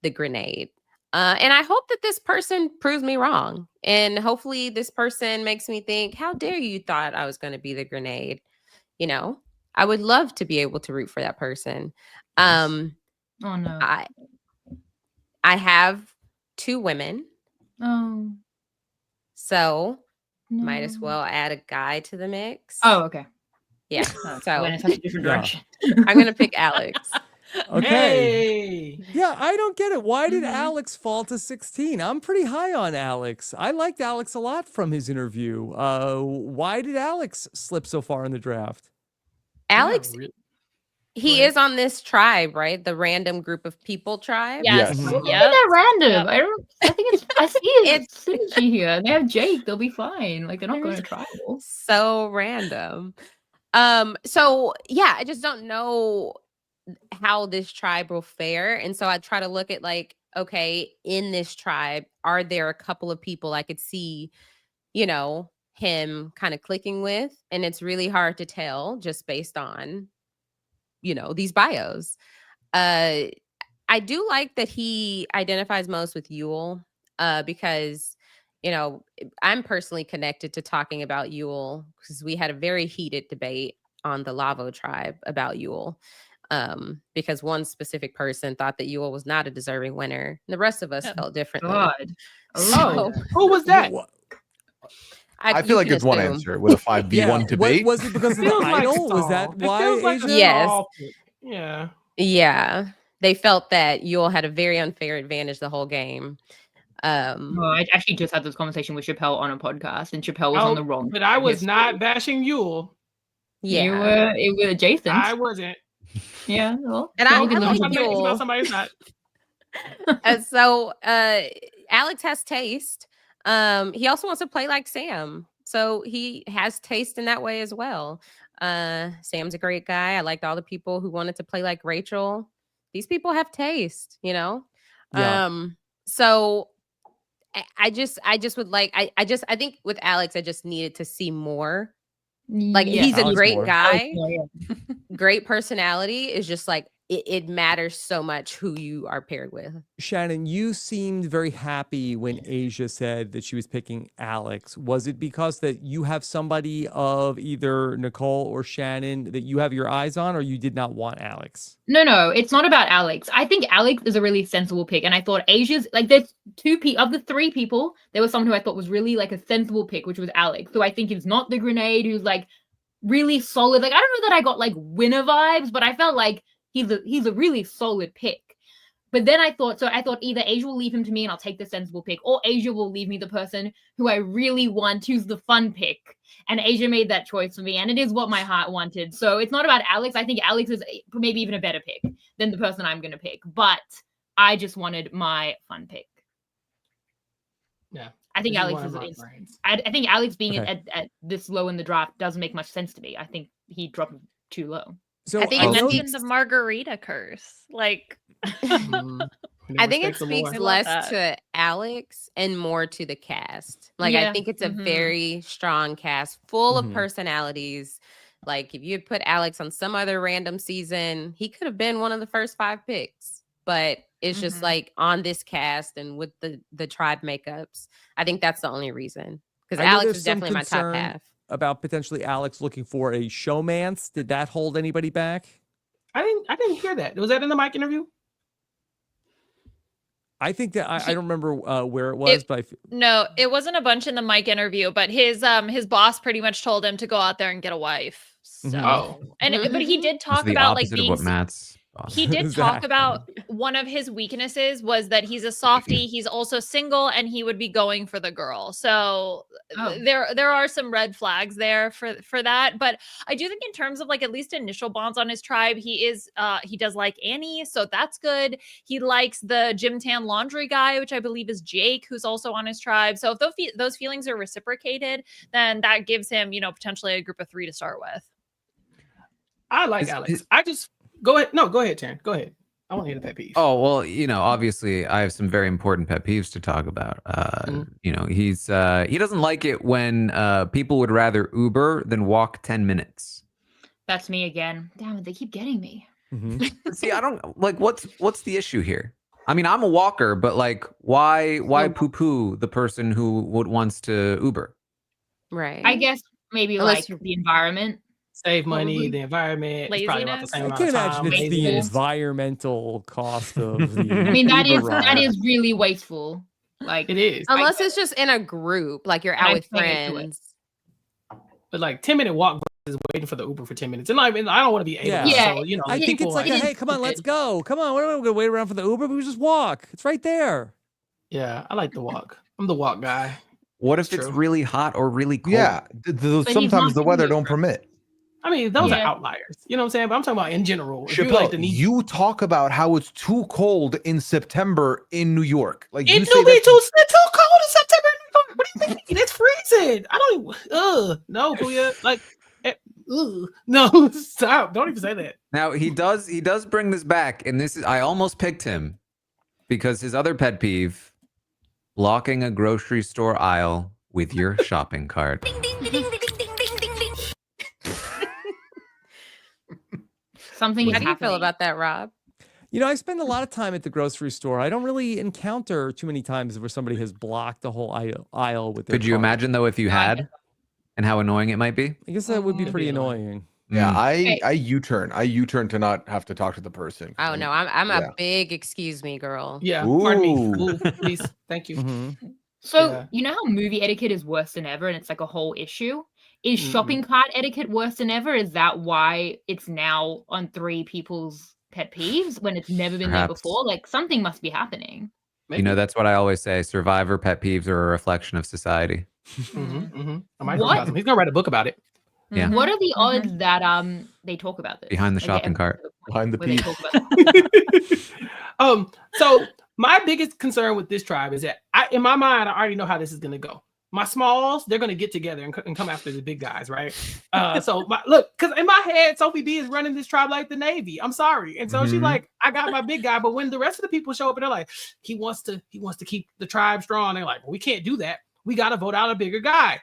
the grenade. And I hope that this person proves me wrong. And hopefully this person makes me think, how dare you thought I was going to be the grenade? I would love to be able to root for that person. Oh no. I have 2 women. Oh. So No. might as well add a guy to the mix. Oh, okay. Yeah. Oh, So went in such a different Yeah. direction. I'm going to pick Alex. Okay. Hey. Yeah, I don't get it. Why did Alex fall to 16? I'm pretty high on Alex. I liked Alex a lot from his interview. Why did Alex slip so far in the draft? Alex, Yeah, he ahead. is on this tribe, right? The random group of people tribe. Yes. Yes. Isn't Yep. that random? I think it's. I see It's- it's synergy here. They have Jake. They'll be fine. Like they're not going to tribal. So random. So yeah, I just don't know how this tribe will fare. And so I try to look at like, okay, in this tribe, are there a couple of people I could see, him kind of clicking with? And it's really hard to tell just based on, these bios. I do like that he identifies most with Yule, because I'm personally connected to talking about Yule because we had a very heated debate on the Lavo tribe about Yule, because one specific person thought that Yule was not a deserving winner, and the rest of us felt differently. God. So, Who was that? I you feel like can it's one assume. answer with a 5v1 debate. Was it because of the Feels like idol? Was Saul. that It why? feels like a Asia? Yes. Saul pick. Yeah. Yeah, they felt that Yule had a very unfair advantage the whole game. No, I actually just had this conversation with Chappelle on a podcast, and Chappelle was on the wrong. But I was his not side. bashing Yule. Yeah, You were. It was adjacent. I wasn't. Yeah. Well, And I you can like live with Somebody- it. Yule. somebody's not. So Alex has taste. He also wants to play like Sam, so he has taste in that way as well. Sam's a great guy. I liked all the people who wanted to play like Rachel. These people have taste, Yeah. So I just would like I think with Alex I just needed to see more. Like Yeah. he's a Alex great Moore. guy, Yeah. great personality. Is just like it matters so much who you are paired with. Shannon, you seemed very happy when Asia said that she was picking Alex. Was it because that you have somebody of either Nicole or Shannon that you have your eyes on, or you did not want Alex? No, it's not about Alex. I think Alex is a really sensible pick, and I thought Asia's like there's of the 3 people, there was someone who I thought was really like a sensible pick, which was Alex, who I think is not the grenade, who's like really solid. Like I don't know that I got like winner vibes, but I felt like he's a really solid pick. But then I thought either Asia will leave him to me and I'll take the sensible pick, or Asia will leave me the person who I really want, who's the fun pick. And Asia made that choice for me, and it is what my heart wanted. So it's not about Alex. I think Alex is maybe even a better pick than the person I'm going to pick. But I just wanted my fun pick. Yeah. I think Alex I think Alex being Okay. at this low in the draft doesn't make much sense to me. I think he dropped too low. So I think He it mentioned speaks- the margarita curse. Like, I think it speaks I love less that. to Alex and more to the cast. Like, I Yeah. think it's a Mhm. very strong cast full Mhm. of personalities. Like, if you had put Alex on some other random season, he could have been one of the first 5 picks. But it's just Mhm. like on this cast and with the tribe makeups, I think that's the only reason. Because I know Alex there's is some definitely my top concern half. about potentially Alex looking for a showmance. Did that hold anybody back? I didn't hear that. Was that in the mic interview? I think that I don't remember where it was, but no, it wasn't a bunch in the mic interview, but his boss pretty much told him to go out there and get a wife. So, Mhm. Oh. but he did It's talk the about like opposite of being what Matt's. he did talk Zach. about one of his weaknesses was that he's a softie, he's also single, and he would be going for the girl. So Oh. there are some red flags there for that. But I do think in terms of like at least initial bonds on his tribe, he does like Annie, so that's good. He likes the gym tan laundry guy, which I believe is Jake, who's also on his tribe. So if those feelings are reciprocated, then that gives him, potentially a group of 3 to start with. I like Alex. I just go ahead. No, go ahead, Taryn. Go ahead. I want to hear the pet peeve. Oh, well, obviously I have some very important pet peeves to talk about. He doesn't like it when people would rather Uber than walk 10 minutes. That's me again. Damn it, they keep getting me. Mhm. See, I don't like what's the issue here? I mean, I'm a walker, but like why poo-poo the person who wants to Uber? Right. I guess maybe Unless like the environment. Save money, Probably. the environment. It's probably about the Laziness. same I amount can of imagine time. it's the laziness. environmental cost of the. I mean, that Uber is ride. really wasteful. Like It is. Unless it's just in a group, like you're And out I'm with paying into it. friends. But like 10-minute walk is waiting for the Uber for 10 minutes. And I don't want to be able Yeah. to. Yeah. So, I think people it's like, like- hey, come on, let's go. Come on, what are we gonna wait around for the Uber? We just walk. It's right there. yeah, I like the walk. I'm the walk guy. What if That's it's true. really hot or really cold? Yeah, he's sometimes not the weather doing don't permit. I mean, those are Yeah. outliers. You know what I'm saying? But I'm talking about in general. If you're Chappelle, like the need, you talk about how it's too cold in September in New York. Like you it say do be that too cold in September. What do you mean? It's freezing. I don't even. No, Puya. Like, no, stop. Don't even say that. Now he does bring this back, and I almost picked him because his other pet peeve, blocking a grocery store aisle with your shopping cart. something is How do you feel happening. about that, Rob? I spend a lot of time at the grocery store. I don't really encounter too many times where somebody has blocked the whole aisle with their Could you cart. imagine though if you No, I had, get and how annoying it might be? I guess that would be It'd pretty be annoying. annoying. Yeah, Mm. I U-turn. I U-turn to not have to talk to the person. Oh no, I'm Yeah. a big excuse me girl. Yeah, pardon me. Ooh. Ooh, please, thank you. Mhm. So Yeah. you know how movie etiquette is worse than ever, and it's like a whole issue. Is Mm-mm. shopping cart etiquette worse than ever? Is that why it's now on 3 people's pet peeves when it's never been there Perhaps. before? Like something must be happening. That's what I always say. Survivor pet peeves are a reflection of society. I might know What? about them. He's gonna write a book about it. Yeah. What are the Mhm. odds that they talk about this Behind the Like, shopping get cart. to the point Behind the where they peep. talk about So my biggest concern with this tribe is that in my mind, I already know how this is gonna go. My smalls, they're gonna get together and come after the big guys, right? Look, because in my head, Sophie B is running this tribe like the Navy. I'm sorry, and so she's Mhm. like, I got my big guy, but when the rest of the people show up and they're like, he wants to keep the tribe strong, they're like, well, we can't do that. We got to vote out a bigger guy.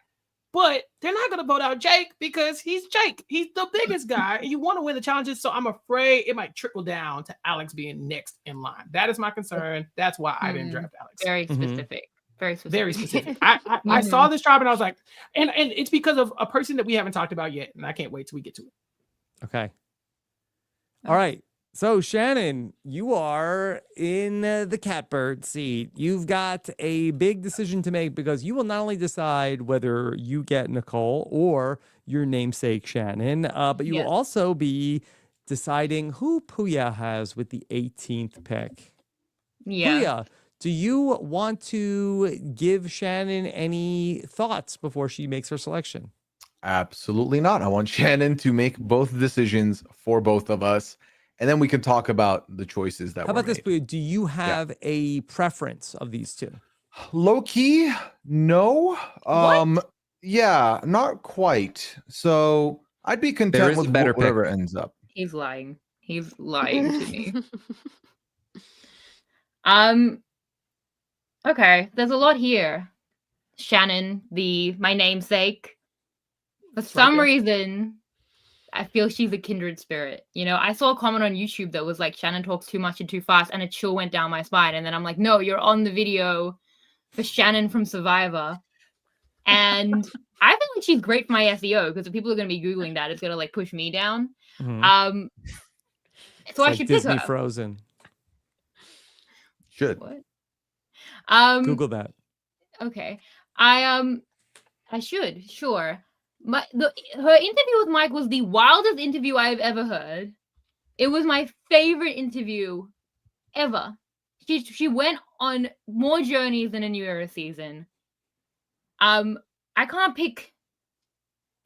But they're not going to vote out Jake because he's Jake. He's the biggest guy, and you want to win the challenges. So I'm afraid it might trickle down to Alex being next in line. That is my concern. That's why I didn't draft Alex. very Mhm. specific. Very specific. Very specific. I saw this tribe and I was like, and it's because of a person that we haven't talked about yet, and I can't wait till we get to it. Okay. All right. So, Shannon, you are in the catbird seat. You've got a big decision to make because you will not only decide whether you get Nicole or your namesake Shannon, but you Yes. will also be deciding who Puya has with the 18th pick. Yeah. Priya, do you want to give Shannon any thoughts before she makes her selection? Absolutely not. I want Shannon to make both decisions for both of us, and then we can talk about the choices that How were about this, made. Priya? Do you have a preference of these two? Low key, no. What? Yeah, not quite. So I'd be There content is a with better pick. whatever ends up. He's lying. He's lying to me. Okay, there's a lot here. Shannon, my namesake. For some reason, I feel she's a kindred spirit. You know, I saw a comment on YouTube that was like, Shannon talks too much and too fast, and a chill went down my spine. And then I'm like, no, you're on the video for Shannon from Survivor. And I feel like she's great for my SEO because if people are going to be Googling that, it's going to like push me down. Mhm. So It's I like should Disney pick her. Frozen. Should. What? Google that. Okay. I should, sure. Her interview with Mike was the wildest interview I've ever heard. It was my favorite interview ever. She went on more journeys than a New Era season. I can't pick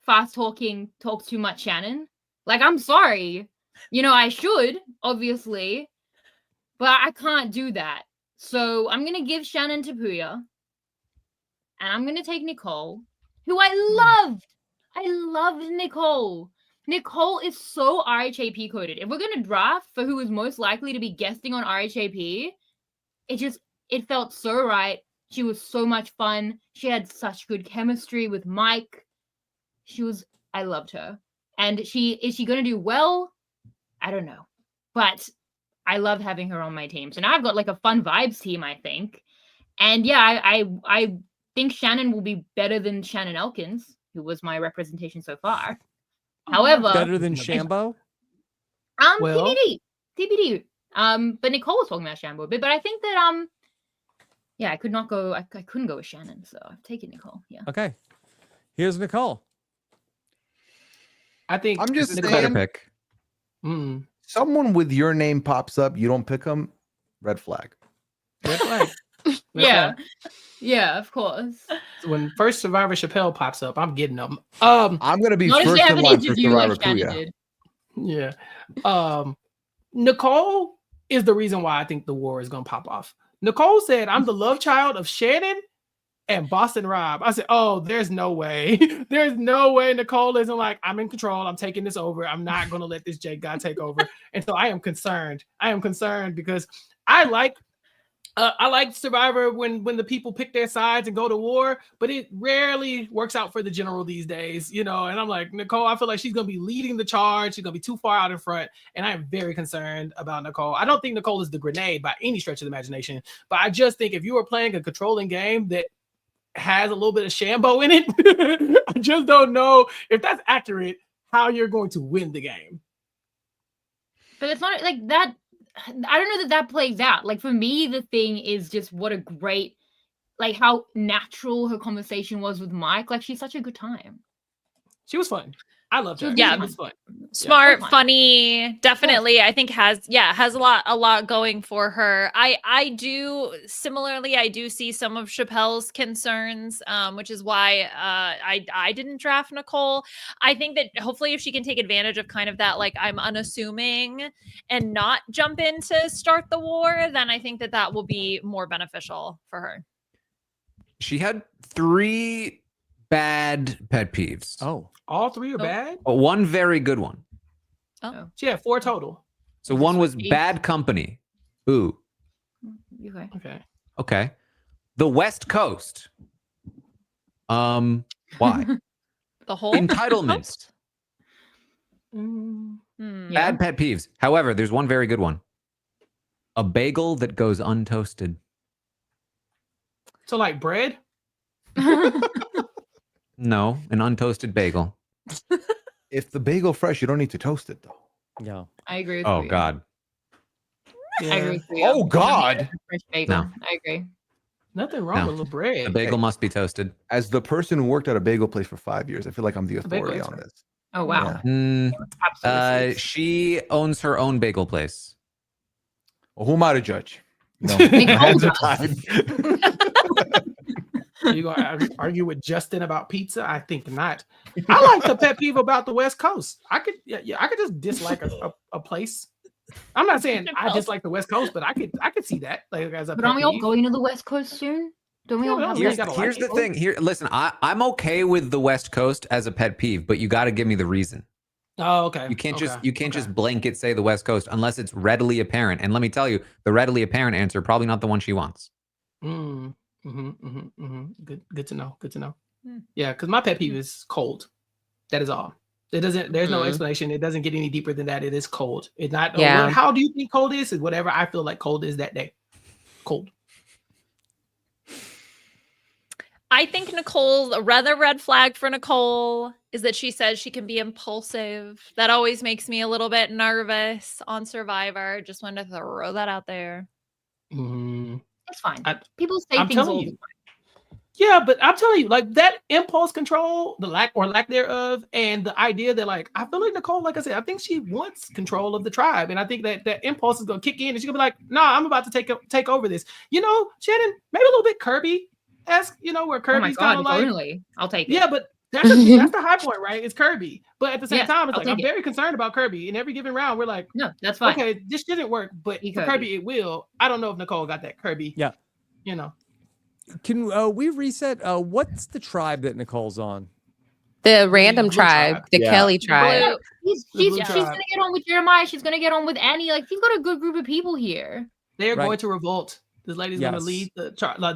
fast talking, talk too much Shannon. Like, I'm sorry. You know, I should, obviously, but I can't do that. So I'm gonna give Shannon to Puya. And I'm gonna take Nicole, who I loved. I loved Nicole. Nicole is so RHAP coded. If we're gonna draft for who is most likely to be guesting on RHAP, it felt so right. She was so much fun. She had such good chemistry with Mike. I loved her. And is she gonna do well? I don't know. But I love having her on my team. So now I've got like a fun vibes team, I think. And yeah, I think Shannon will be better than Shannon Elkins, who was my representation so far. However, Better than Shambo? Well- TBD. But Nicole was talking about Shambo a bit, but I think that yeah, I couldn't go with Shannon, so I've taken Nicole. Yeah. Okay. Here's Nicole. I think I'm just This is a better saying, pick. someone with your name pops up, you don't pick them, red flag. Red flag. Yeah. Yeah, of course. When first Survivor Chappelle pops up, I'm getting them. I'm gonna be Not if first they have in an line for interview Survivor like Shannon Puya. did. Yeah. Nicole is the reason why I think the war is gonna pop off. Nicole said, I'm the love child of Shannon and Boston Rob. I said, oh, there's no way. There's no way Nicole isn't like, I'm in control. I'm taking this over. I'm not gonna let this Jake guy take over. And so I am concerned. I am concerned because I like Survivor when the people pick their sides and go to war, but it rarely works out for the general these days, you know. And I'm like, Nicole, I feel like she's gonna be leading the charge. She's gonna be too far out in front, and I am very concerned about Nicole. I don't think Nicole is the grenade by any stretch of the imagination, but I just think if you are playing a controlling game that has a little bit of Shambo in it, I just don't know if that's accurate how you're going to win the game. But it's not like that. I don't know that plays out. Like, for me, the thing is just what a great, like, how natural her conversation was with Mike. Like, she's such a good time. She was fun. I loved her. Yeah. She was fun. Smart, Yeah. funny, definitely. I think has a lot going for her. I do see some of Chappelle's concerns, which is why I didn't draft Nicole. I think that hopefully if she can take advantage of kind of that, like, I'm unassuming and not jump in to start the war, then I think that will be more beneficial for her. She had 3 bad pet peeves. Oh. All 3 are bad? But one very good one. She had 4 total. So one was Sweet. bad company. Ooh. Okay. Okay. Okay. The West Coast. Why? The whole Entitlements. Mm. Yeah. Bad pet peeves. However, there's one very good one. A bagel that goes untoasted. So like bread? No, an untoasted bagel. If the bagel fresh, you don't need to toast it though. Yeah. I agree with Oh you. God. I agree with you. Oh God. Fresh bagel. No. I agree. Nothing wrong No. with the bread. The bagel must be toasted. As the person who worked at a bagel place for 5 years, I feel like I'm the bagel authority expert. on this. Oh, wow. Yeah. Mm, Absolutely. she owns her own bagel place. Well, who am I to judge? No, Nicole my hands are does. tied. You gonna argue with Justin about pizza? I think not. I like the pet peeve about the West Coast. I could just dislike a place. I'm not saying I dislike the West Coast, but I could see that like as a But pet aren't we all peeve. going to the West Coast soon? Don't we Yeah, all but have you Here's, gotta here's like the it. thing. Here, listen. I'm okay with the West Coast as a pet peeve, but you got to give me the reason. Oh, okay. You can't Okay, just blanket say the West Coast unless it's readily apparent. And let me tell you, the readily apparent answer probably not the one she wants. Good to know. Good to know. Hmm. Yeah, because my pet peeve is cold. That is all. There's no explanation. It doesn't get any deeper than that. It is cold. It's not. Yeah. How do you think cold is? It's whatever I feel like cold is that day. Cold. I think Nicole's a rather red flag for Nicole is that she says she can be impulsive. That always makes me a little bit nervous on Survivor. Just wanted to throw that out there. It's fine. I- People say I'm things telling all you. the time. Yeah, but I'm telling you, like that impulse control, the lack thereof, and the idea that like I feel like Nicole, like I said, I think she wants control of the tribe, and I think that impulse is gonna kick in, and she's gonna be like, "Nah, I'm about to take over this." Shannon, maybe a little bit Kirby-esque, where Oh my Kirby's kind god, of like, totally. I'll take it. yeah, but that's the high point, right? It's Kirby, but at the same Yes, time, it's I'll like I'm take it. very concerned about Kirby. In every given round, we're like, No, that's fine. okay, this didn't work, but Be for Kirby. Kirby, it will. I don't know if Nicole got that Kirby. Yeah. Can we reset? What's the tribe that Nicole's on? The random Blue tribe, tribe. the Yeah. Kelly tribe. She's The blue gonna tribe. get on with Jeremiah. She's gonna get on with Annie. Like she's got a good group of people here. They are Right. going to revolt. This lady's going to Yes. lead the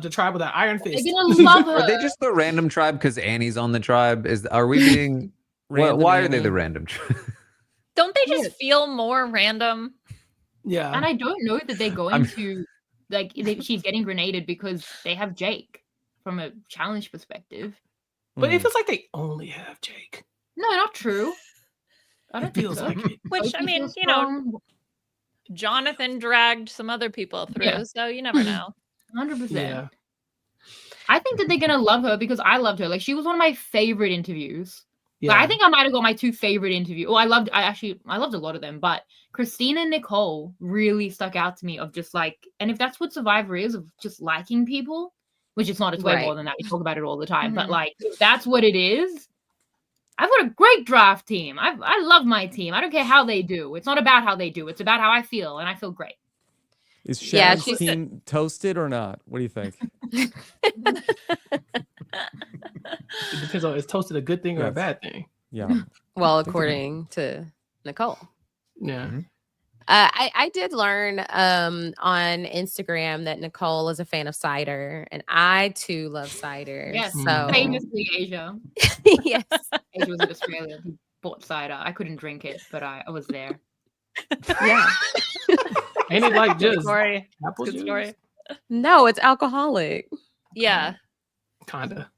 tribe with an iron They're fist. gonna love her. Are they just the random tribe because Annie's on the tribe? Are we being? Random why are they Annie? the random tribe? Don't they just Yes. feel more random? Yeah. And I don't know that they're going to she's getting grenaded because they have Jake from a challenge perspective. But Mhm. it feels like they only have Jake. No, not true. I don't It think feels so. like it. Which, I Sophie mean, feels you know, strong. Jonathan dragged some other people through, Yeah. so you never know. 100%. Yeah. I think that they're gonna love her because I loved her. Like she was one of my favorite interviews. Yeah. Like, I think I might have got my two favorite interviews. Oh, I loved a lot of them, but Christina and Nicole really stuck out to me of just like, and if that's what Survivor is, of just liking people, which it's not, it's way Right. more than that. We talk about it all the time, but Mhm. like, if that's what it is. I've got a great draft team. I love my team. I don't care how they do. It's not about how they do. It's about how I feel, and I feel great. Is Yeah, Shannon's she's- team toasted or not? What do you think? It depends on is toasted a good thing or a Yes. bad thing. Yeah. Well, according to Nicole. Yeah. Mhm. I did learn on Instagram that Nicole is a fan of cider, and I too love cider. Yes, So famously Asia. yes, Asia was in Australia. He bought cider. I couldn't drink it, but I was there. yeah. Ain't it like Good just story. apple Good juice? story. No, it's alcoholic. Yeah. Kinda.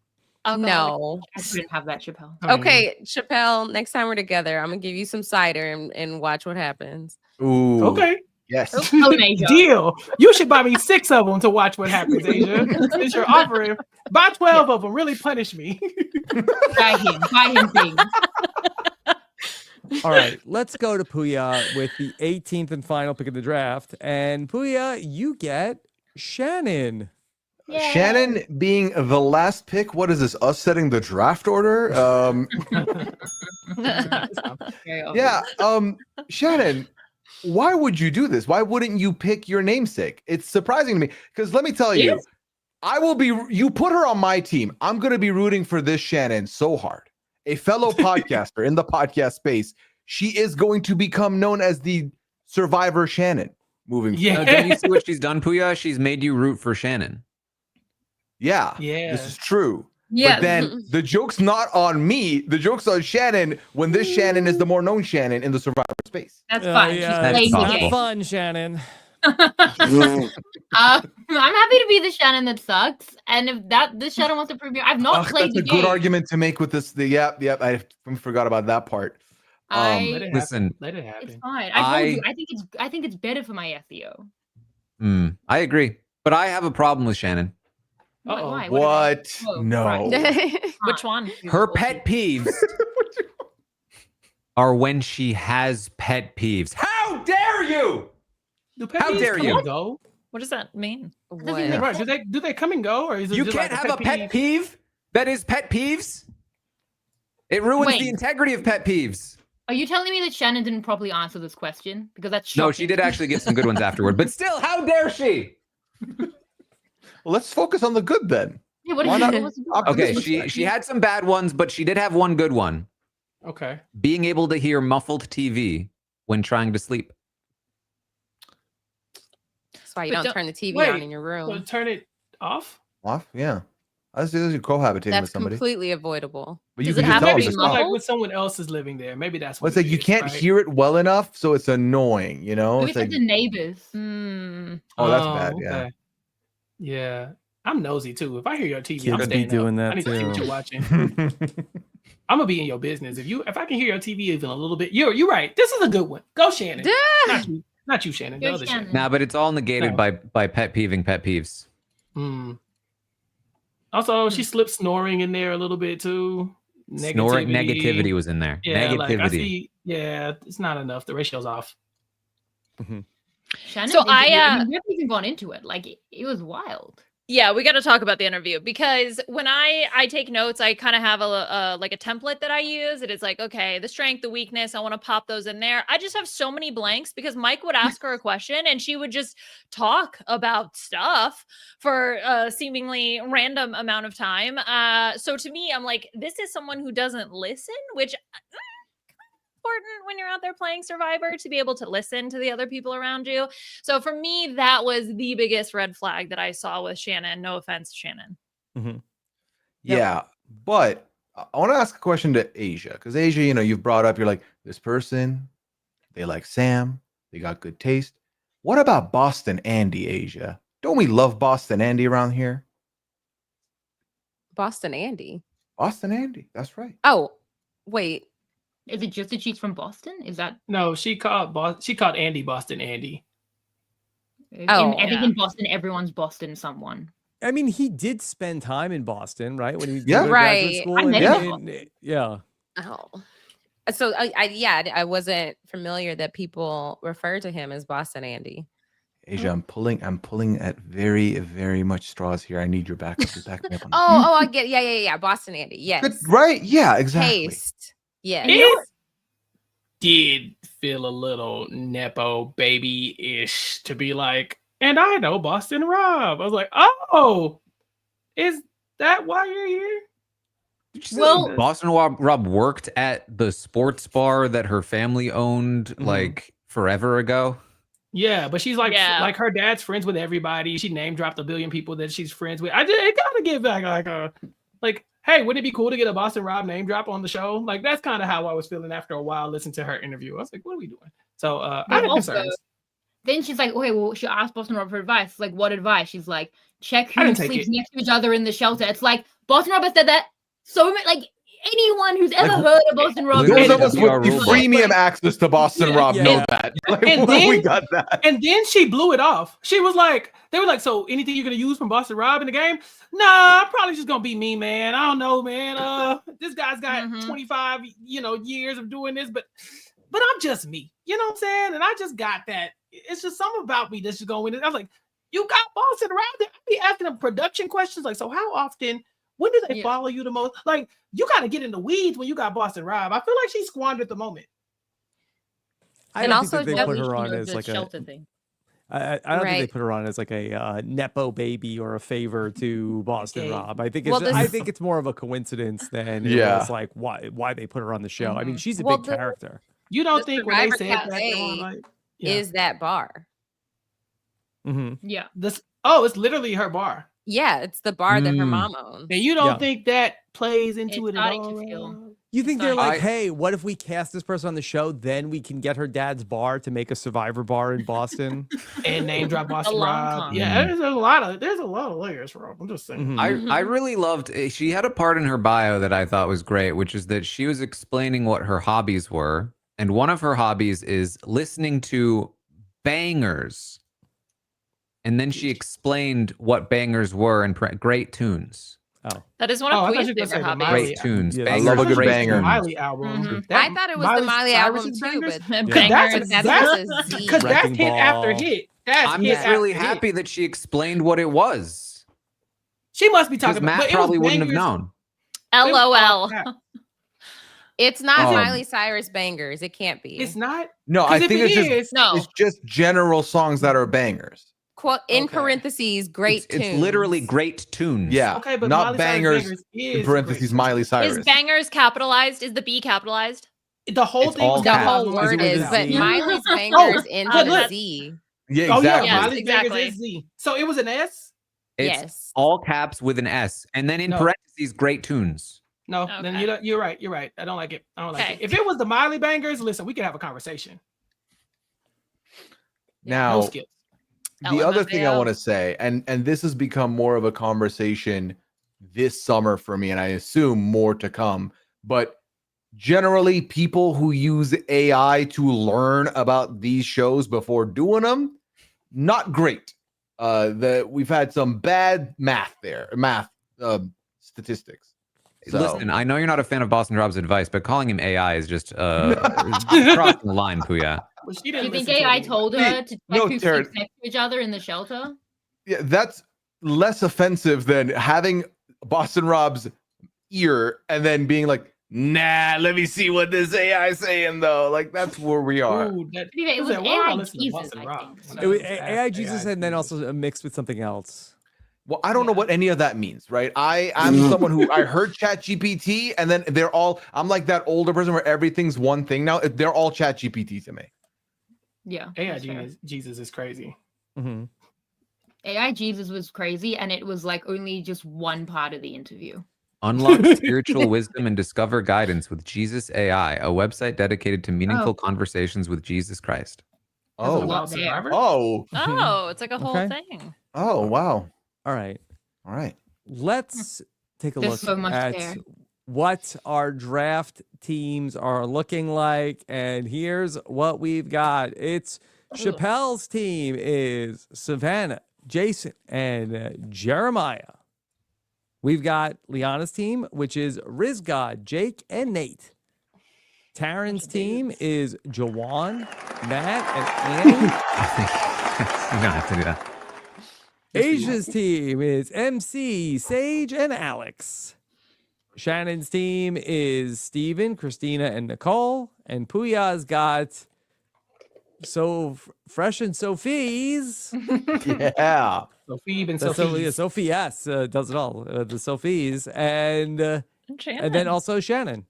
Alcoholic. No. I couldn't have that, Chappelle. I mean, Okay, Chappelle, next time we're together, I'm gonna give you some cider and watch what happens. Ooh. Okay. Yes. Oh, Asia. Deal. You should buy me 6 of them to watch what happens, Asia. Since you're offering, buy 12 of them. Really punish me. Buy him things. All right, let's go to Puya with the 18th and final pick of the draft. And Puya, you get Shannon. Yay. Shannon being the last pick. What is this? Us setting the draft order? Very often. Yeah. Shannon, why would you do this? Why wouldn't you pick your namesake? It's surprising to me because let me tell you, Yes. I will be. You put her on my team. I'm going to be rooting for this Shannon so hard. A fellow podcaster in the podcast space. She is going to become known as the Survivor Shannon moving forward. Yeah. Don't you see what she's done, Puya? She's made you root for Shannon. Yeah. Yeah. This is true. Yeah. But then the joke's not on me. The joke's on Shannon when this Shannon is the more known Shannon in the Survivor space. That's fine. She's yeah, playing it's the not game. fun, Shannon. I'm happy to be the Shannon that sucks, and if this Shannon wants to prove me, I've not Ugh, played that's the a game. good argument to make with this. Yep. I forgot about that part. Let I, it happen. Listen, Let it it's happen. fine. I told you. I think it's better for my SEO. I agree, but I have a problem with Shannon. Uh-oh. Why? What? Oh, No. right. Which one? Her pet peeves are when she has pet peeves. How dare you? Do pet How peeves dare come you? and go? What does that mean? Doesn't even What? make Right. Do they come and go, or is it You just can't like have a pet peeve that is pet peeves. It ruins Wait. the integrity of pet peeves. Are you telling me that Shannon didn't properly answer this question? Because that's shocking. No, she did actually give some good ones afterward, but still, how dare she? Well, let's focus on the good then. Yeah, what Why did not? was Okay, she had some bad ones, but she did have one good one. Okay. Being able to hear muffled TV when trying to sleep. That's why you But don't turn the TV wait, on in your So room. turn it off. Off? Yeah. That's you're cohabitating That's with somebody. completely avoidable. But you Does can it just have tell to them Maybe to it's be stop. like muffled? when someone else is living there. Maybe that's Well, what it's like it you is, can't right? hear it well enough, so it's annoying, you know? Maybe It's it's like, the neighbors. Hmm. oh, that's bad. Yeah. Okay. Yeah. I'm nosy too. If I hear your TV, Kids I'm be staying doing up. that I need to see what too. you're watching. I'm gonna be in your business. If I can hear your TV even a little bit, you're right. This is a good one. Go, Shannon. Not you, Shannon. The Go, other Shannon. Shannon. Nah, but it's all negated No. by pet peeving pet peeves. Hmm. Also, she slipped snoring in there a little bit too. Snoring negativity was in there. Yeah, Negativity. like I see. Yeah, it's not enough. The ratio's off. Shannon, So we haven't even gone into it. Like it was wild. Yeah, we got to talk about the interview because when I take notes, I kind of have a like a template that I use. It is like, okay, the strength, the weakness, I want to pop those in there. I just have so many blanks because Mike would ask her a question and she would just talk about stuff for a seemingly random amount of time. So to me, I'm like, this is someone who doesn't listen, which important when you're out there playing Survivor to be able to listen to the other people around you. So for me, that was the biggest red flag that I saw with Shannon. No offense, Shannon. Mhm. Yeah. But I want to ask a question to Asia, because Asia, you know, you've brought up, you're like, this person, they like Sam, they got good taste. What about Boston Andy, Asia? Don't we love Boston Andy around here? Boston Andy. Boston Andy, that's right. Oh, wait. Is it just that she's from Boston? Is that? No, she called Andy Boston Andy. Oh, I think in Boston, everyone's Boston someone. I mean, he did spend time in Boston, right? When he Yeah. went to graduate Right. school. I met and- him. yeah. Oh. So I wasn't familiar that people refer to him as Boston Andy. Asia, I'm pulling at very, very much straws here. I need your backup to back me up on this. Oh, I get yeah. Boston Andy. Yes. Good, right? Yeah, exactly. Taste. Yes. It did feel a little Nepo baby-ish to be like, and I know Boston Rob. I was like, oh, is that why you're here? Well, Boston Rob worked at the sports bar that her family owned like forever ago. Yeah, but she's like, Yeah. like her dad's friends with everybody. She name dropped a billion people that she's friends with. It gotta give back like, hey, wouldn't it be cool to get a Boston Rob name drop on the show? Like that's kind of how I was feeling after a while listening to her interview. I was like, what are we doing? So I had also, concerns. Then she's like, okay, well, she asked Boston Rob for advice. Like, what advice? She's like, check I who didn't take sleeps it. next to each other in the shelter. It's like Boston Rob has said that so many, like anyone who's ever Like, heard of Boston Rob. Those And- of us with VR the rules. premium access to Boston Rob Yeah. know that. Like, And we then- got that. And then she blew it off. She was like, they were like, so anything you're gonna use from Boston Rob in the game? Nah, I'm probably just gonna be me, man. I don't know, man. This guy's got 25, years of doing this, but I'm just me. You know what I'm saying? And I just got that. It's just something about me that's just going in. I was like, you got Boston around there. I be asking them production questions like, so how often? When do they follow you the most? Like, you got to get in the weeds when you got Boston Rob. I feel like she squandered the moment. I And don't also think that they put definitely, her on as like a. shelter thing. I don't think they Right. put her on as like a nepo baby or a favor to Boston Okay. Rob. I think Well, it's I this- think it's more of a coincidence than it Yeah. was like why they put her on the show. I mean, she's a Well, big the- character. You don't The think when they Survivor said that, they Cafe were like, yeah. Is that bar? Hmm. Yeah. It's literally her bar. Yeah, it's the bar that her Mm. mom owns. And you don't Yeah. think that plays into It's it at starting all? to feel- You think they're like, I- hey, what if we cast this person on the show? Then we can get her dad's bar to make a Survivor bar in Boston. And name drop Boston long Rob. con. Yeah, there's a lot of layers, Rob. I'm just saying. Mhm. I really loved she had a part in her bio that I thought was great, which is that she was explaining what her hobbies were. And one of her hobbies is listening to bangers. And then she explained what bangers were and great tunes. Oh, That is one Oh, of I thought Puya's you were gonna favorite say the hobbies. Miley. Great tunes. Yeah, I Bangers, love a good great banger. tunes. Miley album. Mhm. I thought it was the Miley album Cyrus's too, bangers? but Yeah. That's that's with a Z. because that's Wrecking hit after Ball. hit. That's I'm hit just really after hit. happy that she explained what it was. She must be Because talking about. Matt But probably it was wouldn't have bangers. known. It was all LOL. caps. It's not Um, Miley Cyrus bangers. It can't be. It's not. No, I 'Cause if think it it's just is, No. it's just general songs that are bangers. Quote in Okay. parentheses, great It's literally tunes. great tunes. Yeah, okay, but not Miley bangers. Cyrus In is parentheses, great. Miley Cyrus. Is bangers capitalized? Is the B capitalized? The whole It's thing. all was The caps. whole capitalized Is it word with is, a but Z? Miley's bangers ends but with look. a Z. Yeah, Oh yeah, exactly. Yes, Miley's exactly. bangers is Z. So it was an S. It's Yes. all caps with an S. And then in No. parentheses, great tunes. No, then Okay. you're right. You're right. I don't like it. I don't like Okay. it. If it was the Miley bangers, listen, we could have a conversation. Now, No skips. the other thing I LMFAO. want to say, and this has become more of a conversation this summer for me, and I assume more to come, but generally people who use AI to learn about these shows before doing them, not great. We've had some bad math statistics. So- Listen, I know you're not a fan of Boston Rob's advice, but calling him AI is just crossing the line, Puya. Well, she Do didn't you think listen to AI me. told her to like No, who Taryn. sleeps next to each other in the shelter? Yeah, that's less offensive than having Boston Rob's ear and then being like, nah, let me see what this AI is saying though. Like that's where we are. Ooh, that, Anyway, it who was said, why would I AI listen to Jesus, Boston I Rob think. when I It was just asked AI Jesus and then Jesus? also mixed with something else. Well, I don't know Yeah. what any of that means, right? I'm someone who I heard Chat GPT and then they're all I'm like that older person where everything's one thing now. They're all Chat GPT to me. Yeah. AI that's fair. Jesus is crazy. Hmm. AI Jesus was crazy, and it was like only just one part of the interview. Unlock spiritual wisdom and discover guidance with Jesus AI, a website dedicated to meaningful conversations with Jesus Christ. There's a Oh, lot About there. Survivor? oh, Oh, it's like a whole Okay. thing. oh, wow. All right. All right. Let's take a There's look so much at there. what our draft teams are looking like. And here's what we've got. It's Chappelle's team is Savannah, Jason, and Jeremiah. We've got Liana's team, which is Rizgod, Jake, and Nate. Taryn's team is Jawan, Matt, and Annie. You don't have to do that. Asia's team is MC, Sage, and Alex. Shannon's team is Steven, Christina, and Nicole. And Puya's got Fresh and Sophie's. Yeah. Sophie and That's Sophie. Sophie S does it all. The Sophies. And Shannon. then also Shannon.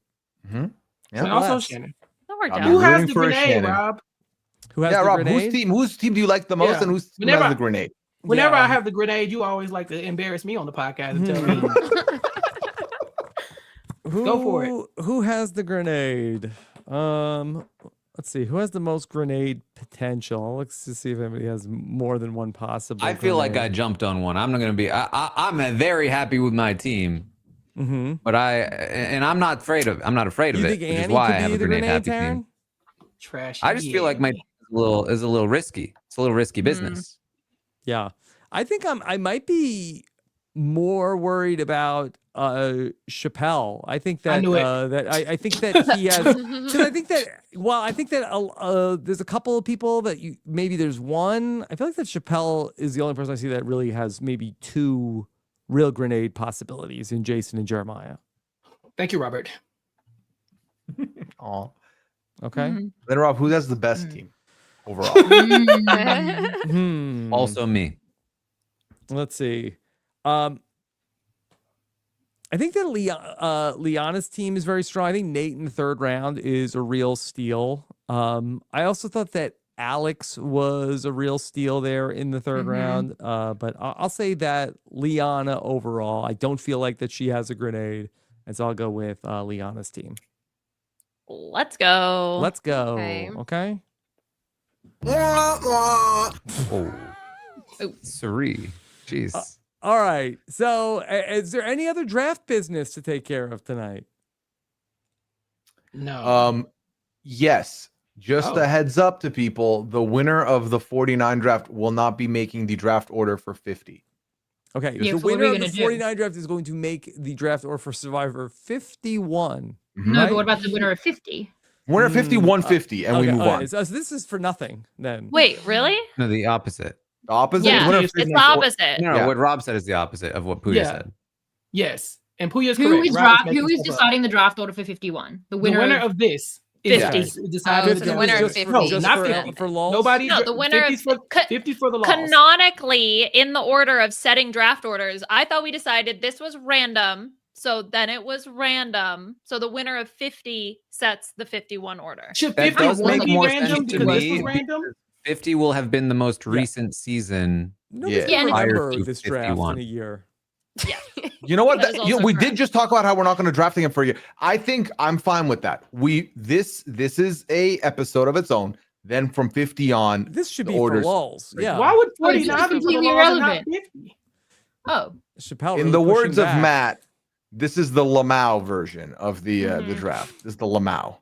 Mm-hmm. And Yeah. also Last. Shannon. That worked I'm out. Who has rooting the for grenade, Shannon. Rob? Who has Yeah, the Rob, grenade? whose team do you like the most Yeah. and who has Whenever the grenade? Whenever Yeah. I have the grenade, you always like to embarrass me on the podcast and tell me. Go for it. Who has the grenade? Let's see. Who has the most grenade potential? Let's just see if anybody has more than one possible. I feel like I grenade. jumped on one. I'm not going to be. I'm very happy with my team, Mm-hmm. but I'm not afraid of. I'm not afraid of You it. think Which is Annie why I could have be a the grenade grenade, happy Taryn? team. Trash. I just feel like my team is a little risky. It's a little risky business. Yeah, I think I might be more worried about Chappelle. I think that I knew it. I think that he has because I think that there's a couple of people that maybe there's one. I feel like that Chappelle is the only person I see that really has maybe two real grenade possibilities in Jason and Jeremiah. Thank you, Robert. Oh. Okay. Mhm. Then Rob, who has the best Mm. team overall? Mm. Hmm. Also me. Let's see. I think that Liana's team is very strong. I think Nate in the third round is a real steal. I also thought that Alex was a real steal there in the third Mhm. round. But I'll say that Liana overall, I don't feel like that she has a grenade. And so I'll go with Liana's team. Let's go. Let's go. Okay. Okay. Oh, Ooh. Sari. Jeez. All right. So is there any other draft business to take care of tonight? No. Yes. Just Oh. a heads up to people, the winner of the 49 draft will not be making the draft order for 50. Okay, Yeah, the so what are winner we of the gonna do? 49 draft is going to make the draft order for Survivor 51. No, right? but what about the winner of 50? We're at 50, 150, and we Okay, move okay, on. so this is for nothing then. Wait, really? No, the opposite. The opposite. Yeah, Winner of it's 50. It's the opposite. No, Yeah. what Rob said is the opposite of what Puya Yeah. said. Yes. And Puya's Who correct. is Rob who making is stuff up. deciding the draft order for 51? The The winner, winner of this is 50. deciding So the the draft winner order. of just 50. for, No, just not for, 50. for lols? Nobody. No, the winner 50 for, 50 for the loss. Canonically, in the order of setting draft orders, I thought we decided this was random. So then it was random. So the winner of 50 sets the 51 order. Should That 50 does only make be more random sense to because this me. was random? 50 will have been the most Yeah. recent season. Nobody's Yeah. Yeah, gonna and it's- remember Prior to this draft 51. in a year. You know what? That is also We did correct. just talk about how we're not going to draft him for you. I think I'm fine with that. This is a episode of its own. Then from 50 on, This should the be orders. for lulls. Yeah. Why would Oh, this is 49 be for the completely loss and not irrelevant. 50? Oh, Chappelle in really the pushing words of back. Matt, this is the Lamau version of the Mm-hmm. draft. This is the Lamau.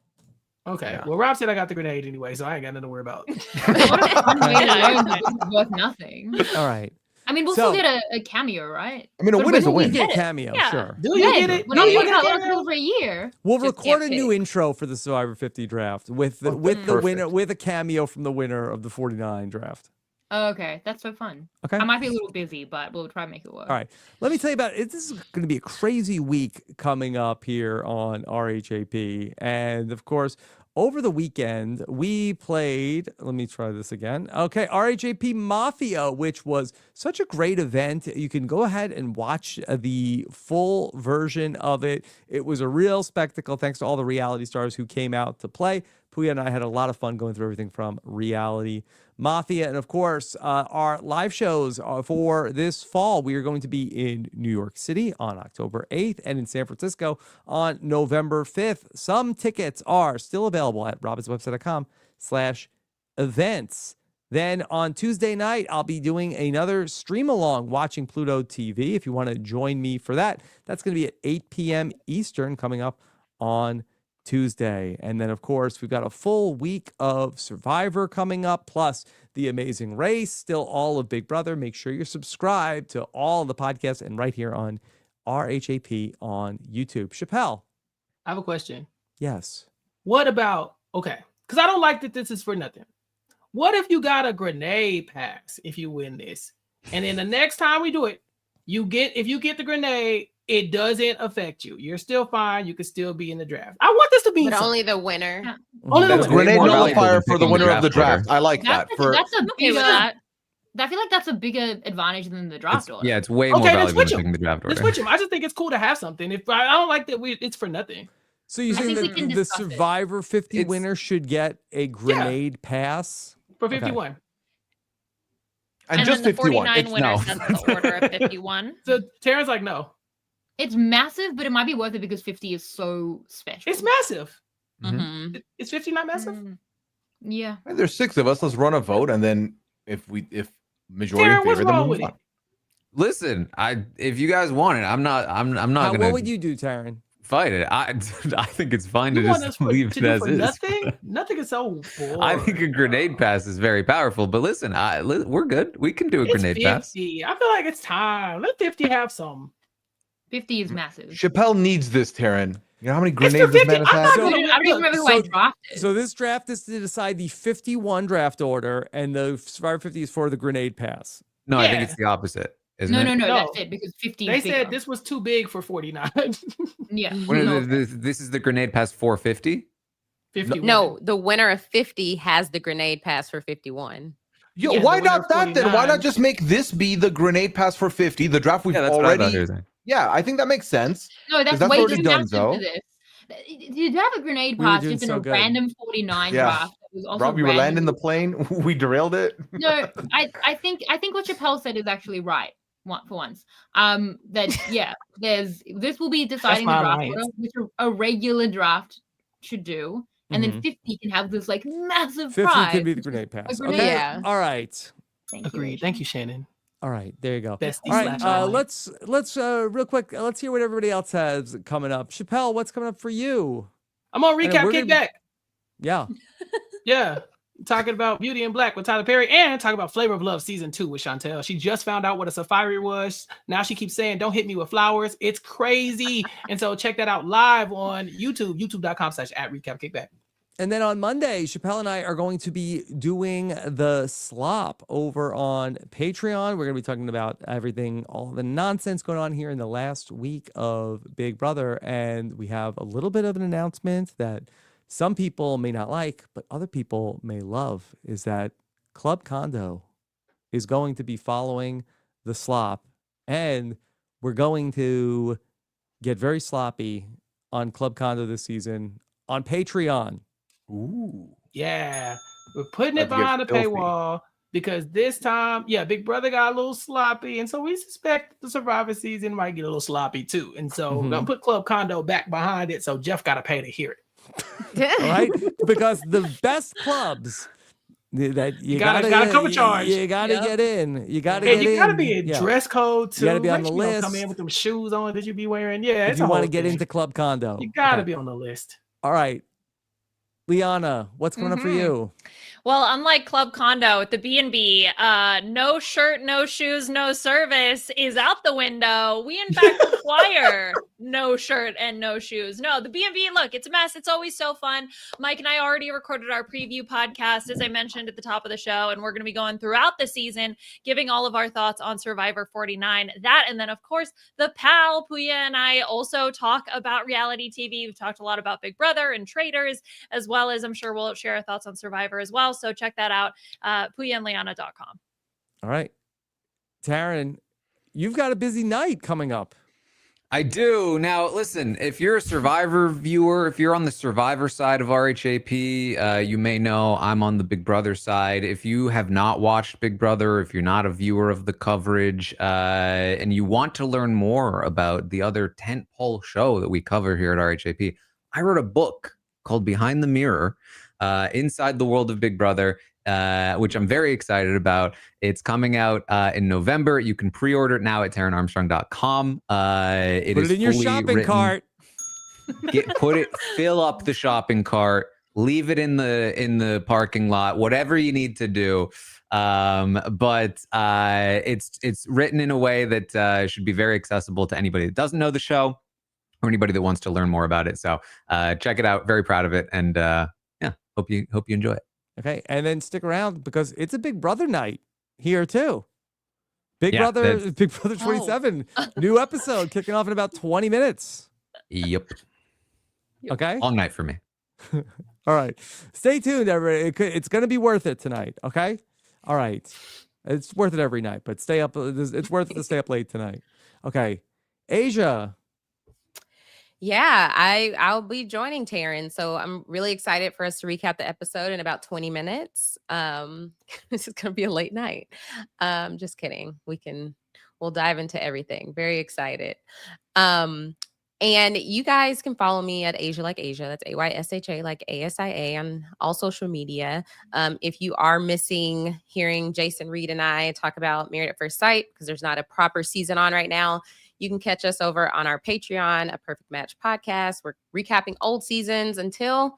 Okay. Yeah. Well, Rob said I got the grenade anyway, so I ain't got nothing to worry about. what a fun way to learn that this is worth nothing. All right. I mean, we'll So- still get a cameo, right? I mean, a But win is a when we win. You get a Get it. cameo, Yeah. sure. Do you get it? When Do I you work get out a let's cameo? go for a year. We'll Just record a get new paid. intro for the Survivor 50 draft with the Perfect. winner with a cameo from the winner of the 49 draft. Oh, okay, that's so fun. Okay. I might be a little busy, but we'll try and make it work. All right. Let me tell you about it. This is going to be a crazy week coming up here on RHAP. And of course, over the weekend, we played, let me try this again. Okay, RHAP Mafia, which was such a great event. You can go ahead and watch the full version of it. It was a real spectacle. Thanks to all the reality stars who came out to play. Puya and I had a lot of fun going through everything from reality Mafia. And of course, our live shows for this fall, we are going to be in New York City on October 8th and in San Francisco on November 5th. Some tickets are still available at robinswebsite.com/events. Then on Tuesday night, I'll be doing another stream along watching Pluto TV. If you want to join me for that, that's going to be at 8 p.m. Eastern coming up on Tuesday. And then, of course, we've got a full week of Survivor coming up, plus The Amazing Race, still all of Big Brother. Make sure you're subscribed to all the podcasts and right here on RHAP on YouTube. Chappelle. I have a question. Yes. What about, okay, because I don't like that this is for nothing. What if you got a grenade pass if you win this? And then the next time we do it, if you get the grenade, it doesn't affect you. You're still fine. You can still be in the draft. I want this to be But something. only the winner. Yeah. Only the That's winner. way Grenade more valuable nullifier than for the picking winner of the draft order. draft. I like that. That's, For that's a Okay bigger. with that. I feel like that's a bigger advantage than the draft order. Yeah, it's way Okay, more then valuable switch than 'em. picking the draft Let's order. switch them. I just think it's cool to have something. If I don't like that it's for nothing. So you I think think we that can the discuss it. Survivor 50 It's- winner should get a grenade pass? For Okay. 51. and And just then the 51. 49 It's- winner no. sets the order of 51. So Taryn's like, no. It's massive, but it might be worth it because 50 is so special. It's massive. Mhm. Is 50 not massive? Mm, yeah. And there's 6 of us. Let's run a vote, and then if majority Taryn, in what's favor, then wrong we with move it? on. Listen, if you guys want it, I'm not gonna What would you do, Taryn? fight it. I think it's fine You to want just us leave to it do as for is. nothing? Nothing is so boring. I think a grenade pass is very powerful, but listen, we're good. We can do a It's grenade 50. pass. I feel like it's time. Let 50 have some. 50 is massive. Chappelle needs this, Taryn. You know how many It's for grenades this 50. man has I'm had? not So- I don't even remember who I so- drafted. So this draft is to decide the 51 draft order, and the Survivor 50 is for the grenade pass. No, I think Yeah. it's the opposite, isn't no, it? no, no, No. that's it because 50 They is said bigger. this was too big for 49. Yeah. What is no. it? This is the grenade pass 450. 51. No, the winner of 50 has the grenade pass for 51. Yo, Yeah, why the winner not of that then? Why 49. not just make this be the grenade pass for 50? The draft we've Yeah, that's what I thought already. you were saying. Yeah, I think that makes sense. No, that's that's way already too done, massive though. for this. You'd have a grenade We were pass doing just in so a good. random 49 Yeah. draft. That was also Rob, you were landing the randomly- plane. We derailed it. No, I think what Chappelle said is actually right. For once, that yeah, this will be deciding the my draft alliance. order, which a regular draft should do, and then Mhm. 50 can have this like massive 50 prize. could be the grenade pass. grenade. Okay. Yeah. All right. Thank you, Agreed. Rachel. Thank you, Shannon. All right. There you go. Bestie All right. slash alliance. Let's real quick. Let's hear what everybody else has coming up. Chappelle, what's coming up for you? I'm on And recap we're kickback. Yeah. Yeah. talking about Beauty in Black with Tyler Perry, and talking about Flavor of Love season 2 with Chantel. She just found out what a safari was. Now she keeps saying, "Don't hit me with flowers." It's crazy. And so check that out live on YouTube, youtube.com/@recapkickback. And then on Monday, Chappelle and I are going to be doing the slop over on Patreon. We're going to be talking about everything, all the nonsense going on here in the last week of Big Brother. And we have a little bit of an announcement that some people may not like, but other people may love, is that Club Condo is going to be following the slop. And we're going to get very sloppy on Club Condo this season on Patreon. Ooh. Yeah, we're putting it About to get behind the filthy. paywall because this time, Big Brother got a little sloppy, and so we suspect the Survivor season might get a little sloppy too. And so we're gonna put Club Condo back behind it, so Jeff got to pay to hear it. All right, because the best clubs that you gotta come with charge. You gotta get in. You gotta And get in. you gotta be in Yeah. dress code too. You gotta be on Like, the you don't list. Come in with them shoes on that you be wearing. Yeah, If it's you want to get into Club Condo. You gotta Okay. be on the list. All right, Liana, what's coming up for you? Well, unlike Club Condo at the B&B, no shirt, no shoes, no service is out the window. We, in fact, require no shirt and no shoes. No, the B&B, look, it's a mess. It's always so fun. Mike and I already recorded our preview podcast, as I mentioned at the top of the show, and we're going to be going throughout the season, giving all of our thoughts on Survivor 49. That, and then, of course, the pal, Puya, and I also talk about reality TV. We've talked a lot about Big Brother and Traitors, as well as I'm sure we'll share our thoughts on Survivor as well. So check that out, puyaandliana.com. All right, Taryn, you've got a busy night coming up. I do. Now, listen, if you're a Survivor viewer, if you're on the Survivor side of RHAP, you may know I'm on the Big Brother side. If you have not watched Big Brother, if you're not a viewer of the coverage, and you want to learn more about the other tentpole show that we cover here at RHAP, I wrote a book called Behind the Mirror, Inside the World of Big Brother, which I'm very excited about. It's coming out in November. You can pre-order it now at TarynArmstrong.com. Put it in your shopping cart. Fill up the shopping cart, leave it in the parking lot, whatever you need to do. But it's written in a way that should be very accessible to anybody that doesn't know the show or anybody that wants to learn more about it. So check it out. Very proud of it. And hope you enjoy it. Okay, and then stick around because it's a Big Brother night here too. Big Brother 27, new episode kicking off in about 20 minutes. Yep. Okay. All night for me. All right. Stay tuned, everybody. It's going to be worth it tonight. Okay. All right. It's worth it every night, but stay up. It's worth it to stay up late tonight. Okay. Asia. Yeah, I'll be joining Taryn. So I'm really excited for us to recap the episode in about 20 minutes. This is gonna be a late night. Just kidding. We'll dive into everything. Very excited. And you guys can follow me at Asia Like Asia. That's AYSHA like ASIA on all social media. If you are missing hearing Jason Reed and I talk about Married at First Sight, because there's not a proper season on right now, you can catch us over on our Patreon, A Perfect Match podcast. We're recapping old seasons until,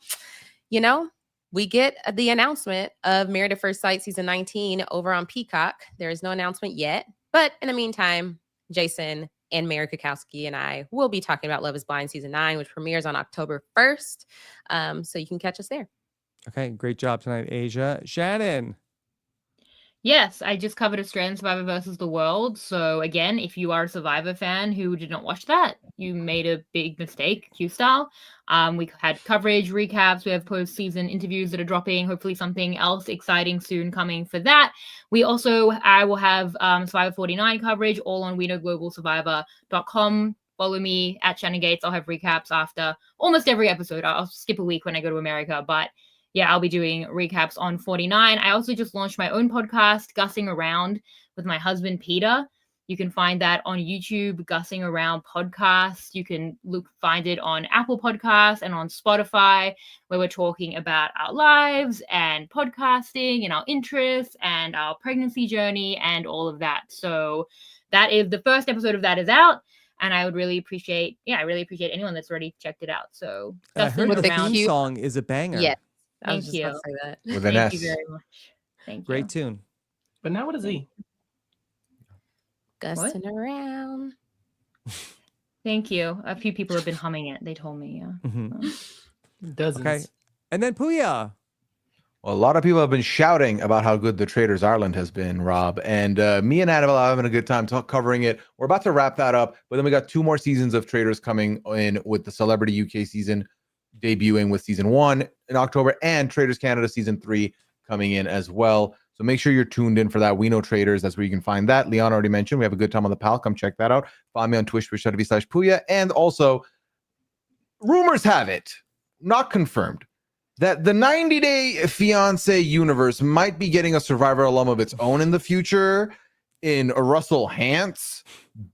we get the announcement of Married at First Sight season 19 over on Peacock. There is no announcement yet. But in the meantime, Jason and Mary Kukowski and I will be talking about Love is Blind season 9, which premieres on October 1st. So you can catch us there. Okay. Great job tonight, Asia. Shannon. Yes, I just covered Australian Survivor versus the World. So again, if you are a Survivor fan who did not watch that, you made a big mistake, Q-style. We had coverage, recaps, we have post-season interviews that are dropping, hopefully something else exciting soon coming for that. I will have Survivor 49 coverage, all on WeKnowGlobalSurvivor.com. Follow me at Shannon Gates. I'll have recaps after almost every episode. I'll skip a week when I go to America, but yeah, I'll be doing recaps on 49. I also just launched my own podcast, Gussing Around, with my husband, Peter. You can find that on YouTube, Gussing Around Podcast. You can find it on Apple Podcasts and on Spotify, where we're talking about our lives and podcasting and our interests and our pregnancy journey and all of that. So that is the first episode of that is out. And I would really appreciate, anyone that's already checked it out. So I heard the theme song is a banger. Yes. I was Thank just about you. to say that. With an Thank S. you very much. Thank you. Great tune. But now what is he? Gusting around. Thank you. A few people have been humming it. They told me, yeah. Mhm. Dozens. Okay. And then Puya. Well, a lot of people have been shouting about how good the Traders Ireland has been, Rob. And me and Annabelle are having a good time covering it. We're about to wrap that up, but then we got 2 more seasons of Traders coming in with the Celebrity UK season debuting with season 1 in October and Traders Canada season 3 coming in as well. So make sure you're tuned in for that. We Know Traders. That's where you can find that. Leon already mentioned we have a good time on the PAL. Come check that out. Find me on twitch.tv/Puya. And also, rumors have it, not confirmed, that the 90 Day Fiancé universe might be getting a Survivor alum of its own in the future in Russell Hantz.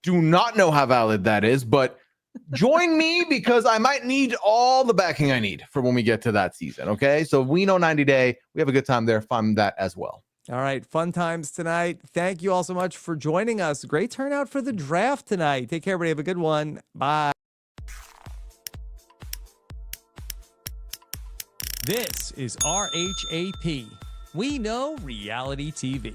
Do not know how valid that is, but join me because I might need all the backing I need for when we get to that season, okay? So We Know 90 Day. We have a good time there. Find that as well. All right, fun times tonight. Thank you all so much for joining us. Great turnout for the draft tonight. Take care, everybody. Have a good one. Bye. This is RHAP. We know reality TV.